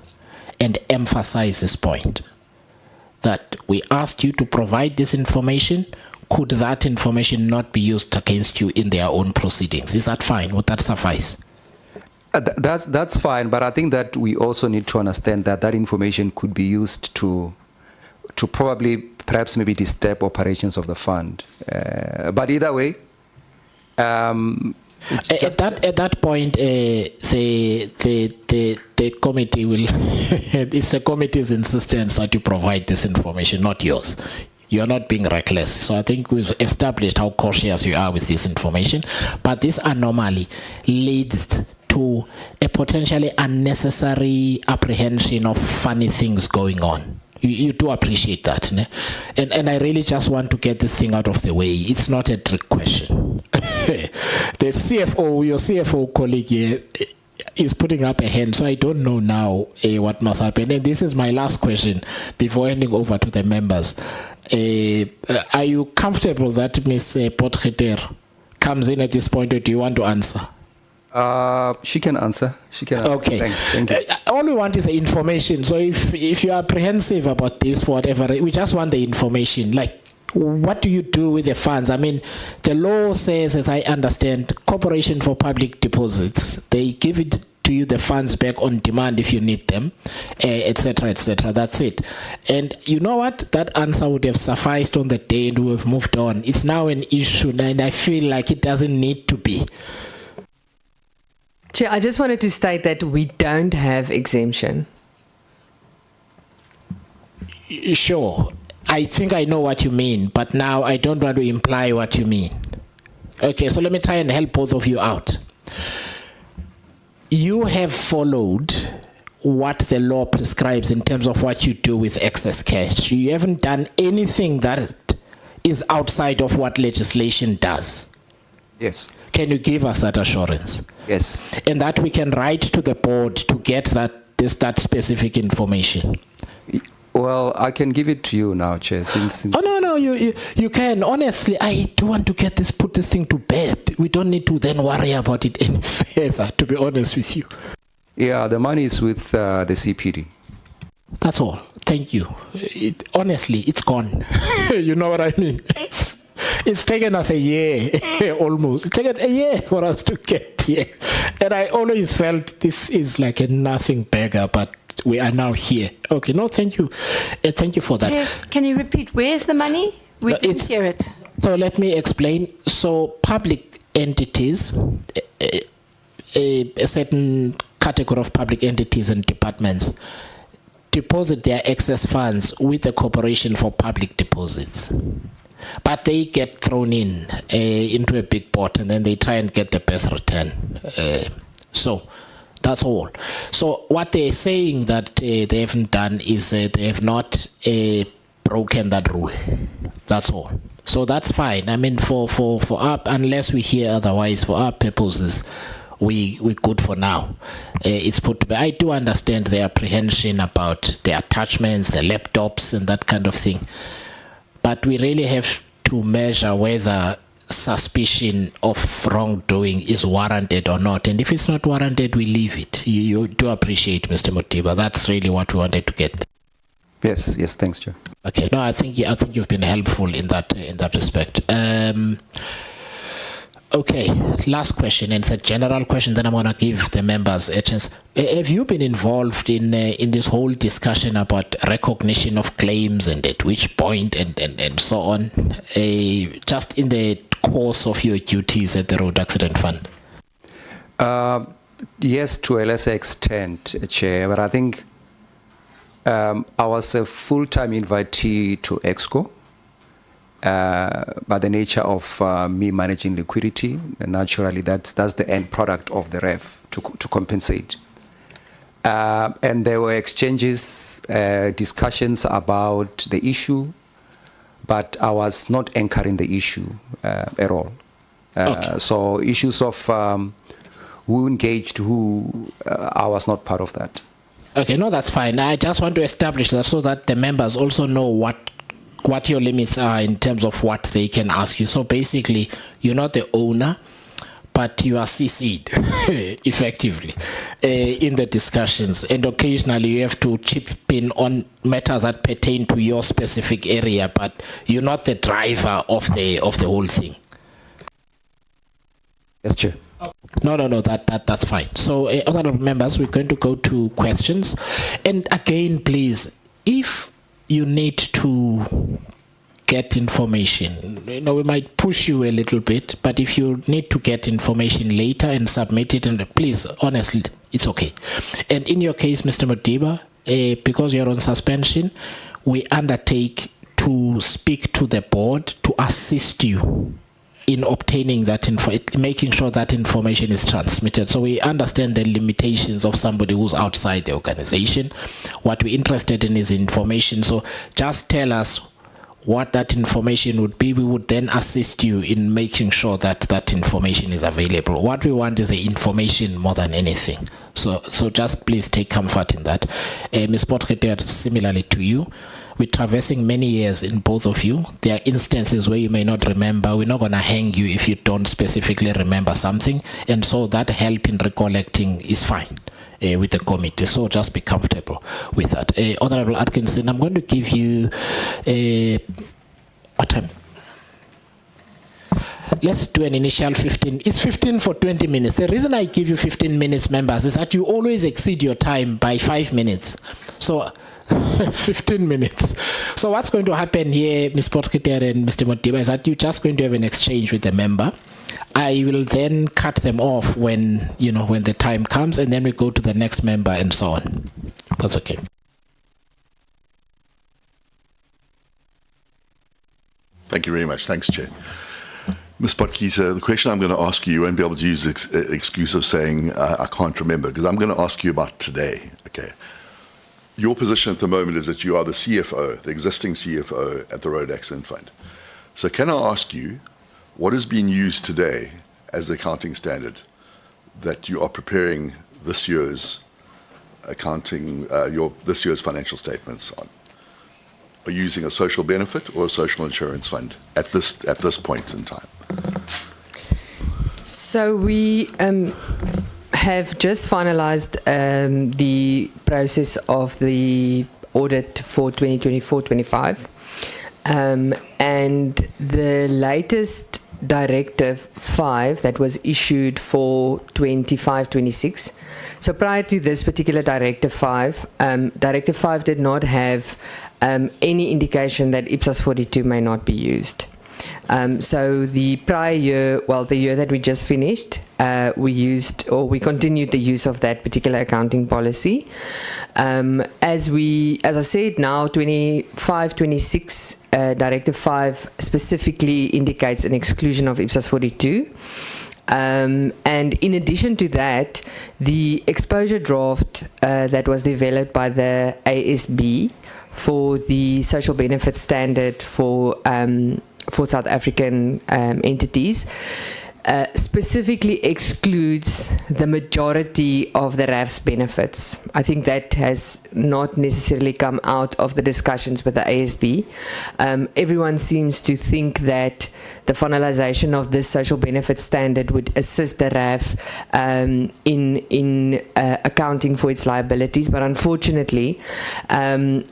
Speaker 1: and emphasize this point, that we asked you to provide this information. Could that information not be used against you in their own proceedings? Is that fine? Would that suffice?
Speaker 13: That's fine, but I think that we also need to understand that that information could be used to perhaps maybe disturb operations of the fund. But either way,
Speaker 1: at that point, the committee will. It's the committee's insistence that you provide this information, not yours. You are not being reckless. So I think we've established how cautious you are with this information. But this anomaly leads to a potentially unnecessary apprehension of funny things going on. You do appreciate that, ne? And I really just want to get this thing out of the way. It's not a trick question. The CFO, your CFO colleague here, is putting up a hand, so I don't know now what must happen. And this is my last question before handing over to the members. Are you comfortable that Ms. Potgieter comes in at this point, or do you want to answer?
Speaker 13: She can answer. She can answer.
Speaker 1: Okay.
Speaker 13: Thanks. Thank you.
Speaker 1: All we want is the information. So if you're apprehensive about this, whatever, we just want the information. Like, what do you do with the funds? I mean, the law says, as I understand, Corporation for Public Deposits, they give it to you, the funds back on demand if you need them, etc., etc. That's it. And you know what? That answer would have sufficed on the day, and we have moved on. It's now an issue, and I feel like it doesn't need to be.
Speaker 12: Chair, I just wanted to state that we don't have exemption.
Speaker 1: Sure. I think I know what you mean, but now I don't want to imply what you mean. Okay, so let me try and help both of you out. You have followed what the law prescribes in terms of what you do with excess cash. You haven't done anything that is outside of what legislation does.
Speaker 13: Yes.
Speaker 1: Can you give us that assurance?
Speaker 13: Yes.
Speaker 1: And that we can write to the board to get that specific information.
Speaker 13: Well, I can give it to you now, Chair. Since
Speaker 1: oh no, you can. Honestly, I do want to put this thing to bed. We don't need to then worry about it any further, to be honest with you.
Speaker 13: Yeah, the money is with the CPD.
Speaker 1: That's all. Thank you. Honestly, it's gone. You know what I mean? It's taken us a year, almost. It's taken a year for us to get here. And I always felt this is like a nothing beggar, but we are now here. Okay, no, thank you. Thank you for that.
Speaker 11: Chair, can you repeat, where's the money? We didn't hear it.
Speaker 1: So let me explain. So public entities, a certain category of public entities and departments deposit their excess funds with the Corporation for Public Deposits. But they get thrown into a big pot, and then they try and get the best return. So That's all. So what they're saying that they haven't done is they have not broken that rule. That's all. So that's fine. I mean, for our, unless we hear otherwise, for our purposes, we're good for now. It's put to bed. I do understand the apprehension about the attachments, the laptops, and that kind of thing. But we really have to measure whether suspicion of wrongdoing is warranted or not. And if it's not warranted, we leave it. You do appreciate, Mr. Modiba. That's really what we wanted to get.
Speaker 13: Yes, thanks, Chair.
Speaker 1: Okay, no, I think you've been helpful in that respect. Okay, last question, and it's a general question. Then I'm going to give the members a chance. Have you been involved in this whole discussion about recognition of claims and at which point and so on, just in the course of your duties at the Road Accident Fund?
Speaker 13: Yes, to a lesser extent, Chair, but I think I was a full-time invitee to EXCO. By the nature of me managing liquidity, and naturally that's the end product of the REF to compensate. And there were exchanges, discussions about the issue, but I was not anchoring the issue at all.
Speaker 1: Okay.
Speaker 13: So issues of who engaged who, I was not part of that.
Speaker 1: Okay, no, that's fine. I just want to establish that so that the members also know what your limits are in terms of what they can ask you. So basically, you're not the owner, but you are CC'd effectively in the discussions. And occasionally you have to chip in on matters that pertain to your specific area, but you're not the driver of the whole thing.
Speaker 13: Yes, Chair.
Speaker 1: No, that's fine. So, honorable members, we're going to go to questions. And again, please, if you need to get information, we might push you a little bit, but if you need to get information later and submit it, and please, honestly, it's okay. And in your case, Mr. Modiba, because you're on suspension, we undertake to speak to the board to assist you in obtaining that making sure that information is transmitted. So we understand the limitations of somebody who's outside the organization. What we're interested in is information. So just tell us what that information would be. We would then assist you in making sure that that information is available. What we want is the information more than anything. So just please take comfort in that. Ms. Potgieter, similarly to you, we're traversing many years in both of you. There are instances where you may not remember. We're not going to hang you if you don't specifically remember something. And so that help in recollecting is fine with the committee. So just be comfortable with that. Honorable Atkinson, I'm going to give you what time? Let's do an initial 15. It's 15 for 20 minutes. The reason I give you 15 minutes, members, is that you always exceed your time by 5 minutes. So 15 minutes. So what's going to happen here, Ms. Potgieter and Mr. Modiba, is that you're just going to have an exchange with the member. I will then cut them off when the time comes, and then we go to the next member and so on. That's okay.
Speaker 6: Thank you very much. Thanks, Chair. Ms. Potgieter, the question I'm going to ask you won't be able to use the excuse of saying I can't remember, because I'm going to ask you about today. Okay. Your position at the moment is that you are the CFO, the existing CFO at the Road Accident Fund. So can I ask you, what is being used today as the accounting standard that you are preparing this year's accounting, this year's financial statements on? Are you using a social benefit or a social insurance fund at this point in time?
Speaker 12: So we have just finalized the process of the audit for 2024-25, and the latest Directive 5 that was issued for 25-26. So prior to this particular Directive 5, Directive 5 did not have any indication that IPSAS 42 may not be used. So the prior year, the year that we just finished, we continued the use of that particular accounting policy. As I said, now 25-26, Directive 5 specifically indicates an exclusion of IPSAS 42. And in addition to that, the exposure draft that was developed by the ASB for the social benefit standard for South African entities specifically excludes the majority of the RAF's benefits. I think that has not necessarily come out of the discussions with the ASB. Everyone seems to think that the finalization of this social benefit standard would assist the RAF in accounting for its liabilities, but unfortunately,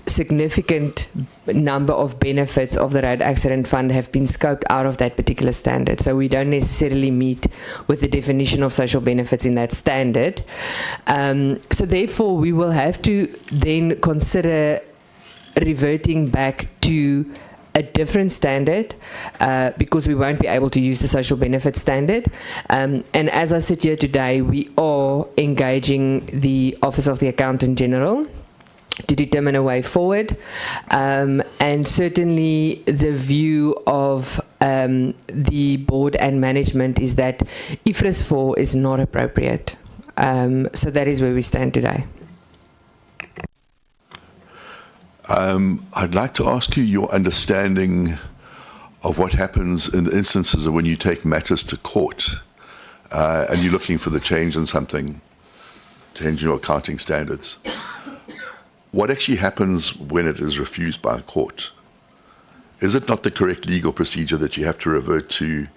Speaker 12: significant number of benefits of the road accident fund have been scoped out of that particular standard. So we don't necessarily meet with the definition of social benefits in that standard. So therefore, we will have to then consider reverting back to a different standard because we won't be able to use the social benefit standard. And as I sit here today, we are engaging the Office of the Accountant General to determine a way forward, and certainly the view of the board and management is that IFRS 4 is not appropriate. So that is where we stand today.
Speaker 6: I'd like to ask you your understanding of what happens in the instances of when you take matters to court and you're looking for the change in something, change in your accounting standards. What actually happens when it is refused by a court? Is it not the correct legal procedure that you have to revert to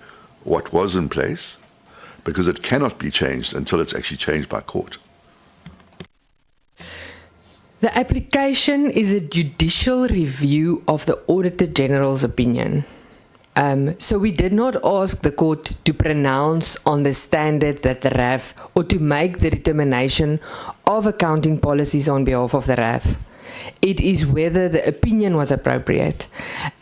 Speaker 6: what was in place? Because it cannot be changed until it's actually changed by court.
Speaker 12: The application is a judicial review of the Auditor General's opinion. So we did not ask the court to pronounce on the standard that the RAF, or to make the determination of accounting policies on behalf of the RAF. It is whether the opinion was appropriate.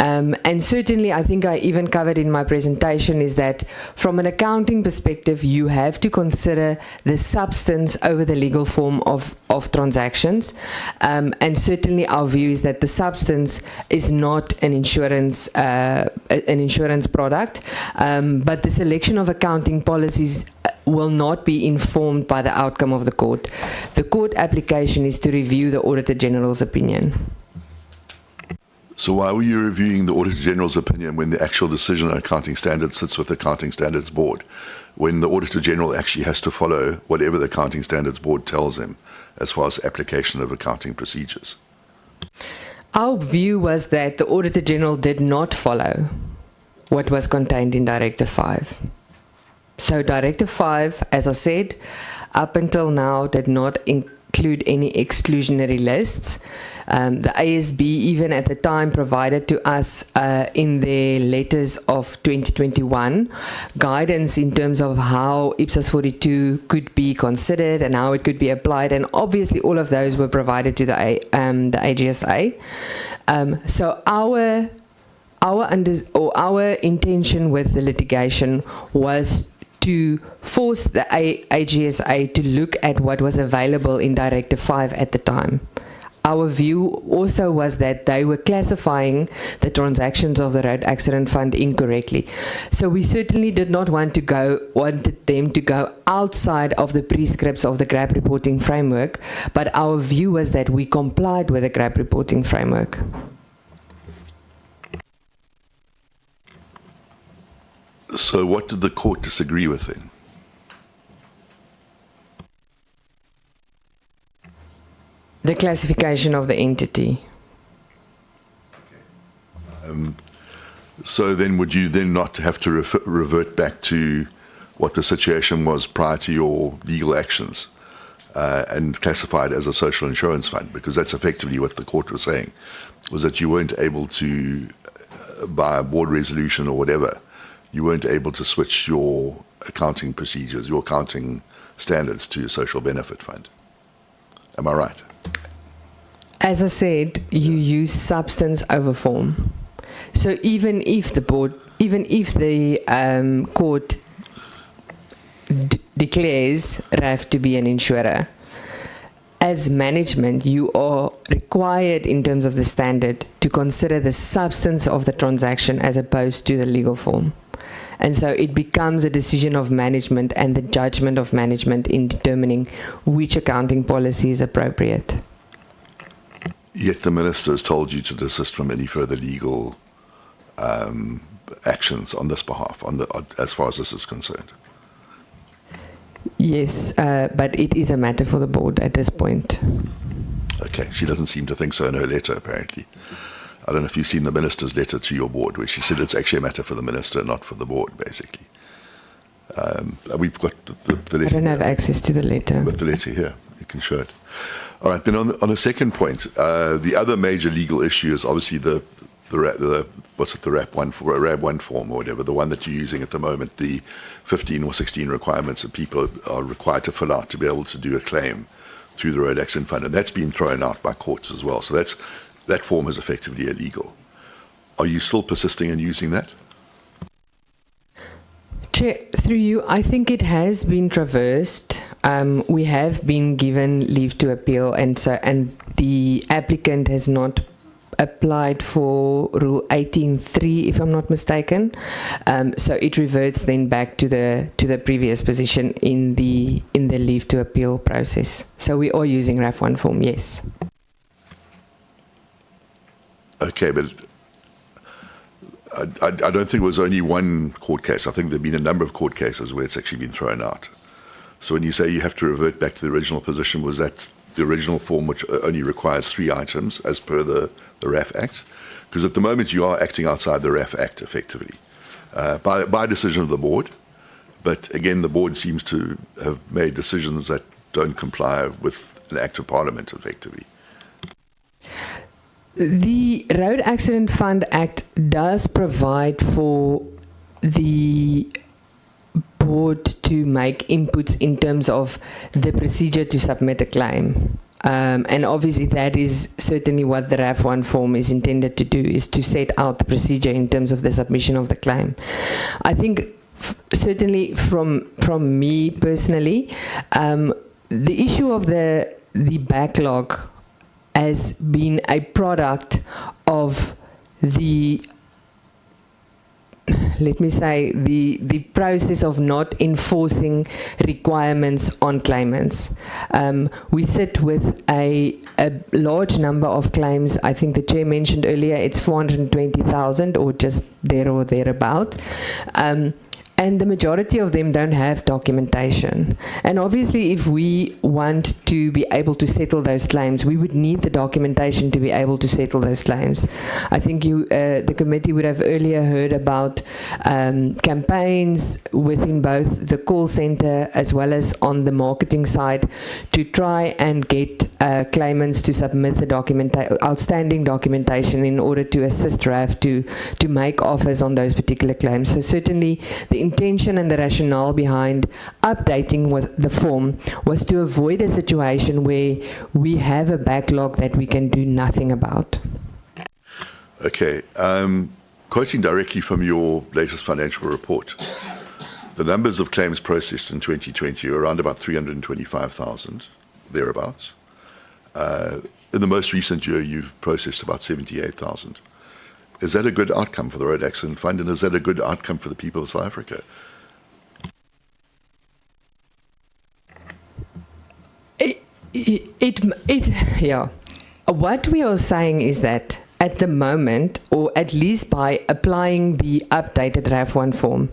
Speaker 12: And certainly, I think I even covered in my presentation, is that from an accounting perspective, you have to consider the substance over the legal form of transactions. And certainly our view is that the substance is not an insurance product, but the selection of accounting policies will not be informed by the outcome of the court. The court application is to review the Auditor General's opinion.
Speaker 6: So why were you reviewing the Auditor General's opinion when the actual decision on accounting standards sits with the Accounting Standards Board, when the Auditor General actually has to follow whatever the Accounting Standards Board tells him as far as application of accounting procedures?
Speaker 12: Our view was that the Auditor General did not follow what was contained in Directive 5. So Directive 5, as I said, up until now did not include any exclusionary lists. The ASB, even at the time, provided to us in their letters of 2021 guidance in terms of how IPSAS 42 could be considered and how it could be applied, and obviously all of those were provided to the AGSA. So our intention with the litigation was to force the AGSA to look at what was available in Directive 5 at the time. Our view also was that they were classifying the transactions of the Road Accident Fund incorrectly. So we certainly did not wanted them to go outside of the prescripts of the GRAP reporting framework, but our view was that we complied with the GRAP reporting framework.
Speaker 6: So what did the court disagree with then?
Speaker 12: The classification of the entity.
Speaker 6: So then would you then not have to revert back to what the situation was prior to your legal actions and classify it as a social insurance fund? Because that's effectively what the court was saying, was that you weren't able to, by a board resolution or whatever, you weren't able to switch your accounting procedures, your accounting standards to a social benefit fund. Am I right?
Speaker 12: As I said, you use substance over form. So even if the court declares RAF to be an insurer, as management, you are required in terms of the standard to consider the substance of the transaction as opposed to the legal form. And so it becomes a decision of management and the judgment of management in determining which accounting policy is appropriate.
Speaker 6: Yet the minister has told you to desist from any further legal actions on this behalf, as far as this is concerned.
Speaker 12: Yes, but it is a matter for the board at this point.
Speaker 6: Okay, she doesn't seem to think so in her letter, apparently. I don't know if you've seen the minister's letter to your board, where she said it's actually a matter for the minister, not for the board, basically. We've got the letter.
Speaker 12: I don't have access to the letter.
Speaker 6: We've got the letter here. You can show it. All right, then on a second point, the other major legal issue is obviously the RAB 1 form or whatever, the one that you're using at the moment, the 15 or 16 requirements that people are required to fill out to be able to do a claim through the Road Accident Fund, and that's been thrown out by courts as well. So that form is effectively illegal. Are you still persisting in using that?
Speaker 12: Chair, through you, I think it has been traversed. We have been given leave to appeal, and the applicant has not applied for Rule 18.3, if I'm not mistaken. So it reverts then back to the previous position in the leave to appeal process. So we are using RAF 1 form, yes.
Speaker 6: Okay, but I don't think it was only one court case. I think there have been a number of court cases where it's actually been thrown out. So when you say you have to revert back to the original position, was that the original form, which only requires 3 items as per the RAF Act? Because at the moment you are acting outside the RAF Act effectively by decision of the board. But again, the board seems to have made decisions that don't comply with an act of parliament effectively.
Speaker 12: The Road Accident Fund Act does provide for the board to make inputs in terms of the procedure to submit a claim. And obviously that is certainly what the RAF 1 form is intended to do, is to set out the procedure in terms of the submission of the claim. I think certainly from me personally, the issue of the backlog has been a product of the, let me say, the process of not enforcing requirements on claimants. We sit with a large number of claims. I think the chair mentioned earlier it's 420,000 or just there or thereabout. And the majority of them don't have documentation. And obviously, if we want to be able to settle those claims, we would need the documentation to be able to settle those claims. I think the committee would have earlier heard about campaigns within both the call center as well as on the marketing side to try and get claimants to submit the outstanding documentation in order to assist RAF to make offers on those particular claims. So certainly, the intention and the rationale behind updating the form was to avoid a situation where we have a backlog that we can do nothing about.
Speaker 6: Okay, quoting directly from your latest financial report, the numbers of claims processed in 2020 are around about 325,000, thereabouts. In the most recent year, you've processed about 78,000. Is that a good outcome for the Road Accident Fund, and is that a good outcome for the people of South Africa?
Speaker 12: Yeah. What we are saying is that at the moment, or at least by applying the updated RAF 1 form,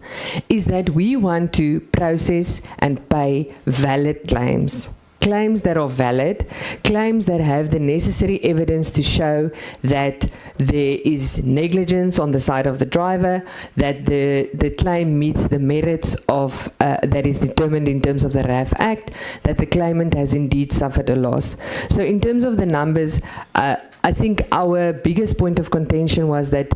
Speaker 12: is that we want to process and pay valid claims. Claims that are valid, claims that have the necessary evidence to show that there is negligence on the side of the driver, that the claim meets the merits of that is determined in terms of the RAF Act, that the claimant has indeed suffered a loss. So in terms of the numbers, I think our biggest point of contention was that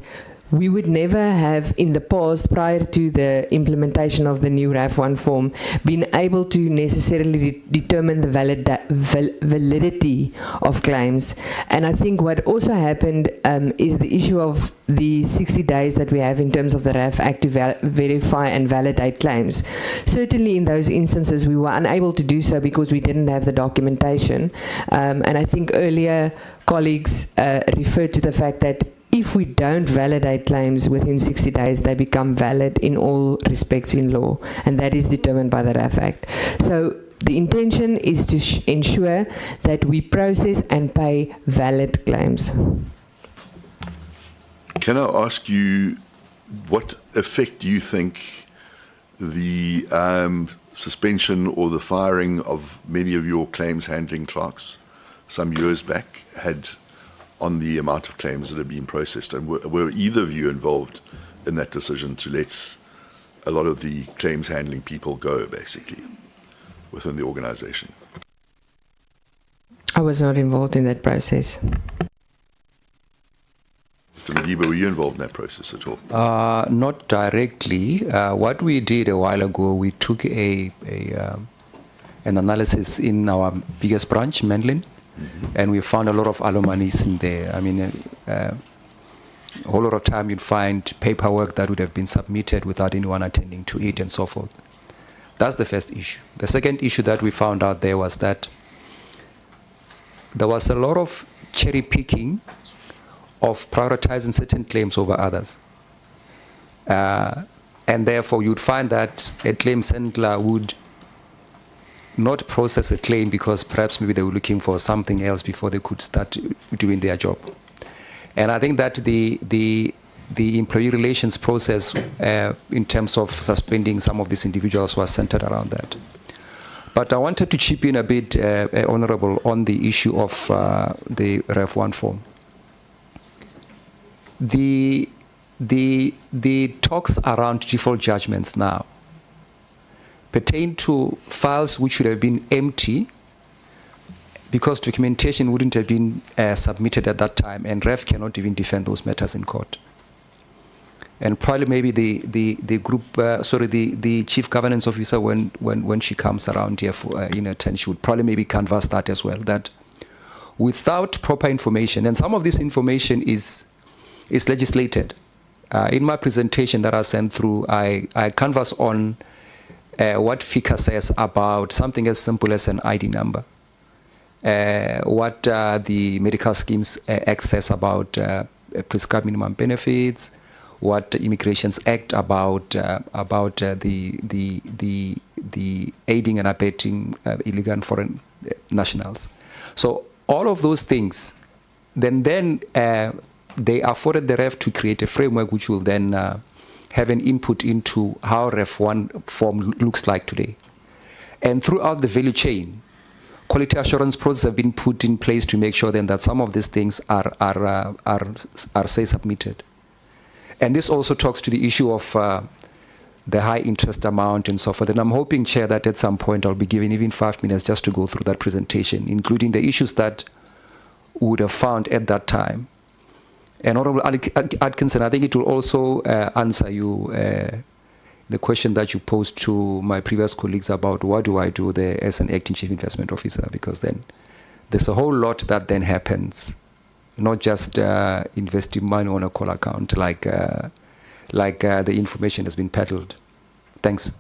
Speaker 12: we would never have in the past, prior to the implementation of the new RAF 1 form, been able to necessarily determine the validity of claims. And I think what also happened is the issue of the 60 days that we have in terms of the RAF Act to verify and validate claims. Certainly in those instances we were unable to do so because we didn't have the documentation. And I think earlier colleagues referred to the fact that if we don't validate claims within 60 days, they become valid in all respects in law, and that is determined by the RAF Act. So the intention is to ensure that we process and pay valid claims.
Speaker 6: Can I ask you, what effect do you think the suspension or the firing of many of your claims handling clerks some years back had on the amount of claims that have been processed? And were either of you involved in that decision to let a lot of the claims handling people go, basically, within the organization?
Speaker 12: I was not involved in that process.
Speaker 6: Mr. Modiba, were you involved in that process at all?
Speaker 13: Not directly. What we did a while ago, we took an analysis in our biggest branch, Menlyn, and we found a lot of anomalies in there. I mean, a whole lot of time you'd find paperwork that would have been submitted without anyone attending to it and so forth. That's the first issue. The second issue that we found out there was that there was a lot of cherry picking of prioritizing certain claims over others. And therefore, you'd find that a claims handler would not process a claim because perhaps maybe they were looking for something else before they could start doing their job. And I think that the employee relations process in terms of suspending some of these individuals was centered around that. But I wanted to chip in a bit, Honorable, on the issue of the Ref 1 form. The talks around default judgments now pertain to files which should have been empty because documentation wouldn't have been submitted at that time, and REF cannot even defend those matters in court. And probably maybe the group, the chief governance officer, when she comes around here for, in a turn, she would probably maybe canvass that as well, that without proper information, and some of this information is legislated. In my presentation that I sent through, I canvass on what FICA says about something as simple as an ID number, what the Medical Schemes Act says about prescribed minimum benefits, what the Immigrations Act about the aiding and abetting illegal and foreign nationals. So all of those things, then they afforded the REF to create a framework which will then have an input into how REF 1 form looks like today. And throughout the value chain, quality assurance processes have been put in place to make sure then that some of these things are say submitted. And this also talks to the issue of the high interest amount and so forth. And I'm hoping, Chair, that at some point I'll be given even 5 minutes just to go through that presentation, including the issues that we would have found at that time. And Honorable Atkinson, I think it will also answer you the question that you posed to my previous colleagues about what do I do there as an acting chief investment officer, because then there's a whole lot that then happens, not just investing money on a call account like the information has been peddled. Thanks.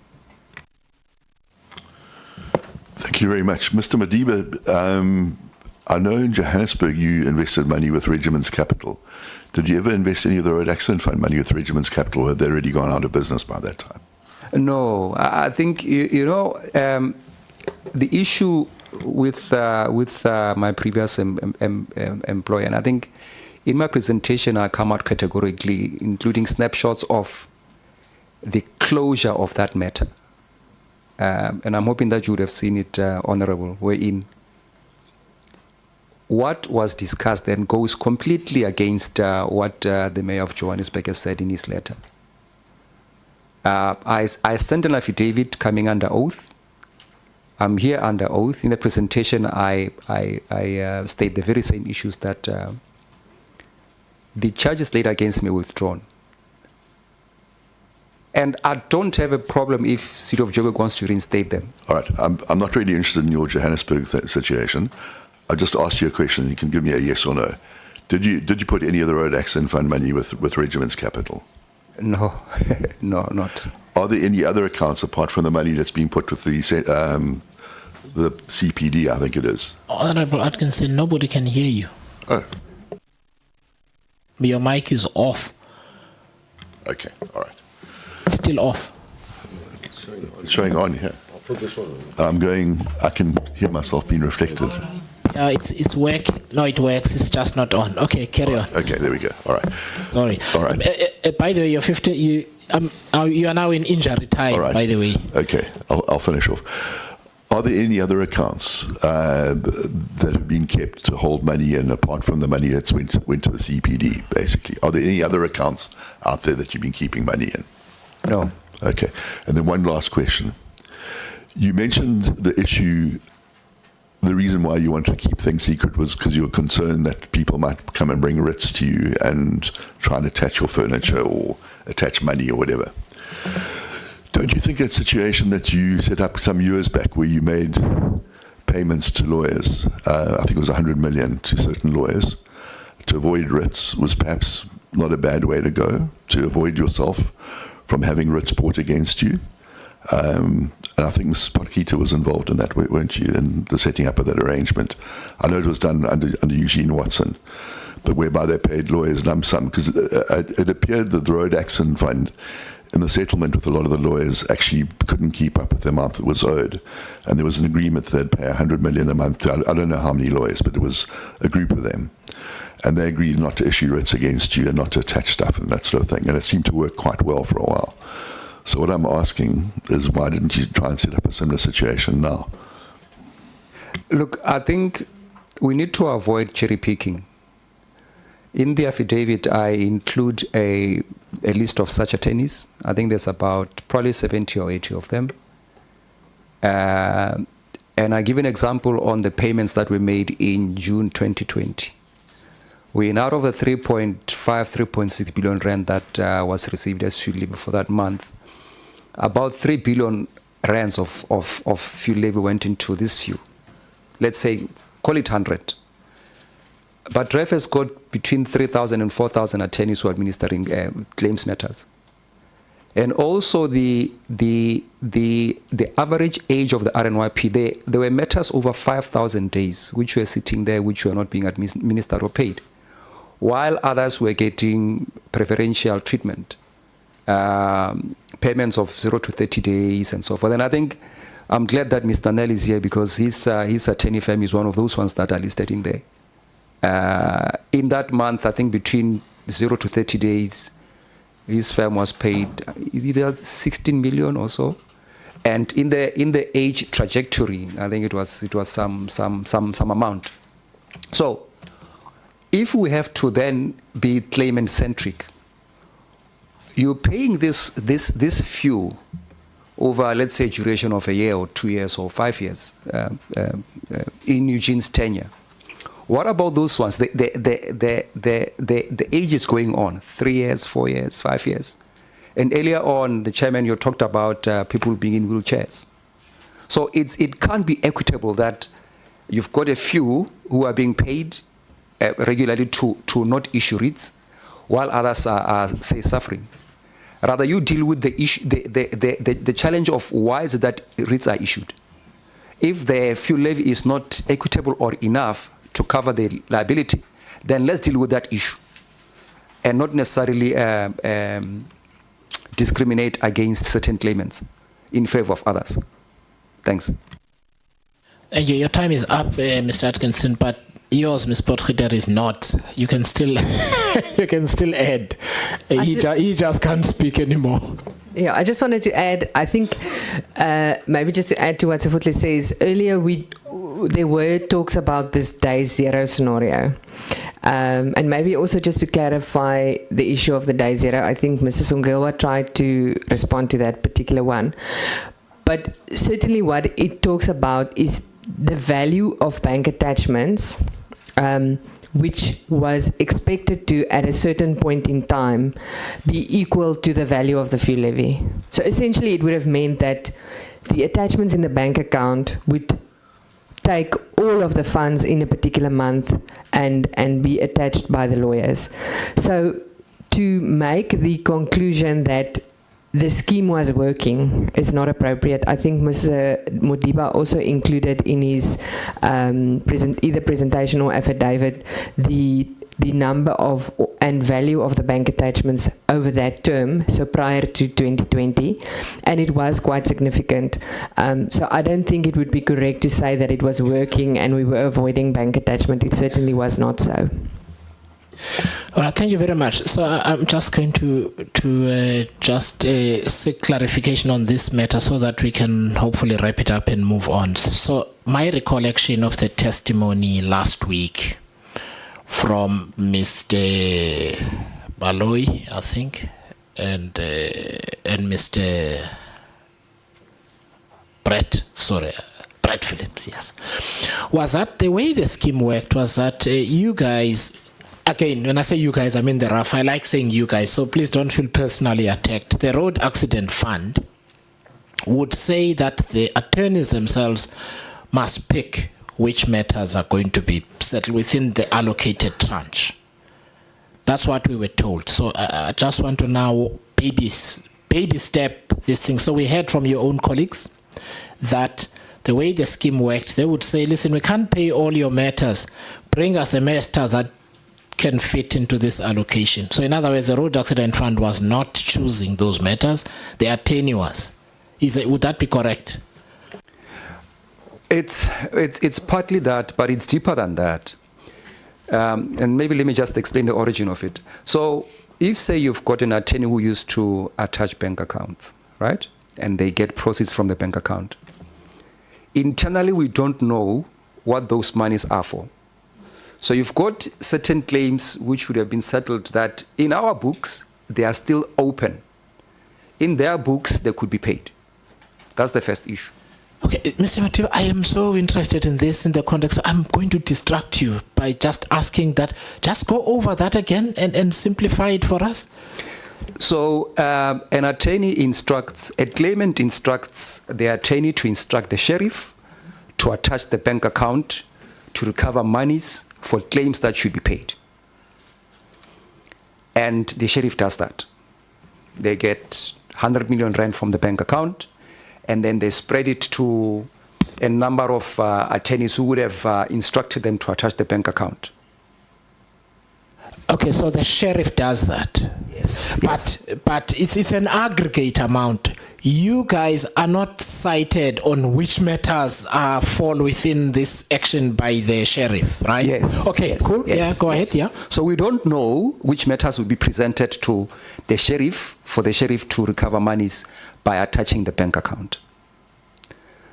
Speaker 6: Thank you very much. Mr. Modiba, I know in Johannesburg you invested money with Regiment's Capital. Did you ever invest any of the road accident fund money with Regiment's Capital, or had they already gone out of business by that time?
Speaker 13: No, I think, the issue with my previous employer, and I think in my presentation I come out categorically, including snapshots of the closure of that matter. And I'm hoping that you would have seen it, Honorable, wherein what was discussed then goes completely against what the Mayor of Johannesburg has said in his letter. I sent an affidavit coming under oath. I'm here under oath. In the presentation, I state the very same issues that the charges laid against me were withdrawn. And I don't have a problem if City of Joburg wants to reinstate them.
Speaker 6: All right. I'm not really interested in your Johannesburg situation. I just asked you a question. You can give me a yes or no. Did you put any of the road accident fund money with Regiment's Capital?
Speaker 13: No, no, not.
Speaker 6: Are there any other accounts apart from the money that's being put with the CPD, I think it is?
Speaker 1: Honorable Atkinson, nobody can hear you.
Speaker 6: Oh.
Speaker 1: Your mic is off.
Speaker 6: Okay, all right.
Speaker 1: It's still off.
Speaker 6: It's showing on here. I can hear myself being reflected.
Speaker 1: It's working. No, it works. It's just not on. Okay, carry on.
Speaker 6: Okay, there we go. All right.
Speaker 1: Sorry.
Speaker 6: All right.
Speaker 1: By the way, you're 50. You are now in injury time.
Speaker 6: All right.
Speaker 1: By the way.
Speaker 6: Okay, I'll finish off. Are there any other accounts that have been kept to hold money in, apart from the money that's went to the CPD, basically? Are there any other accounts out there that you've been keeping money in?
Speaker 13: No.
Speaker 6: Okay. And then one last question. You mentioned the issue, the reason why you want to keep things secret was because you were concerned that people might come and bring writs to you and try and attach your furniture or attach money or whatever. Don't you think that situation that you set up some years back where you made payments to lawyers, I think it was 100 million to certain lawyers, to avoid writs was perhaps not a bad way to go, to avoid yourself from having writs brought against you? And I think Mrs. Potgieter was involved in that, weren't you, in the setting up of that arrangement? I know it was done under Eugene Watson, but whereby they paid lawyers lump sum, because it appeared that the Road Accident Fund, in the settlement with a lot of the lawyers, actually couldn't keep up with the amount that was owed. And there was an agreement that they'd pay 100 million a month to, I don't know how many lawyers, but it was a group of them. And they agreed not to issue writs against you and not to attach stuff and that sort of thing. And it seemed to work quite well for a while. So what I'm asking is, why didn't you try and set up a similar situation now?
Speaker 13: Look, I think we need to avoid cherry picking. In the affidavit, I include a list of such attorneys. I think there's about probably 70 or 80 of them. And I give an example on the payments that we made in June 2020. Out of the 3.6 billion rand that was received as fuel levy for that month, about 3 billion rands of fuel levy went into this fuel. Let's say, call it 100. But REF has got between 3,000 and 4,000 attorneys who are administering claims matters. And also the average age of the RNYP, there were matters over 5,000 days, which were sitting there, which were not being administered or paid, while others were getting preferential treatment, payments of 0 to 30 days and so forth. And I think I'm glad that Mr. Nell is here, because his attorney firm is one of those ones that are listed in there. In that month, I think between 0 to 30 days, his firm was paid either 16 million or so. And in the age trajectory, I think it was some amount. So if we have to then be claimant centric, you're paying this few over, let's say, duration of a year or 2 years or 5 years in Eugene's tenure. What about those ones? The age is going on, 3 years, 4 years, 5 years. And earlier on, the chairman, you talked about people being in wheelchairs. So it can't be equitable that you've got a few who are being paid regularly to not issue writs, while others are say, suffering. Rather, you deal with the issue, the challenge of why is it that writs are issued. If the fuel levy is not equitable or enough to cover the liability, then let's deal with that issue and not necessarily discriminate against certain claimants in favor of others. Thanks.
Speaker 1: Your time is up, Mr. Atkinson, but yours, Ms. Potgieter, is not. You can still add. He just can't speak anymore.
Speaker 12: Yeah, I just wanted to add, I think, maybe just to add to what Sefotle says, earlier there were talks about this day zero scenario. And maybe also just to clarify the issue of the day zero, I think Mrs. Ongilwa tried to respond to that particular one. But certainly what it talks about is the value of bank attachments, which was expected to, at a certain point in time, be equal to the value of the fuel levy. So essentially it would have meant that the attachments in the bank account would take all of the funds in a particular month and be attached by the lawyers. So to make the conclusion that the scheme was working is not appropriate. I think Mr. Modiba also included in his either presentation or affidavit the the number of and value of the bank attachments over that term, so prior to 2020, and it was quite significant. So I don't think it would be correct to say that it was working and we were avoiding bank attachment. It certainly was not so.
Speaker 1: All right, thank you very much. So I'm just going to seek clarification on this matter so that we can hopefully wrap it up and move on. So my recollection of the testimony last week from Mr. Baloy, I think, and Mr. Brett Phillips, yes, was that the way the scheme worked was that you guys, again, when I say you guys, I mean the RAF. I like saying you guys, so please don't feel personally attacked. The Road Accident Fund would say that the attorneys themselves must pick which matters are going to be settled within the allocated tranche. That's what we were told. So I just want to now baby step this thing. So we heard from your own colleagues that the way the scheme worked, they would say, listen, we can't pay all your matters. Bring us the matters that can fit into this allocation. So in other words, the Road Accident Fund was not choosing those matters, the attorney was. Would that be correct?
Speaker 13: It's partly that, but it's deeper than that. And maybe let me just explain the origin of it. So if, say, you've got an attorney who used to attach bank accounts, right? And they get proceeds from the bank account. Internally, we don't know what those monies are for. So you've got certain claims which would have been settled that in our books, they are still open. In their books, they could be paid. That's the first issue.
Speaker 1: Okay, Mr. Modiba, I am so interested in this in the context. I'm going to distract you by just asking that. Just go over that again and simplify it for us.
Speaker 13: So an attorney instructs, a claimant instructs the attorney to instruct the sheriff to attach the bank account to recover monies for claims that should be paid. And the sheriff does that. They get 100 million rand from the bank account, and then they spread it to a number of attorneys who would have instructed them to attach the bank account.
Speaker 1: Okay, so the sheriff does that.
Speaker 13: Yes.
Speaker 1: But it's an aggregate amount. You guys are not cited on which matters fall within this action by the sheriff, right?
Speaker 13: Yes.
Speaker 1: Okay,
Speaker 13: yes,
Speaker 1: cool.
Speaker 13: yes,
Speaker 1: Yeah, go ahead.
Speaker 13: yes.
Speaker 1: Yeah.
Speaker 13: So we don't know which matters will be presented to the sheriff for the sheriff to recover monies by attaching the bank account.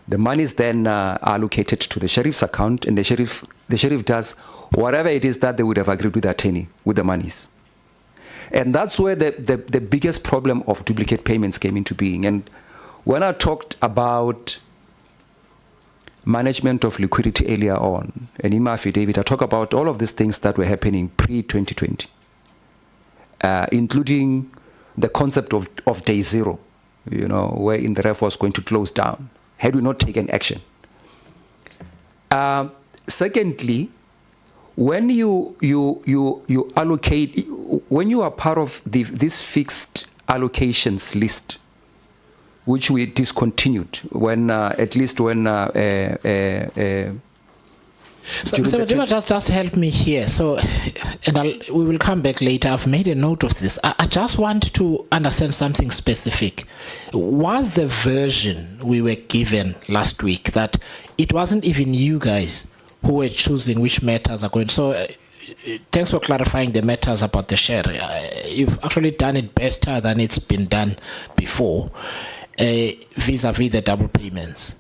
Speaker 13: The monies then are allocated to the sheriff's account, and the sheriff does whatever it is that they would have agreed with the attorney with the monies. And that's where the biggest problem of duplicate payments came into being. And when I talked about management of liquidity earlier on, and in my affidavit, I talk about all of these things that were happening pre-2020, including the concept of day zero, you know, where in the ref was going to close down, had we not taken action. Secondly, when you allocate, when you are part of this fixed allocations list, which we discontinued when at least when
Speaker 1: So, Mr. Modiba, just help me here. So, and we will come back later. I've made a note of this. I just want to understand something specific. Was the version we were given last week that it wasn't even you guys who were choosing which matters are going? So, thanks for clarifying the matters about the share. You've actually done it better than it's been done before, vis-a-vis the double payments.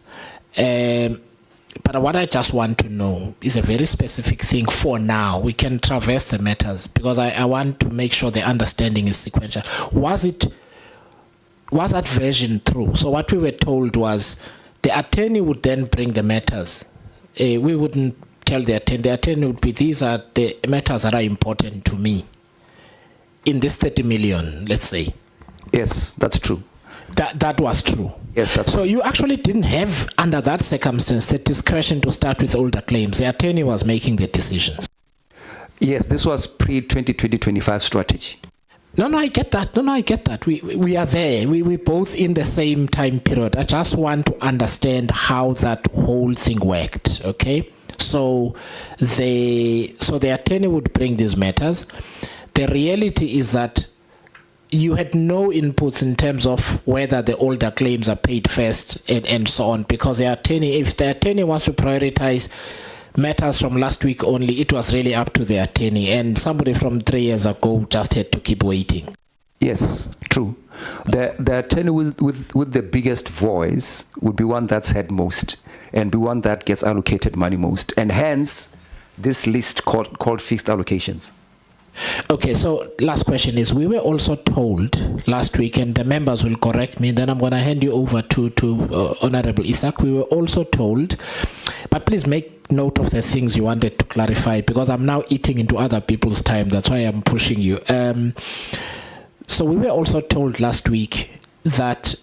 Speaker 1: But what I just want to know is a very specific thing for now. We can traverse the matters because I want to make sure the understanding is sequential. Was that version true? So what we were told was the attorney would then bring the matters. We wouldn't tell the attorney. The attorney would be, these are the matters that are important to me in this 30 million, let's say.
Speaker 13: Yes, that's true.
Speaker 1: That was true.
Speaker 13: Yes, that's
Speaker 1: so
Speaker 13: true.
Speaker 1: you actually didn't have, under that circumstance, the discretion to start with older claims. The attorney was making the decisions.
Speaker 13: Yes, this was pre-2020-25 strategy.
Speaker 1: No, I get that. I get that. We are there. We both in the same time period. I just want to understand how that whole thing worked, okay? So the attorney would bring these matters. The reality is that you had no inputs in terms of whether the older claims are paid first and so on, because if the attorney wants to prioritize matters from last week only, it was really up to the attorney, and somebody from 3 years ago just had to keep waiting.
Speaker 13: Yes, true. The attorney with the biggest voice would be one that's had most and be one that gets allocated money most, and hence this list called fixed allocations.
Speaker 1: Okay, so last question is, we were also told last week, and the members will correct me, then I'm going to hand you over to Honorable Isaac. We were also told, but please make note of the things you wanted to clarify, because I'm now eating into other people's time. That's why I'm pushing you. So we were also told last week that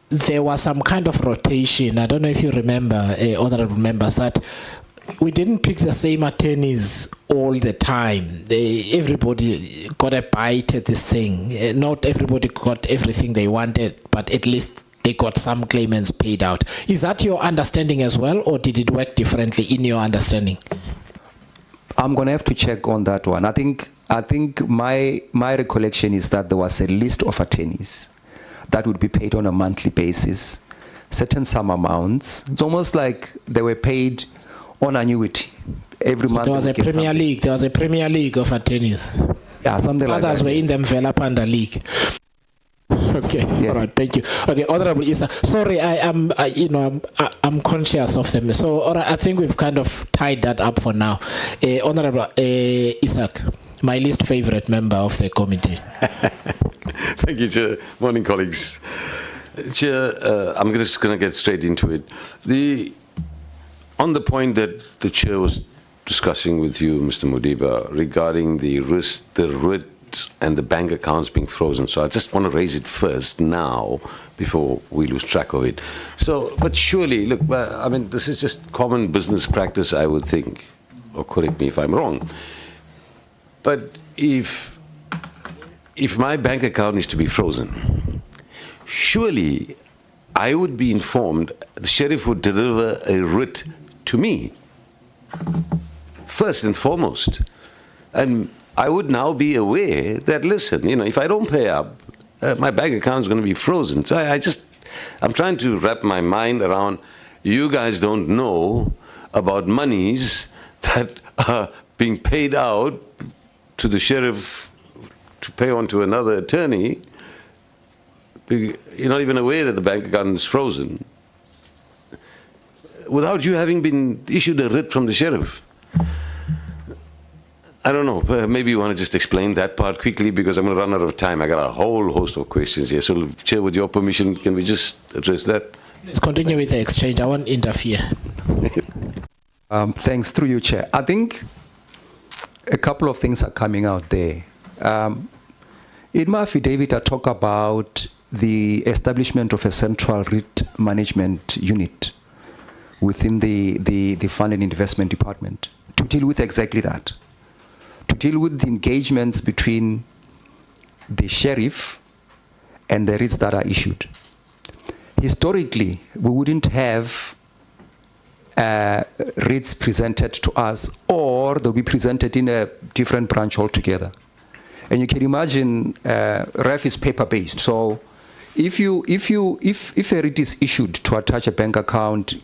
Speaker 1: there was some kind of rotation. I don't know if you remember, honorable members, that we didn't pick the same attorneys all the time. Everybody got a bite at this thing. Not everybody got everything they wanted, but at least they got some claimants paid out. Is that your understanding as well, or did it work differently in your understanding?
Speaker 13: I'm going to have to check on that one. I think my recollection is that there was a list of attorneys that would be paid on a monthly basis, certain sum amounts. It's almost like they were paid on annuity every month.
Speaker 1: There was a Premier League. There was a Premier League of attorneys.
Speaker 13: Yeah, something like that.
Speaker 1: Others were in the Mvelapanda League. Okay,
Speaker 13: yes.
Speaker 1: All right, thank you. Okay, Honorable Isa. Sorry, I'm conscious of them. So, all right, I think we've kind of tied that up for now. Honorable Isaac, my least favorite member of the committee.
Speaker 14: Thank you, Chair. Morning, colleagues. Chair, I'm just going to get straight into it. On the point that the Chair was discussing with you, Mr. Modiba, regarding the risk, the writ, and the bank accounts being frozen. So I just want to raise it first now before we lose track of it. So, but surely, look, I mean, this is just common business practice, I would think, or correct me if I'm wrong. But if my bank account is to be frozen, surely I would be informed, the sheriff would deliver a writ to me, first and foremost. And I would now be aware that, listen, if I don't pay up, my bank account is going to be frozen. So I'm trying to wrap my mind around, you guys don't know about monies that are being paid out to the sheriff to pay on to another attorney. You're not even aware that the bank account is frozen without you having been issued a writ from the sheriff. I don't know. Maybe you want to just explain that part quickly, because I'm going to run out of time. I got a whole host of questions here. So, Chair, with your permission, can we just address that?
Speaker 1: Let's continue with the exchange. I won't interfere.
Speaker 13: Thanks, through you, Chair. I think a couple of things are coming out there. In my affidavit, I talk about the establishment of a central writ management unit within the Fund and Investment Department to deal with exactly that. To deal with the engagements between the sheriff and the writs that are issued. Historically, we wouldn't have writs presented to us, or they'll be presented in a different branch altogether. And you can imagine, REF is paper-based. So if a writ is issued to attach a bank account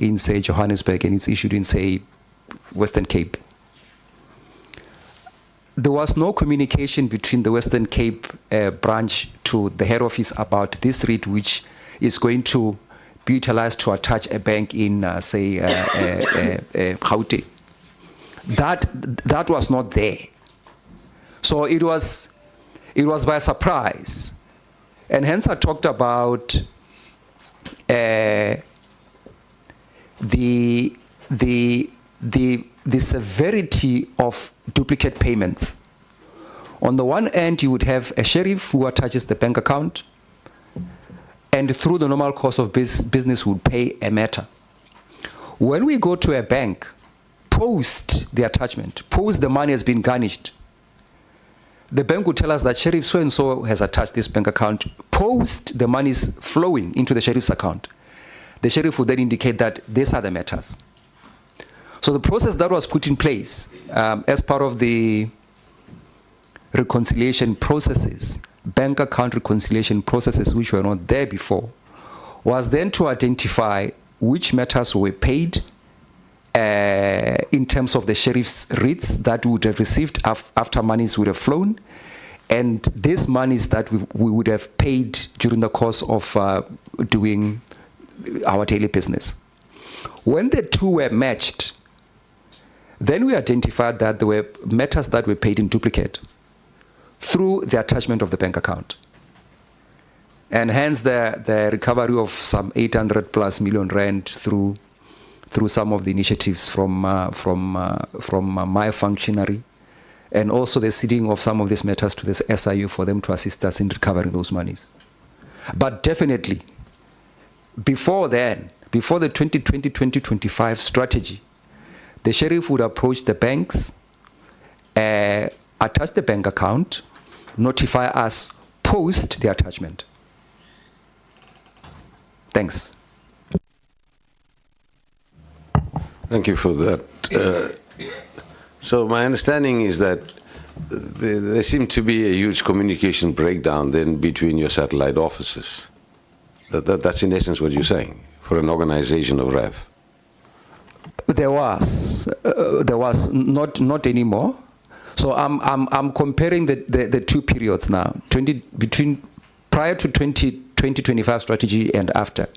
Speaker 13: in, say, Johannesburg, and it's issued in, say, Western Cape, there was no communication between the Western Cape branch to the head office about this writ, which is going to be utilized to attach a bank in, say, Gauteng. That was not there. So it was by surprise. And hence I talked about the severity of duplicate payments. On the one end, you would have a sheriff who attaches the bank account, and through the normal course of business would pay a matter. When we go to a bank, post the attachment, post the money has been garnished, the bank would tell us that Sheriff so-and-so has attached this bank account, post the money is flowing into the sheriff's account. The sheriff would then indicate that these are the matters. So the process that was put in place as part of the reconciliation processes, bank account reconciliation processes which were not there before, was then to identify which matters were paid in terms of the sheriff's writs that we would have received after monies would have flown, and these monies that we would have paid during the course of doing our daily business. When the two were matched, then we identified that there were matters that were paid in duplicate through the attachment of the bank account. And hence the recovery of some 800 plus million rand through some of the initiatives from my functionary, and also the ceding of some of these matters to this SIU for them to assist us in recovering those monies. But definitely, before then, before the 2020-2025 strategy, the sheriff would approach the banks, attach the bank account, notify us post the attachment. Thanks.
Speaker 14: Thank you for that. So my understanding is that there seemed to be a huge communication breakdown then between your satellite offices. That's in essence what you're saying for an organization of REF.
Speaker 13: There was not anymore. So I'm comparing the two periods now, between prior to 2025 strategy and after.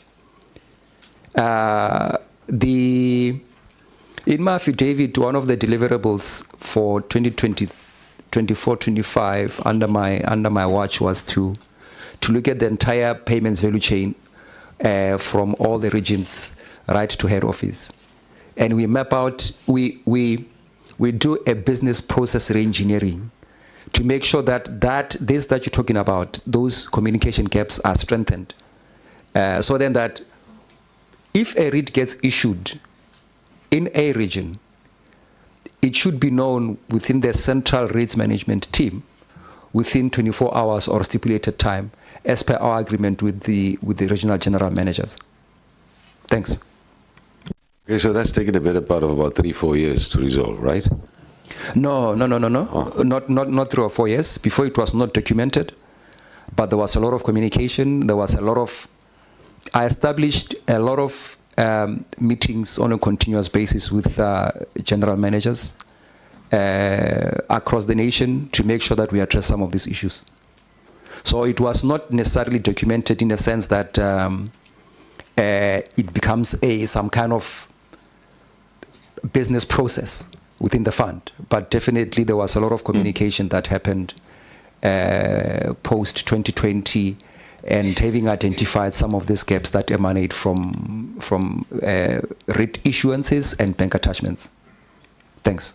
Speaker 13: In my affidavit, one of the deliverables for 2024-25 under my watch was to look at the entire payments value chain from all the regions right to head office, and we map out. We do a business process re-engineering to make sure that this that you're talking about, those communication gaps are strengthened. So then that if a RIT gets issued in a region, it should be known within the central rates management team within 24 hours or stipulated time as per our agreement with the regional general managers. Thanks.
Speaker 14: Okay, so that's taken a better part of about 3-4 years to resolve, right?
Speaker 13: No.
Speaker 14: Oh.
Speaker 13: Not 3 or 4 years. Before it was not documented, but there was a lot of communication. There was I established a lot of meetings on a continuous basis with general managers across the nation to make sure that we address some of these issues. So it was not necessarily documented in the sense that it becomes some kind of business process within the fund, but definitely there was a lot of communication that happened post 2020, and having identified some of these gaps that emanate from RIT issuances and bank attachments. Thanks.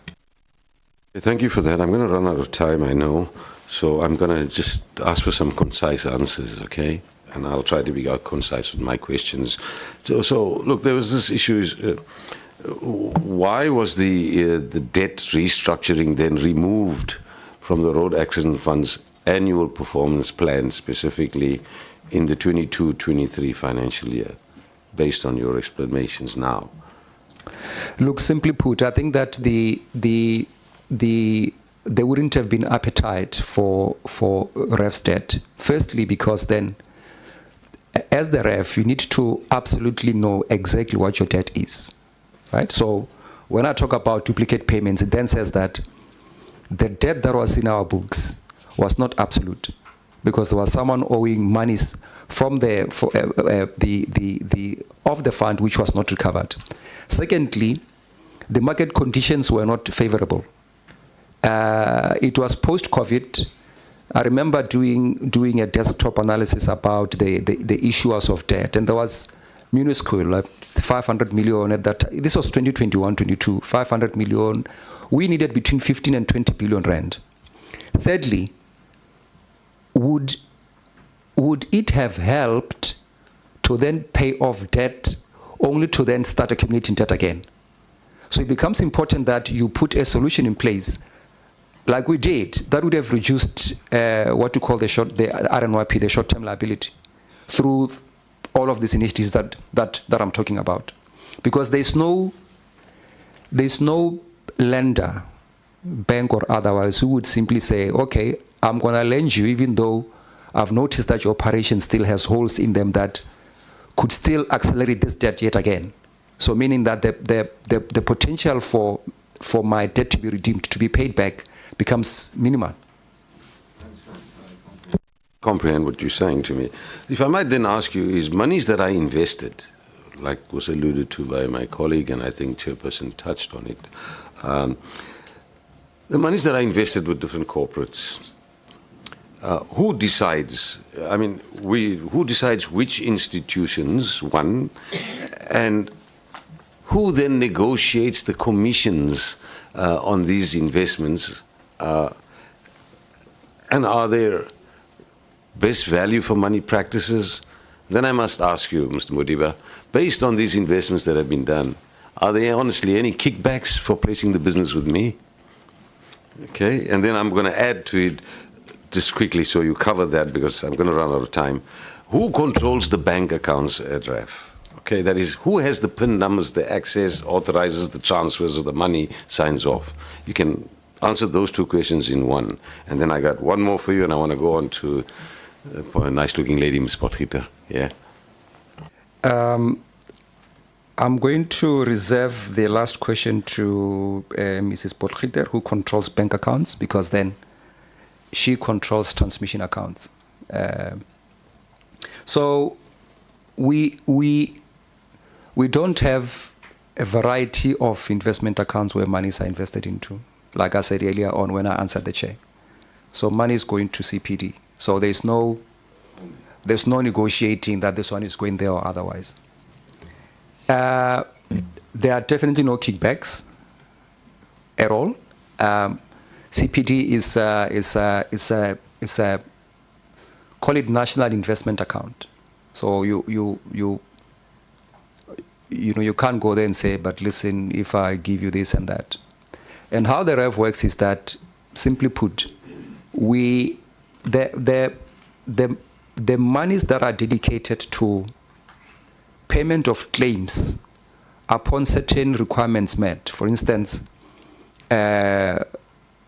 Speaker 14: Thank you for that. I'm going to run out of time, I know, so I'm going to just ask for some concise answers, okay? And I'll try to be concise with my questions. So look, there was this issue. Why was the debt restructuring then removed from the Road Accident Fund's annual performance plan, specifically in the 22-23 financial year, based on your explanations now?
Speaker 13: Look, simply put, I think that there wouldn't have been appetite for REF's debt. Firstly, because then, as the REF, you need to absolutely know exactly what your debt is, right? So when I talk about duplicate payments, it then says that the debt that was in our books was not absolute, because there was someone owing monies from of the fund which was not recovered. Secondly, the market conditions were not favorable. It was post-COVID. I remember doing a desktop analysis about the issuers of debt, and there was minuscule, like 500 million at that time. This was 2021-22, 500 million. We needed between 15 and 20 billion rand. Thirdly, would it have helped to then pay off debt only to then start accumulating debt again? So it becomes important that you put a solution in place like we did that would have reduced what you call the RNYP, the short-term liability, through all of these initiatives that I'm talking about. Because there's no there's no lender, bank or otherwise, who would simply say, okay, I'm going to lend you even though I've noticed that your operation still has holes in them that could still accelerate this debt yet again. So meaning that the potential for my debt to be redeemed, to be paid back, becomes minimal.
Speaker 14: Comprehend what you're saying to me. If I might then ask you, is monies that I invested, like was alluded to by my colleague, and I think Chairperson touched on it, the monies that I invested with different corporates, who decides? I mean, who decides which institutions, one, and who then negotiates the commissions on these investments? And are there best value for money practices? Then I must ask you, Mr. Modiba, based on these investments that have been done, are there honestly any kickbacks for placing the business with me? Okay, and then I'm going to add to it just quickly so you cover that because I'm going to run out of time. Who controls the bank accounts at RAF? Okay, that is, who has the PIN numbers, the access, authorizes the transfers of the money, signs off? You can answer those two questions in one. And then I got one more for you, and I want to go on to a nice-looking lady, Ms. Potgieter. Yeah.
Speaker 13: I'm going to reserve the last question to Mrs. Potgieter, who controls bank accounts, because then she controls transmission accounts. So we don't have a variety of investment accounts where monies are invested into, like I said earlier on when I answered the chair. So money is going to CPD. So there's no negotiating that this one is going there or otherwise. There are definitely no kickbacks at all. CPD is a call it national investment account. So you can't go there and say, but listen, if I give you this and that. And how the REV works is that, simply put, the monies that are dedicated to payment of claims upon certain requirements met. For instance,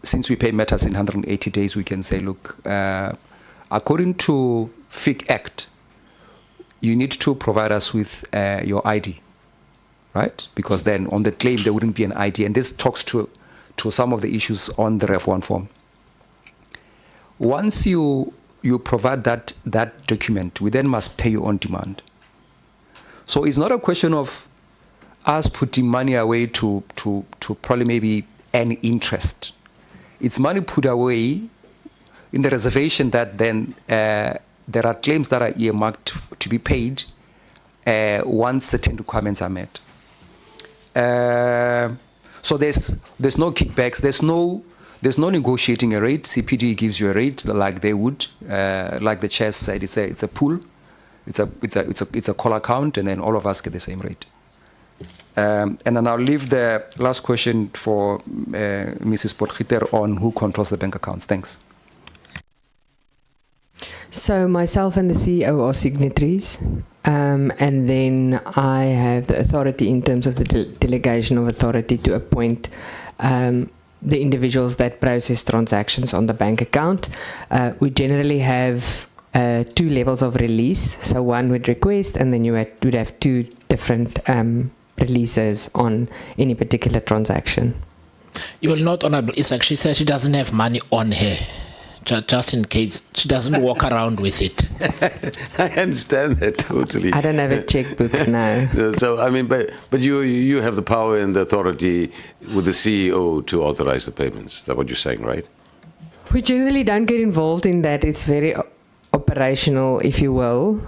Speaker 13: since we pay matters in 180 days, we can say, look, according to FIC Act, you need to provide us with your ID, right? Because then on the claim, there wouldn't be an ID. And this talks to some of the issues on the Ref 1 form. Once you provide that document, we then must pay you on demand. So it's not a question of us putting money away to probably maybe earn interest. It's money put away in the reservation that then there are claims that are earmarked to be paid once certain requirements are met. So there's no kickbacks. There's no negotiating a rate. CPD gives you a rate like they would, like the chair said. It's a pool. It's a call account, and then all of us get the same rate. And then I'll leave the last question for Mrs. Potgieter on who controls the bank accounts. Thanks.
Speaker 12: So myself and the CEO are signatories, and then I have the authority in terms of the delegation of authority to appoint the individuals that process transactions on the bank account. We generally have 2 levels of release. So one would request, and then you would have 2 different releases on any particular transaction.
Speaker 1: You will note, Honorable, it's actually said she doesn't have money on her. Just in case she doesn't walk around with it.
Speaker 14: I understand that totally.
Speaker 12: I don't have a checkbook now.
Speaker 14: So I mean, but you have the power and the authority with the CEO to authorize the payments. Is that what you're saying, right?
Speaker 12: We generally don't get involved in that. It's very operational, if you will.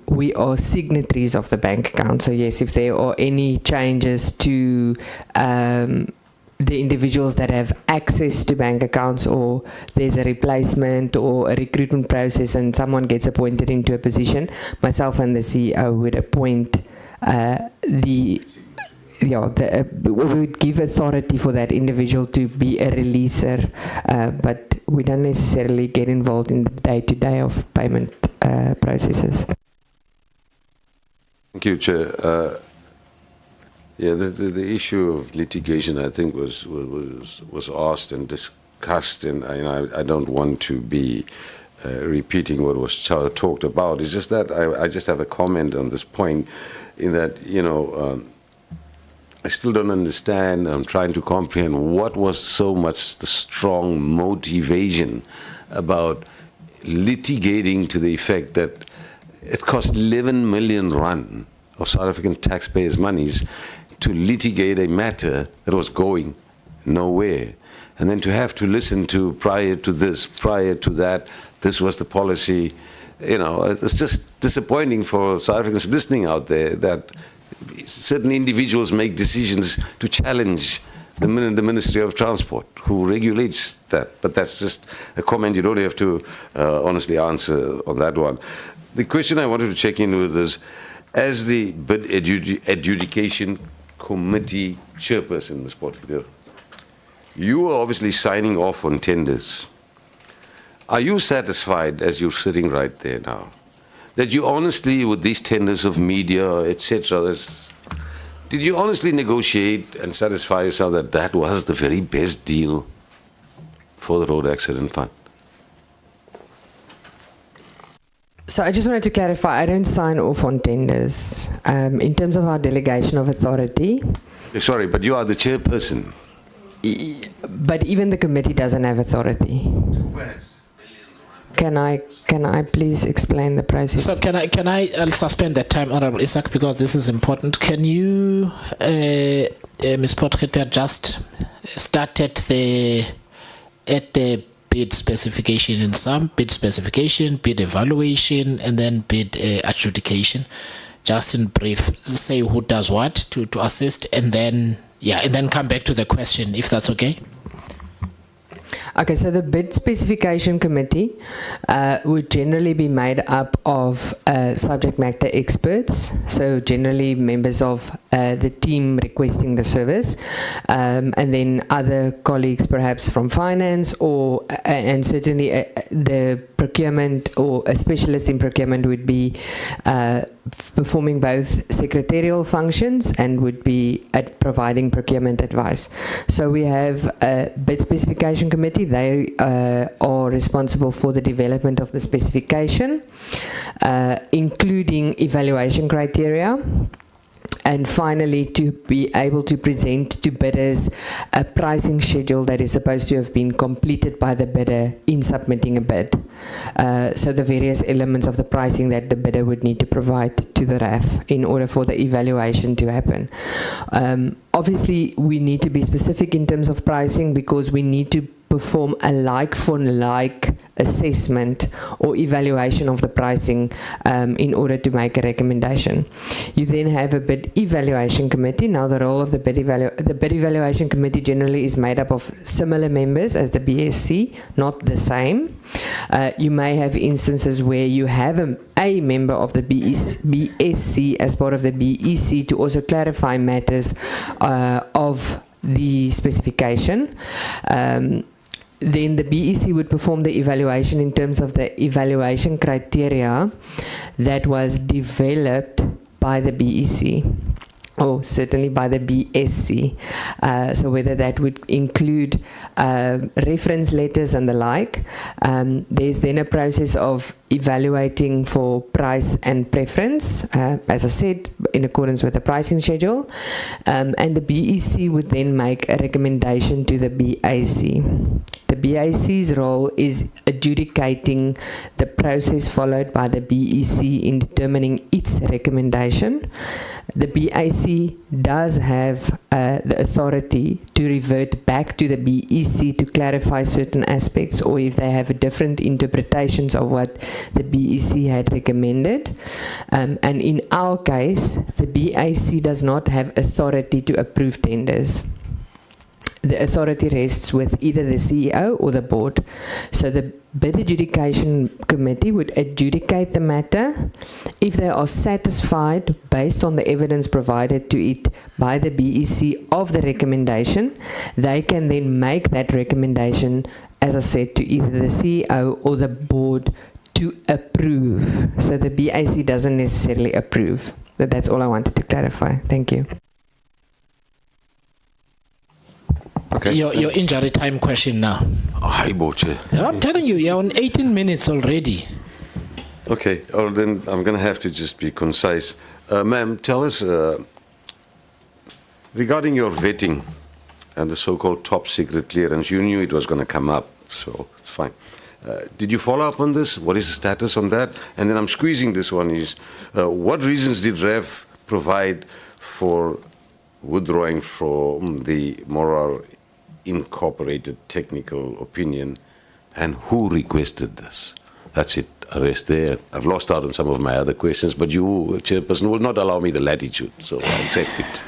Speaker 12: We are signatories of the bank account. So yes, if there are any changes to the individuals that have access to bank accounts, or there's a replacement or a recruitment process and someone gets appointed into a position, myself and the CEO would appoint we would give authority for that individual to be a releaser, but we don't necessarily get involved in the day-to-day of payment processes.
Speaker 14: Thank you, Chair. Yeah, the issue of litigation, I think, was asked and discussed, and I don't want to be repeating what was talked about. It's just that I just have a comment on this point, in that, I still don't understand. I'm trying to comprehend what was so much the strong motivation about litigating to the effect that it cost 11 million rand of South African taxpayers' monies to litigate a matter that was going nowhere. And then to have to listen to prior to this, prior to that, this was the policy. It's just disappointing for South Africans listening out there that certain individuals make decisions to challenge the Ministry of Transport, who regulates that. But that's just a comment. You don't have to honestly answer on that one. The question I wanted to check in with is, as the bid adjudication committee chairperson, Ms. Potgieter, you are obviously signing off on tenders. Are you satisfied, as you're sitting right there now, that you honestly, with these tenders of media, etc., did you honestly negotiate and satisfy yourself that that was the very best deal for the road accident fund?
Speaker 12: So I just wanted to clarify, I don't sign off on tenders. In terms of our delegation of authority.
Speaker 14: Sorry, but you are the chairperson.
Speaker 12: But even the committee doesn't have authority. Can I please explain the process?
Speaker 1: So I'll suspend that time, Honorable Isaac, because this is important. Can you, Ms. Potgieter, just start at the bid specification in sum, bid specification, bid evaluation, and then bid adjudication? Just in brief, say who does what to assist, and then come back to the question, if that's okay.
Speaker 12: Okay, so the bid specification committee would generally be made up of subject matter experts, so generally members of the team requesting the service, and then other colleagues perhaps from finance, and certainly the procurement, or a specialist in procurement would be performing both secretarial functions and would be providing procurement advice. So we have a bid specification committee. They are responsible for the development of the specification, including evaluation criteria, and finally to be able to present to bidders a pricing schedule that is supposed to have been completed by the bidder in submitting a bid. So the various elements of the pricing that the bidder would need to provide to the RAF in order for the evaluation to happen. Obviously, we need to be specific in terms of pricing, because we need to perform a like-for-like assessment or evaluation of the pricing in order to make a recommendation. You then have a bid evaluation committee. Now, the role of the bid evaluation committee generally is made up of similar members as the BSC, not the same. You may have instances where you have a member of the BSC as part of the BEC to also clarify matters of the specification. Then the BEC would perform the evaluation in terms of the evaluation criteria that was developed by the BEC, or certainly by the BSC. So whether that would include reference letters and the like. There's then a process of evaluating for price and preference, as I said, in accordance with the pricing schedule. And the BEC would then make a recommendation to the BAC. The BAC's role is adjudicating the process followed by the BEC in determining its recommendation. The BAC does have the authority to revert back to the BEC to clarify certain aspects, or if they have different interpretations of what the BEC had recommended. And in our case, the BAC does not have authority to approve tenders. The authority rests with either the CEO or the board. So the bid adjudication committee would adjudicate the matter. If they are satisfied based on the evidence provided to it by the BEC of the recommendation, they can then make that recommendation, as I said, to either the CEO or the board to approve. So the BAC doesn't necessarily approve. But that's all I wanted to clarify. Thank you.
Speaker 14: Okay.
Speaker 1: Your injury time question now.
Speaker 14: Hi, Chair.
Speaker 1: I'm telling you, you're on 18 minutes already.
Speaker 14: Okay, well then I'm going to have to just be concise. Ma'am, tell us regarding your vetting and the so-called top secret clearance. You knew it was going to come up, so it's fine. Did you follow up on this? What is the status on that? And then I'm squeezing this one is, what reasons did REF provide for withdrawing from the Morar Incorporated technical opinion, and who requested this? That's it. I rest there. I've lost out on some of my other questions, but you, Chairperson, will not allow me the latitude, so I accept it.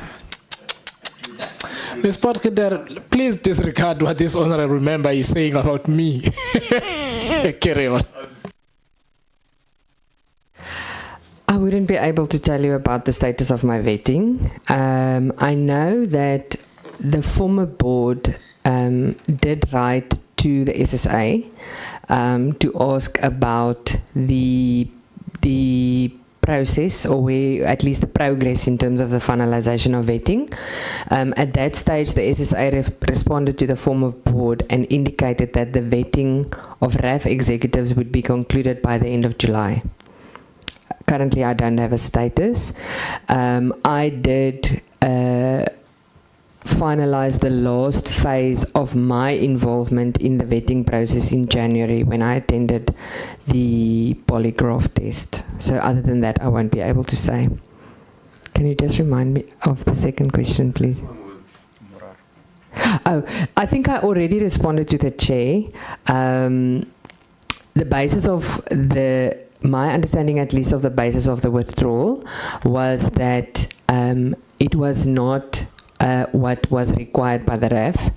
Speaker 1: Ms. Potgieter, please disregard what this honorable member is saying about me. Carry on.
Speaker 12: I wouldn't be able to tell you about the status of my vetting. I know that the former board did write to the SSA to ask about the process, or where at least the progress in terms of the finalization of vetting. At that stage, the SSA responded to the former board and indicated that the vetting of RAF executives would be concluded by the end of July. Currently, I don't have a status. I did finalize the last phase of my involvement in the vetting process in January when I attended the polygraph test. So other than that, I won't be able to say. Can you just remind me of the second question, please? Oh, I think I already responded to the chair. The basis of my understanding, at least of the basis of the withdrawal, was that it was not what was required by the RAF.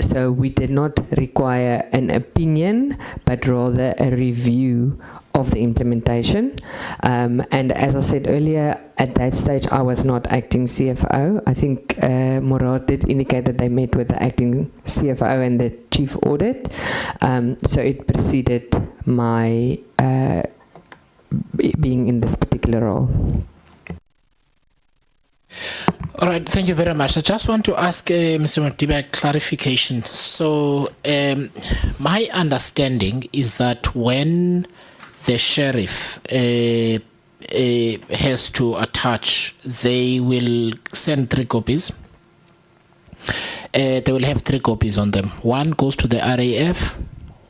Speaker 12: So we did not require an opinion, but rather a review of the implementation. And as I said earlier, at that stage, I was not acting CFO. I think Morar did indicate that they met with the acting CFO and the chief audit. So it preceded my being in this particular role.
Speaker 1: All right, thank you very much. I just want to ask Mr. Modiba clarification. So my understanding is that when the sheriff has to attach, they will send 3 copies. They will have 3 copies on them. One goes to the RAF,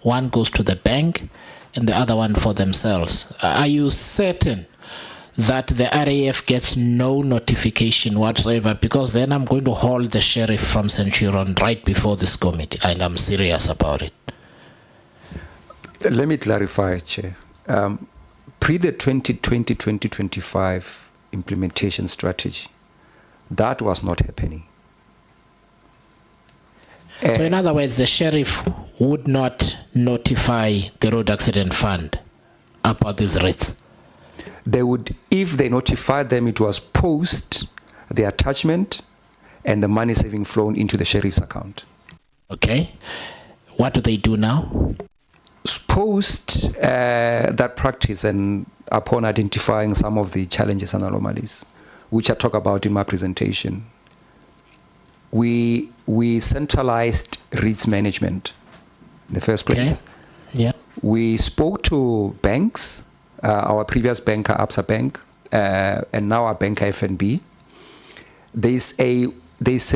Speaker 1: one goes to the bank, and the other one for themselves. Are you certain that the RAF gets no notification whatsoever? Because then I'm going to hold the sheriff from Centurion right before this committee, and I'm serious about it.
Speaker 13: Let me clarify, Chair. Pre the 2020-2025 implementation strategy, that was not happening.
Speaker 1: So in other words, the sheriff would not notify the Road Accident Fund about these rates?
Speaker 13: They would, if they notified them, it was post the attachment and the money having flown into the sheriff's account.
Speaker 1: Okay. What do they do now?
Speaker 13: Post that practice, and upon identifying some of the challenges and anomalies, which I talk about in my presentation, we centralized REITs management in the first place.
Speaker 1: Okay. Yeah.
Speaker 13: We spoke to banks, our previous banker, IPSAS Bank, and now our banker, FNB. There's a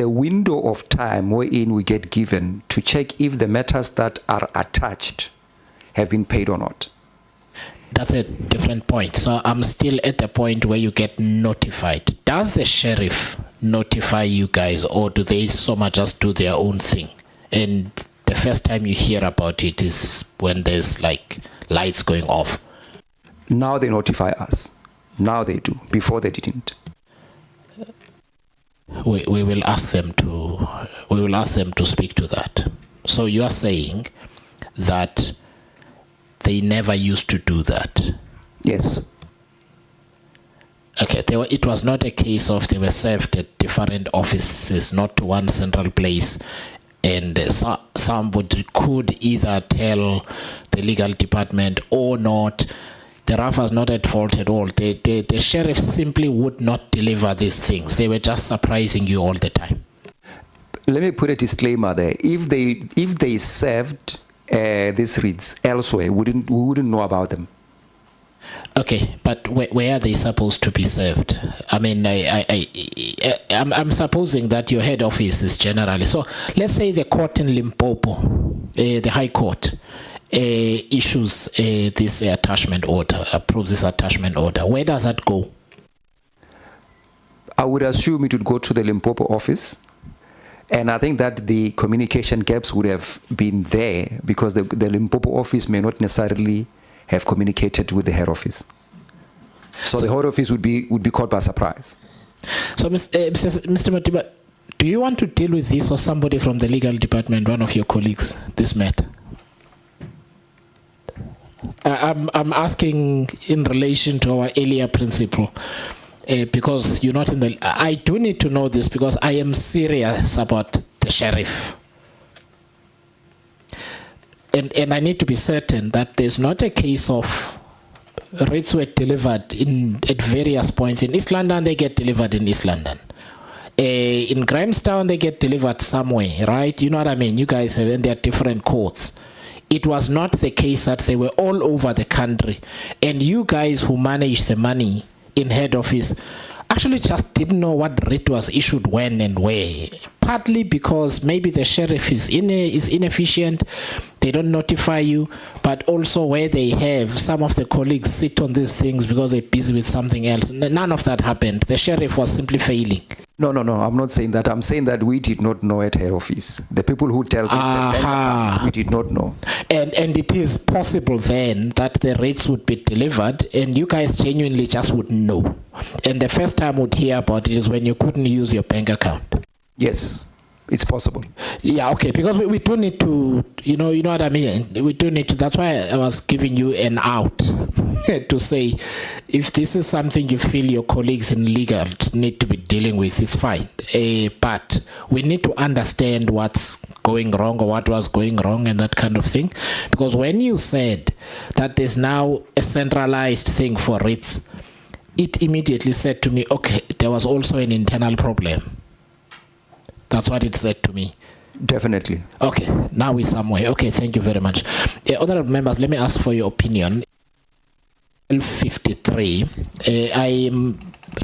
Speaker 13: window of time wherein we get given to check if the matters that are attached have been paid or not.
Speaker 1: That's a different point. So I'm still at the point where you get notified. Does the sheriff notify you guys, or do they so much just do their own thing? And the first time you hear about it is when there's like lights going off.
Speaker 13: Now they notify us. Now they do. Before they didn't.
Speaker 1: We will ask them to speak to that. So you are saying that they never used to do that?
Speaker 13: Yes.
Speaker 1: Okay, it was not a case of they were served at different offices, not to one central place, and somebody could either tell the legal department or not. The RAF was not at fault at all. The sheriff simply would not deliver these things. They were just surprising you all the time.
Speaker 13: let me put a disclaimer there. If they served these REITs elsewhere, we wouldn't know about them.
Speaker 1: Okay, but where are they supposed to be served? I mean, I'm supposing that your head office is generally. So let's say the court in Limpopo, the High Court, issues this attachment order, approves this attachment order. Where does that go?
Speaker 13: I would assume it would go to the Limpopo office. And I think that the communication gaps would have been there because the Limpopo office may not necessarily have communicated with the head office. So the head office would be caught by surprise.
Speaker 1: So, Mr. Modiba, do you want to deal with this or somebody from the legal department, one of your colleagues, this matter? I'm asking in relation to our earlier principle. Because you're not in the... I do need to know this because I am serious about the sheriff. And I need to be certain that there's not a case of rates were delivered at various points. In East London, they get delivered in East London. In Grahamstown, they get delivered somewhere, right? You know what I mean? You guys have in their different courts. It was not the case that they were all over the country. And you guys who manage the money in head office actually just didn't know what rate was issued when and where. Partly because maybe the sheriff is inefficient, they don't notify you, but also where they have some of the colleagues sit on these things because they're busy with something else. None of that happened. The sheriff was simply failing.
Speaker 13: No, I'm not saying that. I'm saying that we did not know at head office. The people who tell us, we did not know.
Speaker 1: And it is possible then that the rates would be delivered and you guys genuinely just wouldn't know. And the first time we'd hear about it is when you couldn't use your bank account.
Speaker 13: Yes, it's possible.
Speaker 1: Yeah, okay, because we do need to, you know what I mean? We do need to, that's why I was giving you an out to say, if this is something you feel your colleagues in legal need to be dealing with, it's fine. But we need to understand what's going wrong or what was going wrong and that kind of thing. Because when you said that there's now a centralized thing for REITs, it immediately said to me, okay, there was also an internal problem. That's what it said to me.
Speaker 13: Definitely.
Speaker 1: Okay, now we're somewhere. Okay, thank you very much. Honorable members, let me ask for your opinion. 53. I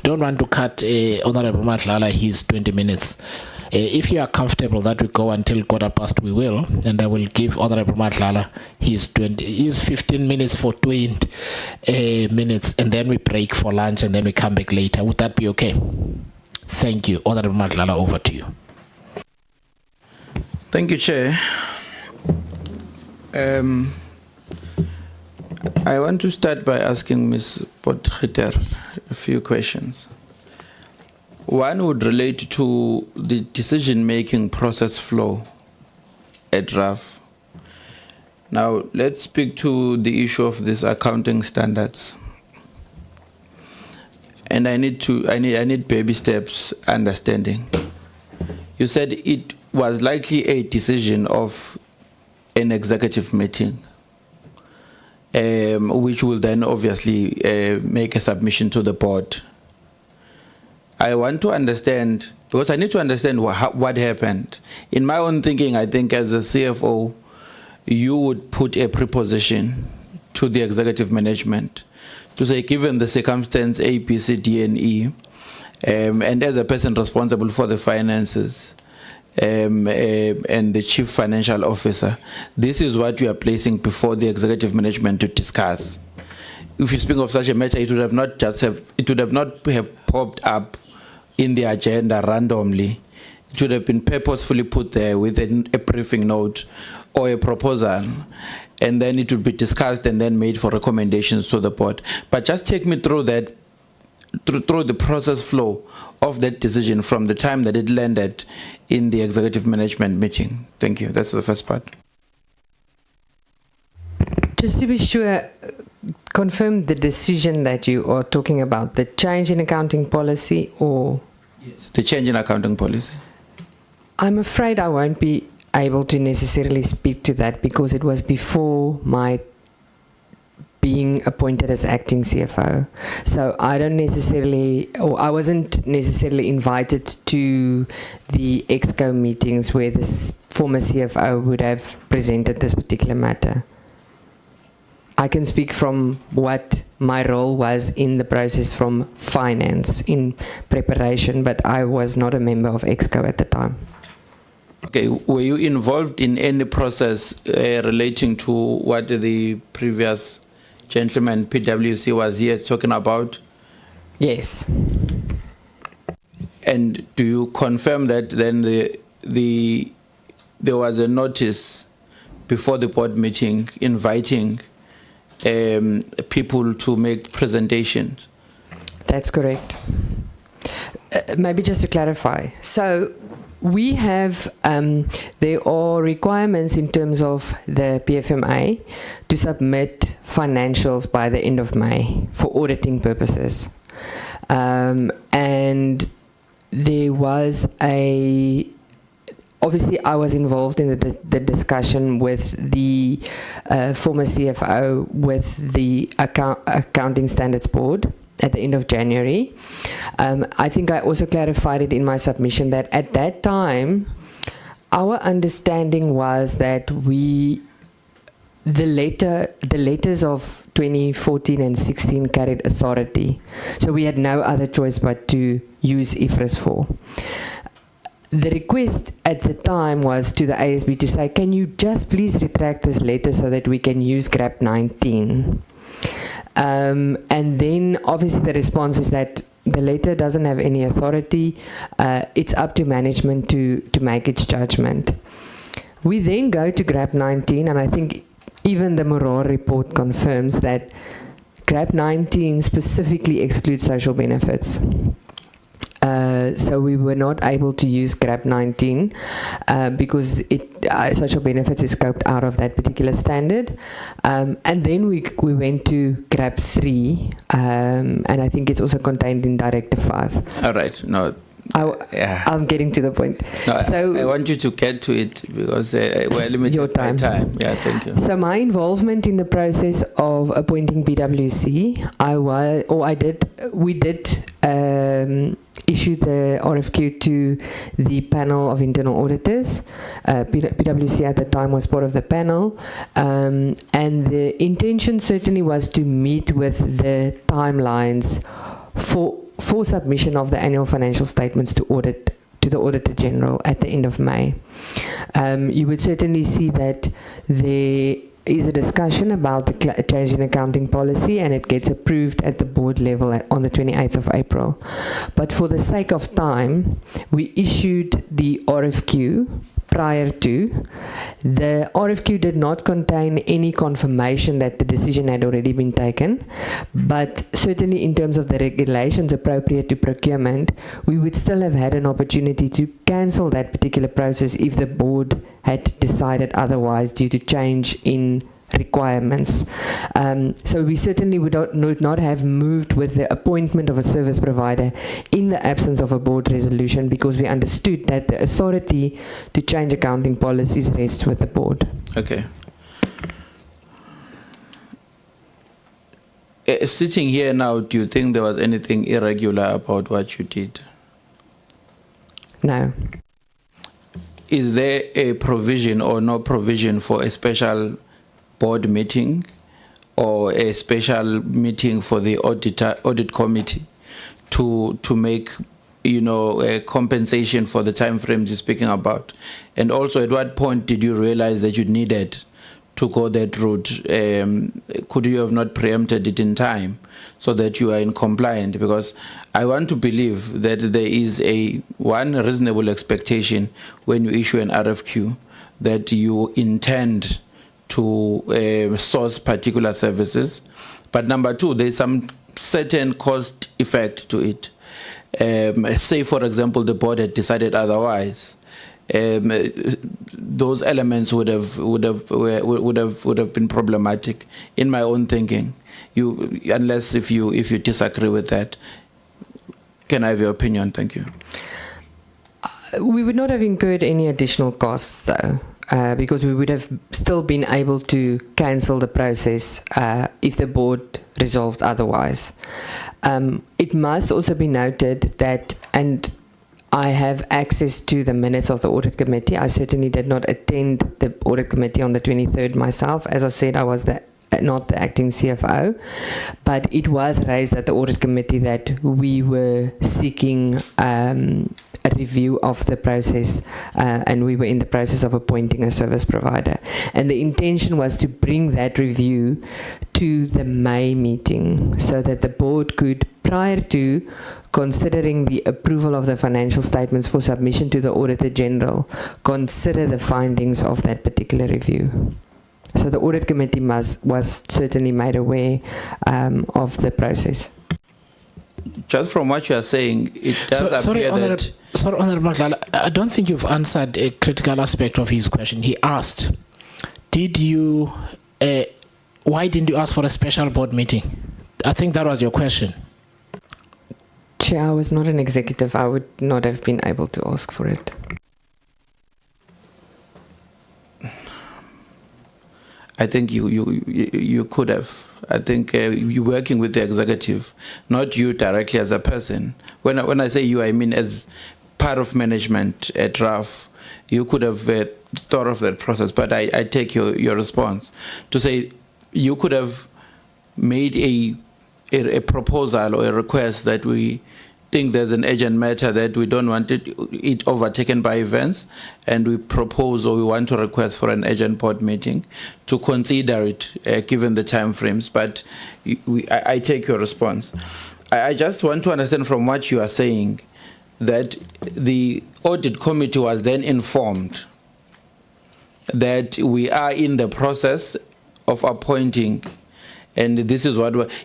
Speaker 1: don't want to cut Honorable Matlala his 20 minutes. If you are comfortable that we go until 1:15, we will. And I will give Honorable Matlala his 15 minutes for 20 minutes. And then we break for lunch and then we come back later. Would that be okay? Thank you. Honorable Matlala, over to you.
Speaker 5: Thank you, Chair. I want to start by asking Ms. Potgieter a few questions. One would relate to the decision-making process flow at RAF. Now, let's speak to the issue of these accounting standards. And I need baby steps understanding. You said it was likely a decision of an executive meeting, which will then obviously make a submission to the board. I want to understand, because I need to understand what happened. In my own thinking, I think as a CFO, you would put a preposition to the executive management to say, given the circumstance A, B, C, D, and E, and as a person responsible for the finances and the chief financial officer, this is what you are placing before the executive management to discuss. If you speak of such a matter, it would have not have popped up in the agenda randomly. It would have been purposefully put there with a briefing note or a proposal, and then it would be discussed and then made for recommendations to the board. But just take me through that, through the process flow of that decision from the time that it landed in the executive management meeting. Thank you. That's the first part.
Speaker 12: Just to be sure, confirm the decision that you are talking about, the change in accounting policy or?
Speaker 5: Yes, the change in accounting policy.
Speaker 12: I'm afraid I won't be able to necessarily speak to that because it was before my being appointed as acting CFO. So I don't necessarily, or I wasn't necessarily invited to the EXCO meetings where this former CFO would have presented this particular matter. I can speak from what my role was in the process from finance in preparation, but I was not a member of EXCO at the time.
Speaker 5: Okay, were you involved in any process relating to what the previous gentleman, PwC, was here talking about?
Speaker 12: Yes.
Speaker 5: And do you confirm that then there was a notice before the board meeting inviting people to make presentations?
Speaker 12: That's correct. Maybe just to clarify. So we have, there are requirements in terms of the PFMA to submit financials by the end of May for auditing purposes. And there was obviously I was involved in the discussion with the former CFO with the Accounting Standards Board at the end of January. I think I also clarified it in my submission that at that time, our understanding was that the letters of 2014 and 16 carried authority. So we had no other choice but to use IFRS 4. The request at the time was to the ASB to say, can you just please retract this letter so that we can use GRAP 19? And then obviously the response is that the letter doesn't have any authority. It's up to management to make its judgment. We then go to GRAP 19, and I think even the Morar report confirms that GRAP 19 specifically excludes social benefits. So we were not able to use GRAP 19 because social benefits is scoped out of that particular standard. And then we went to GRAP 3, and I think it's also contained in Directive 5.
Speaker 5: All right. No.
Speaker 12: I'm getting to the point.
Speaker 5: No,
Speaker 12: so
Speaker 5: I want you to get to it because we're limited
Speaker 12: your
Speaker 5: by time. Yeah, thank you.
Speaker 12: So my involvement in the process of appointing PwC, we did issue the RFQ to the panel of internal auditors. PwC at the time was part of the panel, and the intention certainly was to meet with the timelines for submission of the annual financial statements to the Auditor General at the end of May. You would certainly see that there is a discussion about the change in accounting policy, and it gets approved at the board level on the 28th of April. But for the sake of time, we issued the RFQ prior to. The RFQ did not contain any confirmation that the decision had already been taken, but certainly in terms of the regulations appropriate to procurement, we would still have had an opportunity to cancel that particular process if the board had decided otherwise due to change in requirements. So we certainly would not have moved with the appointment of a service provider in the absence of a board resolution, because we understood that the authority to change accounting policies rests with the board.
Speaker 5: Okay. Sitting here now, do you think there was anything irregular about what you did?
Speaker 12: No.
Speaker 5: Is there a provision or no provision for a special board meeting or a special meeting for the audit committee to make, a compensation for the time frames you're speaking about? And also, at what point did you realize that you needed to go that route? Could you have not preempted it in time so that you are in compliance? Because I want to believe that there is one reasonable expectation when you issue an RFQ that you intend to source particular services. But number two, there's some certain cost effect to it. Say, for example, the board had decided otherwise. Those elements would have been problematic in my own thinking. Unless if you disagree with that, can I have your opinion? Thank you.
Speaker 12: We would not have incurred any additional costs, though. because we would have still been able to cancel the process if the board resolved otherwise. It must also be noted that, and I have access to the minutes of the audit committee. I certainly did not attend the audit committee on the 23rd myself. As I said, I was not the acting CFO, but it was raised at the audit committee that we were seeking a review of the process, and we were in the process of appointing a service provider. And the intention was to bring that review to the May meeting so that the board could, prior to considering the approval of the financial statements for submission to the Auditor General, consider the findings of that particular review. So the audit committee was certainly made aware of the process.
Speaker 5: Just from what you are saying, it does appear that...
Speaker 1: Sorry, Honorable Matlala, I don't think you've answered a critical aspect of his question. He asked, why didn't you ask for a special board meeting? I think that was your question.
Speaker 12: Chair, I was not an executive. I would not have been able to ask for it.
Speaker 5: I think you could have. I think you're working with the executive, not you directly as a person. When I say you, I mean as part of management at RAF. You could have thought of that process, but I take your response to say you could have made a proposal or a request that we think there's an urgent matter that we don't want it overtaken by events, and we propose or we want to request for an urgent board meeting to consider it given the time frames. But I take your response. I just want to understand from what you are saying that the audit committee was then informed that we are in the process of appointing. And this is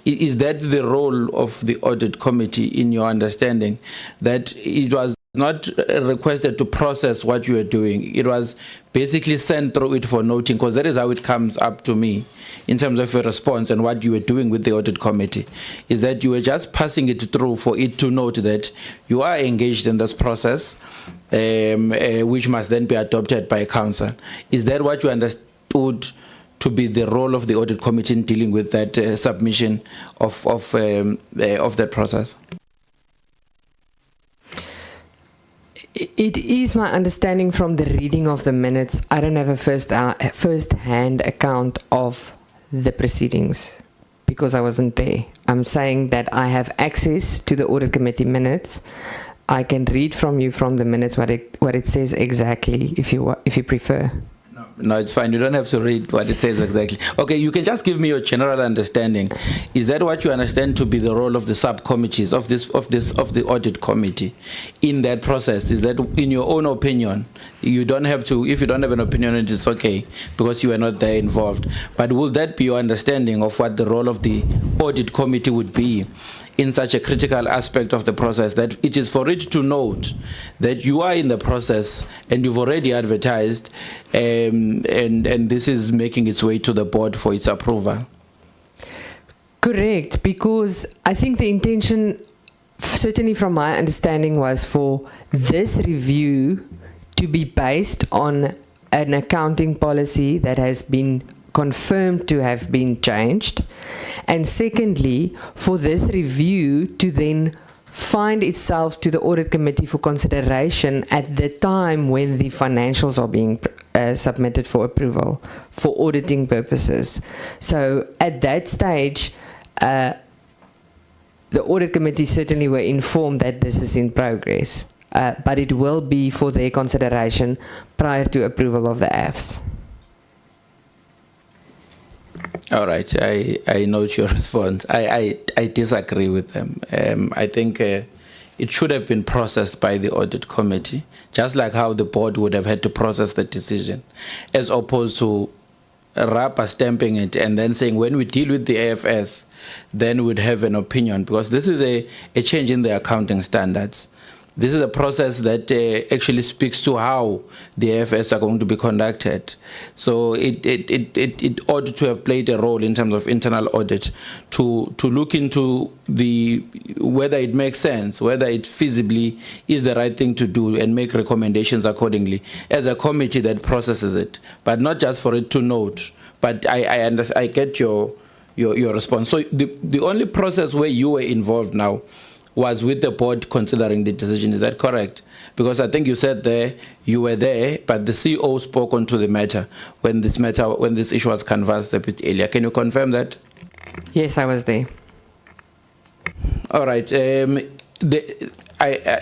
Speaker 5: is that the role of the audit committee in your understanding, that it was not requested to process what you were doing? It was basically sent through it for noting, because that is how it comes up to me in terms of a response and what you were doing with the audit committee, is that you were just passing it through for it to note that you are engaged in this process, which must then be adopted by council. Is that what you understood to be the role of the audit committee in dealing with that submission of that process?
Speaker 12: It is my understanding from the reading of the minutes. I don't have a first-hand account of the proceedings because I wasn't there. I'm saying that I have access to the audit committee minutes. I can read from you from the minutes what it says exactly if you prefer.
Speaker 5: No, it's fine. You don't have to read what it says exactly. Okay, you can just give me your general understanding. Is that what you understand to be the role of the subcommittees of the audit committee in that process? Is that, in your own opinion, you don't have to? If you don't have an opinion, it's okay because you were not there involved. But will that be your understanding of what the role of the audit committee would be in such a critical aspect of the process, that it is for it to note that you are in the process and you've already advertised, and this is making its way to the board for its approval?
Speaker 12: Correct, because I think the intention, certainly from my understanding, was for this review to be based on an accounting policy that has been confirmed to have been changed, and secondly, for this review to then find itself to the audit committee for consideration at the time when the financials are being submitted for approval for auditing purposes. So at that stage, the audit committee certainly were informed that this is in progress, but it will be for their consideration prior to approval of the AFS.
Speaker 5: All right, I note your response. I disagree with them. I think it should have been processed by the audit committee, just like how the board would have had to process the decision, as opposed to rubber stamping it and then saying when we deal with the AFS, then we'd have an opinion, because this is a change in the accounting standards. This is a process that actually speaks to how the AFS are going to be conducted. So it ought to have played a role in terms of internal audit to look into whether it makes sense, whether it feasibly is the right thing to do, and make recommendations accordingly as a committee that processes it, but not just for it to note. But I get your response. So the only process where you were involved now was with the board considering the decision. Is that correct? Because I think you said there you were there, but the CEO spoke onto the matter when this issue was canvassed a bit earlier. Can you confirm that?
Speaker 12: Yes, I was there.
Speaker 5: All right. There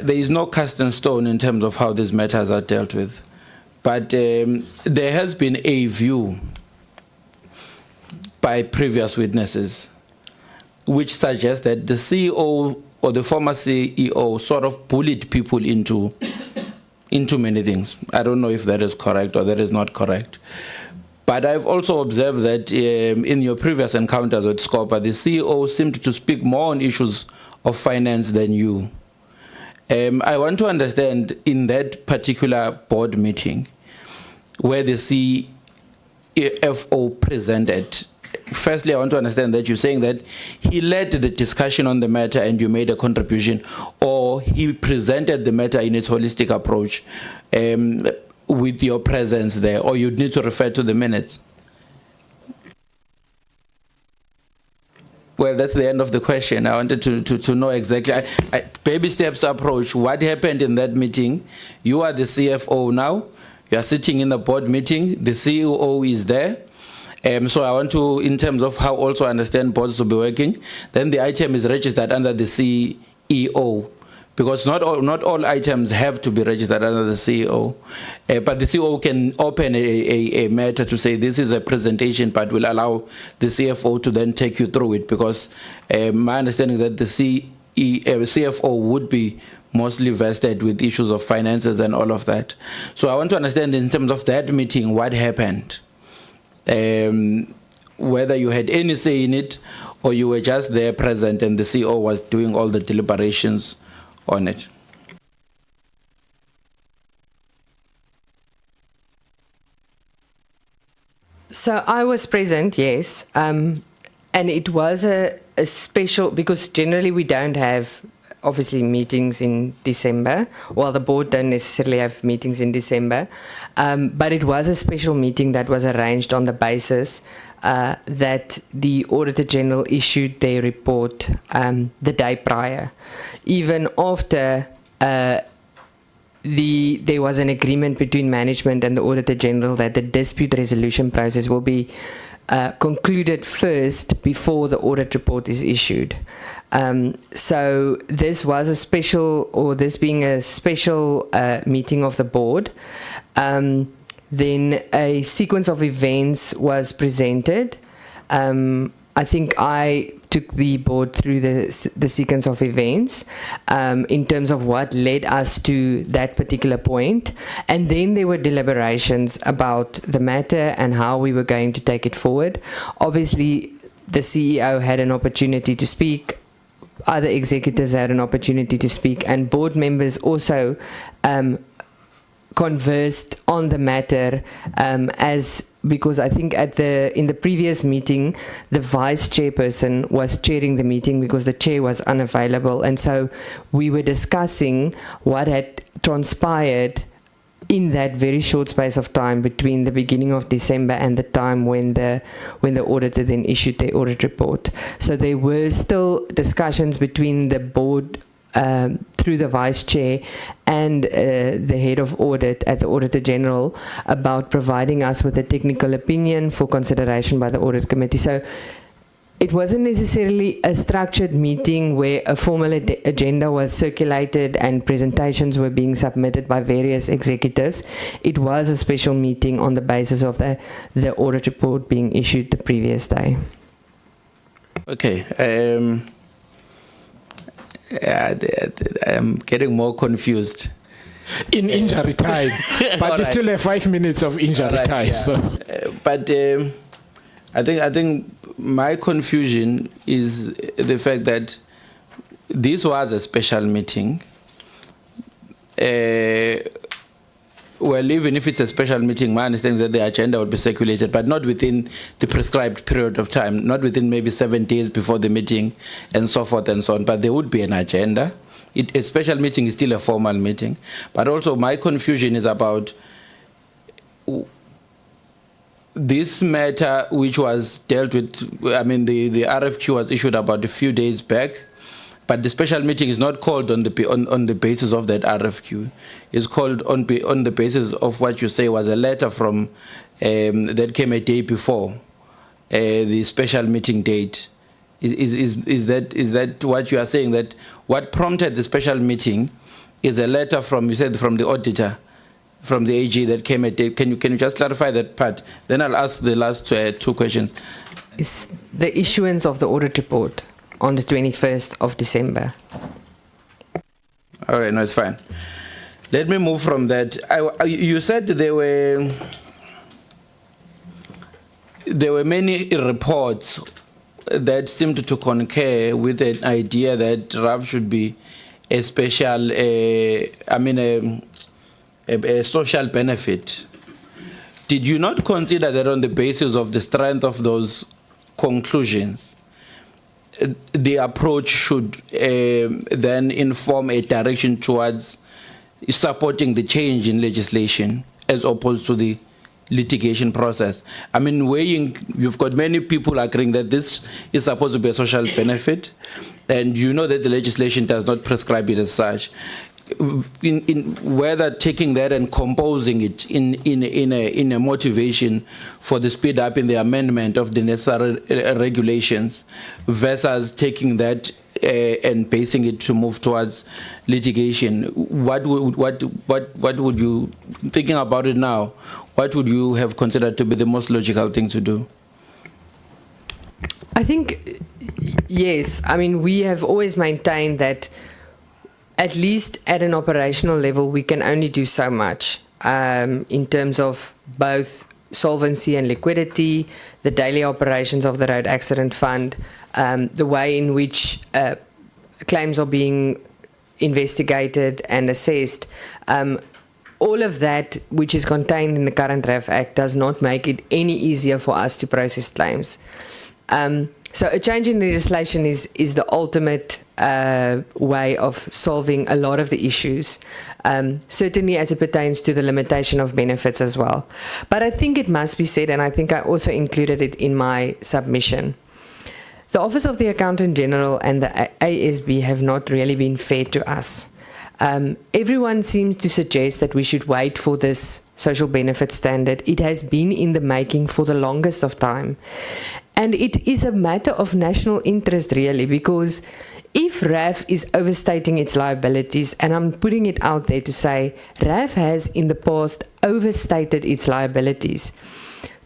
Speaker 5: is no cast in stone in terms of how these matters are dealt with, but there has been a view by previous witnesses which suggests that the CEO or the former CEO sort of bullied people into many things. I don't know if that is correct or that is not correct. But I've also observed that in your previous encounters with Scopa, the CEO seemed to speak more on issues of finance than you. I want to understand, in that particular board meeting where the CFO presented, firstly, I want to understand that you're saying that he led the discussion on the matter and you made a contribution, or he presented the matter in its holistic approach with your presence there, or you'd need to refer to the minutes. Well, that's the end of the question. I wanted to know exactly. Baby steps approach. What happened in that meeting? You are the CFO now. You are sitting in the board meeting. The CEO is there. So I want to, in terms of how also understand boards will be working, then the item is registered under the CEO, because not all items have to be registered under the CEO. But the CEO can open a matter to say this is a presentation, but will allow the CFO to then take you through it, because my understanding is that the CFO would be mostly vested with issues of finances and all of that. So I want to understand, in terms of that meeting, what happened. Whether you had any say in it, or you were just there present and the CEO was doing all the deliberations on it.
Speaker 12: So I was present, yes, and it was a special, because generally we don't have, obviously, meetings in December. Well, the board don't necessarily have meetings in December, but it was a special meeting that was arranged on the basis that the Auditor General issued their report the day prior. Even after there was an agreement between management and the Auditor General that the dispute resolution process will be concluded first before the audit report is issued. So this was a special, or this being a special meeting of the board, then a sequence of events was presented. I think I took the board through the sequence of events in terms of what led us to that particular point. And then there were deliberations about the matter and how we were going to take it forward. Obviously, the CEO had an opportunity to speak. Other executives had an opportunity to speak, and board members also conversed on the matter because I think in the previous meeting, the vice chairperson was chairing the meeting because the chair was unavailable, and so we were discussing what had transpired in that very short space of time between the beginning of December and the time when the auditor then issued their audit report. So there were still discussions between the board through the vice chair and the head of audit at the Auditor General about providing us with a technical opinion for consideration by the audit committee. So it wasn't necessarily a structured meeting where a formal agenda was circulated and presentations were being submitted by various executives. It was a special meeting on the basis of the audit report being issued the previous day.
Speaker 5: Okay. I'm getting more confused.
Speaker 1: In injury time, but you still have 5 minutes of injury time. Yeah. So,
Speaker 5: but I think my confusion is the fact that this was a special meeting. well, even if it's a special meeting, my understanding is that the agenda would be circulated, but not within the prescribed period of time, not within maybe 7 days before the meeting and so forth and so on, but there would be an agenda. A special meeting is still a formal meeting, but also my confusion is about this matter which was dealt with. I mean, the RFQ was issued about a few days back, but the special meeting is not called on the basis of that RFQ. It's called on the basis of what you say was a letter from that came a day before the special meeting date. Is that what you are saying? That what prompted the special meeting is a letter from, you said, from the auditor, from the AG that came a day. Can you just clarify that part? Then I'll ask the last two questions.
Speaker 12: Is the issuance of the audit report on the 21st of December.
Speaker 5: All right, no, it's fine. Let me move from that. You said there were many reports that seemed to concur with an idea that RAF should be a special, a social benefit. Did you not consider that on the basis of the strength of those conclusions, the approach should then inform a direction towards supporting the change in legislation as opposed to the litigation process? I mean, you've got many people agreeing that this is supposed to be a social benefit, and you know that the legislation does not prescribe it as such. In whether taking that and composing it in a motivation for the speed up in the amendment of the necessary regulations versus taking that and basing it to move towards litigation, what would you, thinking about it now, what would you have considered to be the most logical thing to do?
Speaker 12: I think, yes. I mean, we have always maintained that at least at an operational level, we can only do so much in terms of both solvency and liquidity, the daily operations of the Road Accident Fund, the way in which claims are being investigated and assessed. All of that, which is contained in the current RAF Act, does not make it any easier for us to process claims. So a change in legislation is the ultimate way of solving a lot of the issues, certainly as it pertains to the limitation of benefits as well. But I think it must be said, and I think I also included it in my submission, the Office of the Accountant General and the ASB have not really been fair to us. Everyone seems to suggest that we should wait for this social benefit standard. It has been in the making for the longest of time. And it is a matter of national interest, really, because if RAF is overstating its liabilities, and I'm putting it out there to say RAF has in the past overstated its liabilities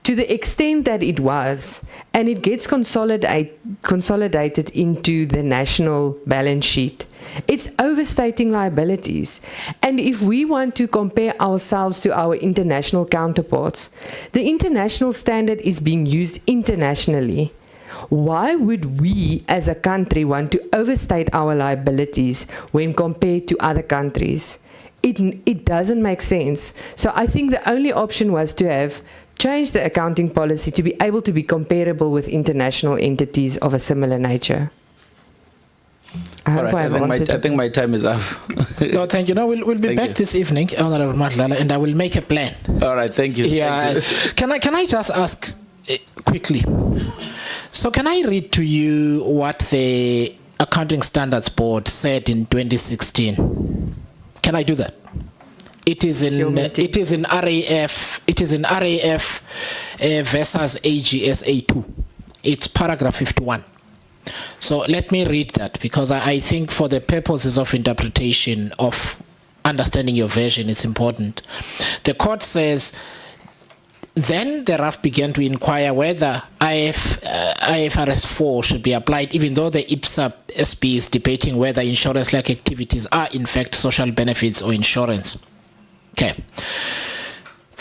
Speaker 12: to the extent that it was, and it gets consolidated into the national balance sheet, it's overstating liabilities. And if we want to compare ourselves to our international counterparts, the international standard is being used internationally. Why would we as a country want to overstate our liabilities when compared to other countries? It doesn't make sense. So I think the only option was to have changed the accounting policy to be able to be comparable with international entities of a similar nature.
Speaker 5: I think my time is up.
Speaker 1: No, thank you. No, we'll be back this evening, Honorable Madlala, and I will make a plan.
Speaker 5: All right, thank you.
Speaker 1: Yeah.
Speaker 5: Thank you.
Speaker 1: Can I just ask quickly? So can I read to you what the Accounting Standards Board said in 2016? Can I do that? It is in RAF versus AGSA 2. It's paragraph 51. So let me read that, because I think for the purposes of interpretation of understanding your version, it's important. The court says, then the RAF began to inquire whether IFRS 4 should be applied, even though the IPSAS is debating whether insurance-like activities are in fact social benefits or insurance. Okay.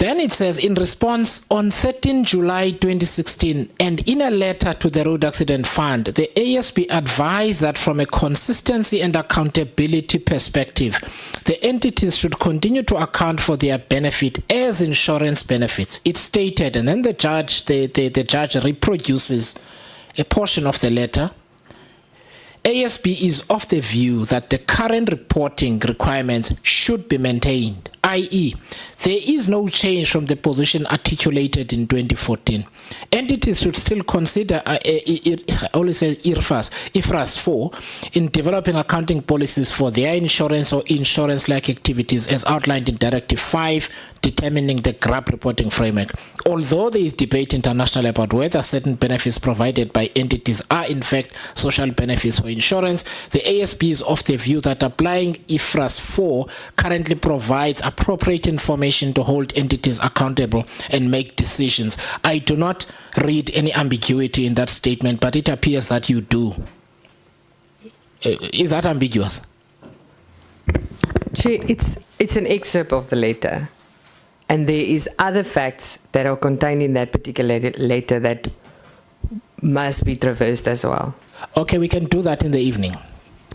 Speaker 1: Then it says, in response, on 13 July 2016, and in a letter to the Road Accident Fund, the ASB advised that from a consistency and accountability perspective, the entities should continue to account for their benefit as insurance benefits. It stated, and then the judge reproduces a portion of the letter. ASB is of the view that the current reporting requirements should be maintained, i.e., there is no change from the position articulated in 2014. Entities should still consider, I always say IFRS 4, in developing accounting policies for their insurance or insurance-like activities as outlined in Directive 5, determining the GRAP reporting framework. Although there is debate internationally about whether certain benefits provided by entities are in fact social benefits for insurance, the ASB is of the view that applying IFRS 4 currently provides appropriate information to hold entities accountable and make decisions. I do not read any ambiguity in that statement, but it appears that you do. Is that ambiguous?
Speaker 12: Chair, it's an excerpt of the letter, and there is other facts that are contained in that particular letter that must be traversed as well.
Speaker 1: Okay, we can do that in the evening.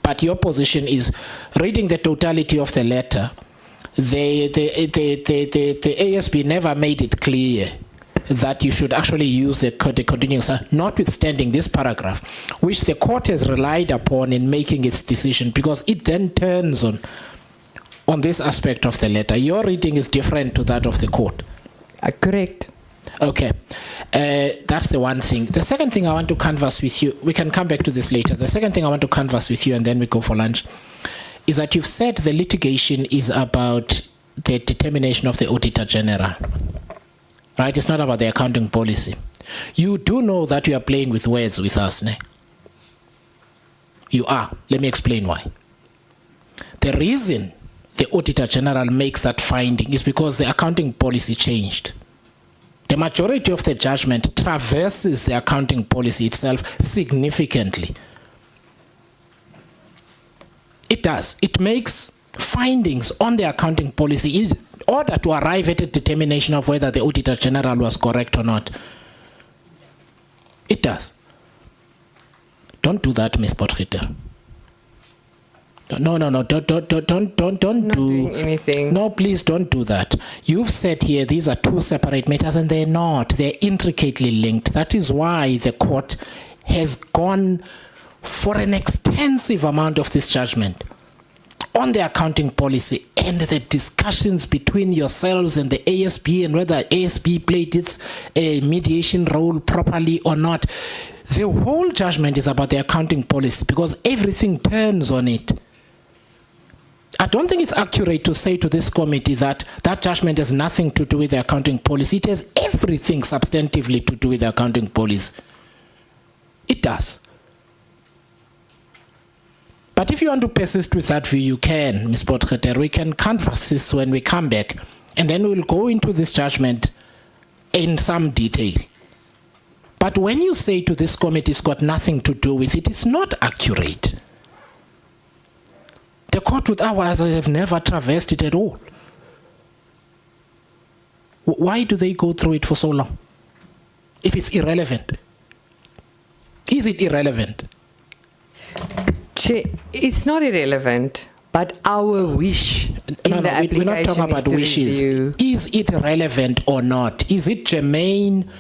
Speaker 1: But your position is, reading the totality of the letter, the ASB never made it clear that you should actually use the continuing, notwithstanding this paragraph, which the court has relied upon in making its decision, because it then turns on this aspect of the letter. Your reading is different to that of the court.
Speaker 12: Correct.
Speaker 1: Okay, that's the one thing. The second thing I want to canvass with you, we can come back to this later. The second thing I want to canvass with you, and then we go for lunch, is that you've said the litigation is about the determination of the Auditor General. Right? It's not about the accounting policy. You do know that you are playing with words with us, ne? You are. Let me explain why. The reason the Auditor General makes that finding is because the accounting policy changed. The majority of the judgment traverses the accounting policy itself significantly. It does. It makes findings on the accounting policy in order to arrive at a determination of whether the Auditor General was correct or not. It does. Don't do that, Ms. Potgieter. No, don't do
Speaker 12: anything.
Speaker 1: No, please don't do that. You've said here these are two separate matters, and they're not. They're intricately linked. That is why the court has gone for an extensive amount of this judgment on the accounting policy and the discussions between yourselves and the ASB and whether ASB played its mediation role properly or not. The whole judgment is about the accounting policy because everything turns on it. I don't think it's accurate to say to this committee that that judgment has nothing to do with the accounting policy. It has everything substantively to do with the accounting policy. It does. But if you want to persist with that view, you can, Ms. Potgieter. We can canvass this when we come back, and then we'll go into this judgment in some detail. But when you say to this committee it's got nothing to do with it, it's not accurate. The court would otherwise have never traversed it at all. Why do they go through it for so long? If it's irrelevant. Is it irrelevant?
Speaker 12: It's not irrelevant, but our wish in the application
Speaker 1: we're not talking about wishes.
Speaker 12: Review.
Speaker 1: Is it relevant or not? Is it germane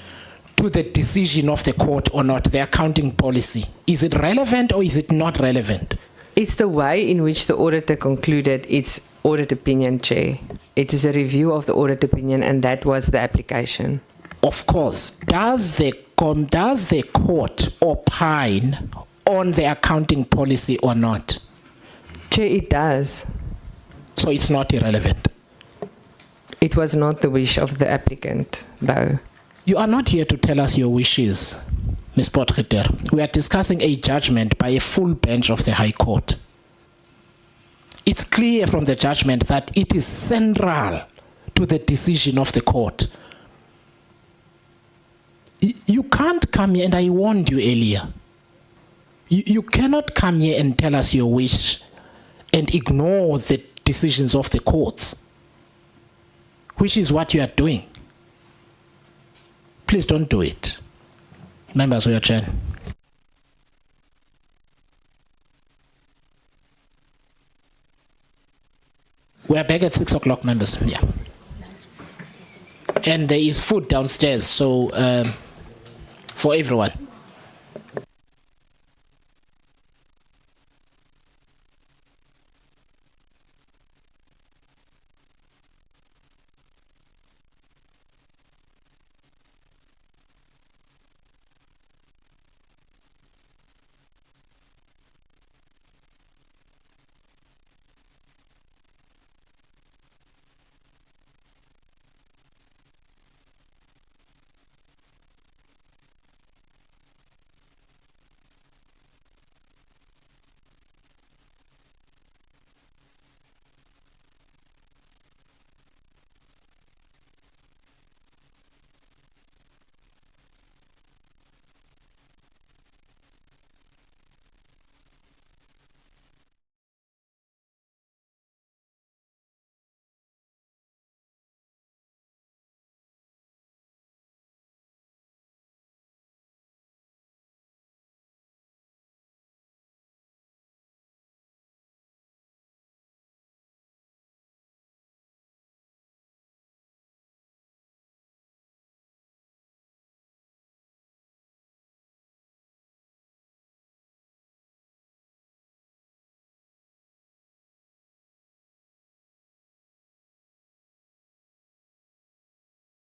Speaker 1: to the decision of the court or not, the accounting policy? Is it relevant or is it not relevant?
Speaker 12: It's the way in which the auditor concluded its audit opinion, Chair. It is a review of the audit opinion, and that was the application.
Speaker 1: Of course. Does the court opine on the accounting policy or not?
Speaker 12: Chair, it does.
Speaker 1: So it's not irrelevant?
Speaker 12: It was not the wish of the applicant, though.
Speaker 1: You are not here to tell us your wishes, Ms. Potgieter. We are discussing a judgment by a full bench of the High Court. It's clear from the judgment that it is central to the decision of the court. You can't come here, and I warned you earlier, you cannot come here and tell us your wish and ignore the decisions of the courts. which is what you are doing. Please don't do it. Members of your chair. We are back at 6 o'clock, members. Yeah. And there is food downstairs, so for everyone.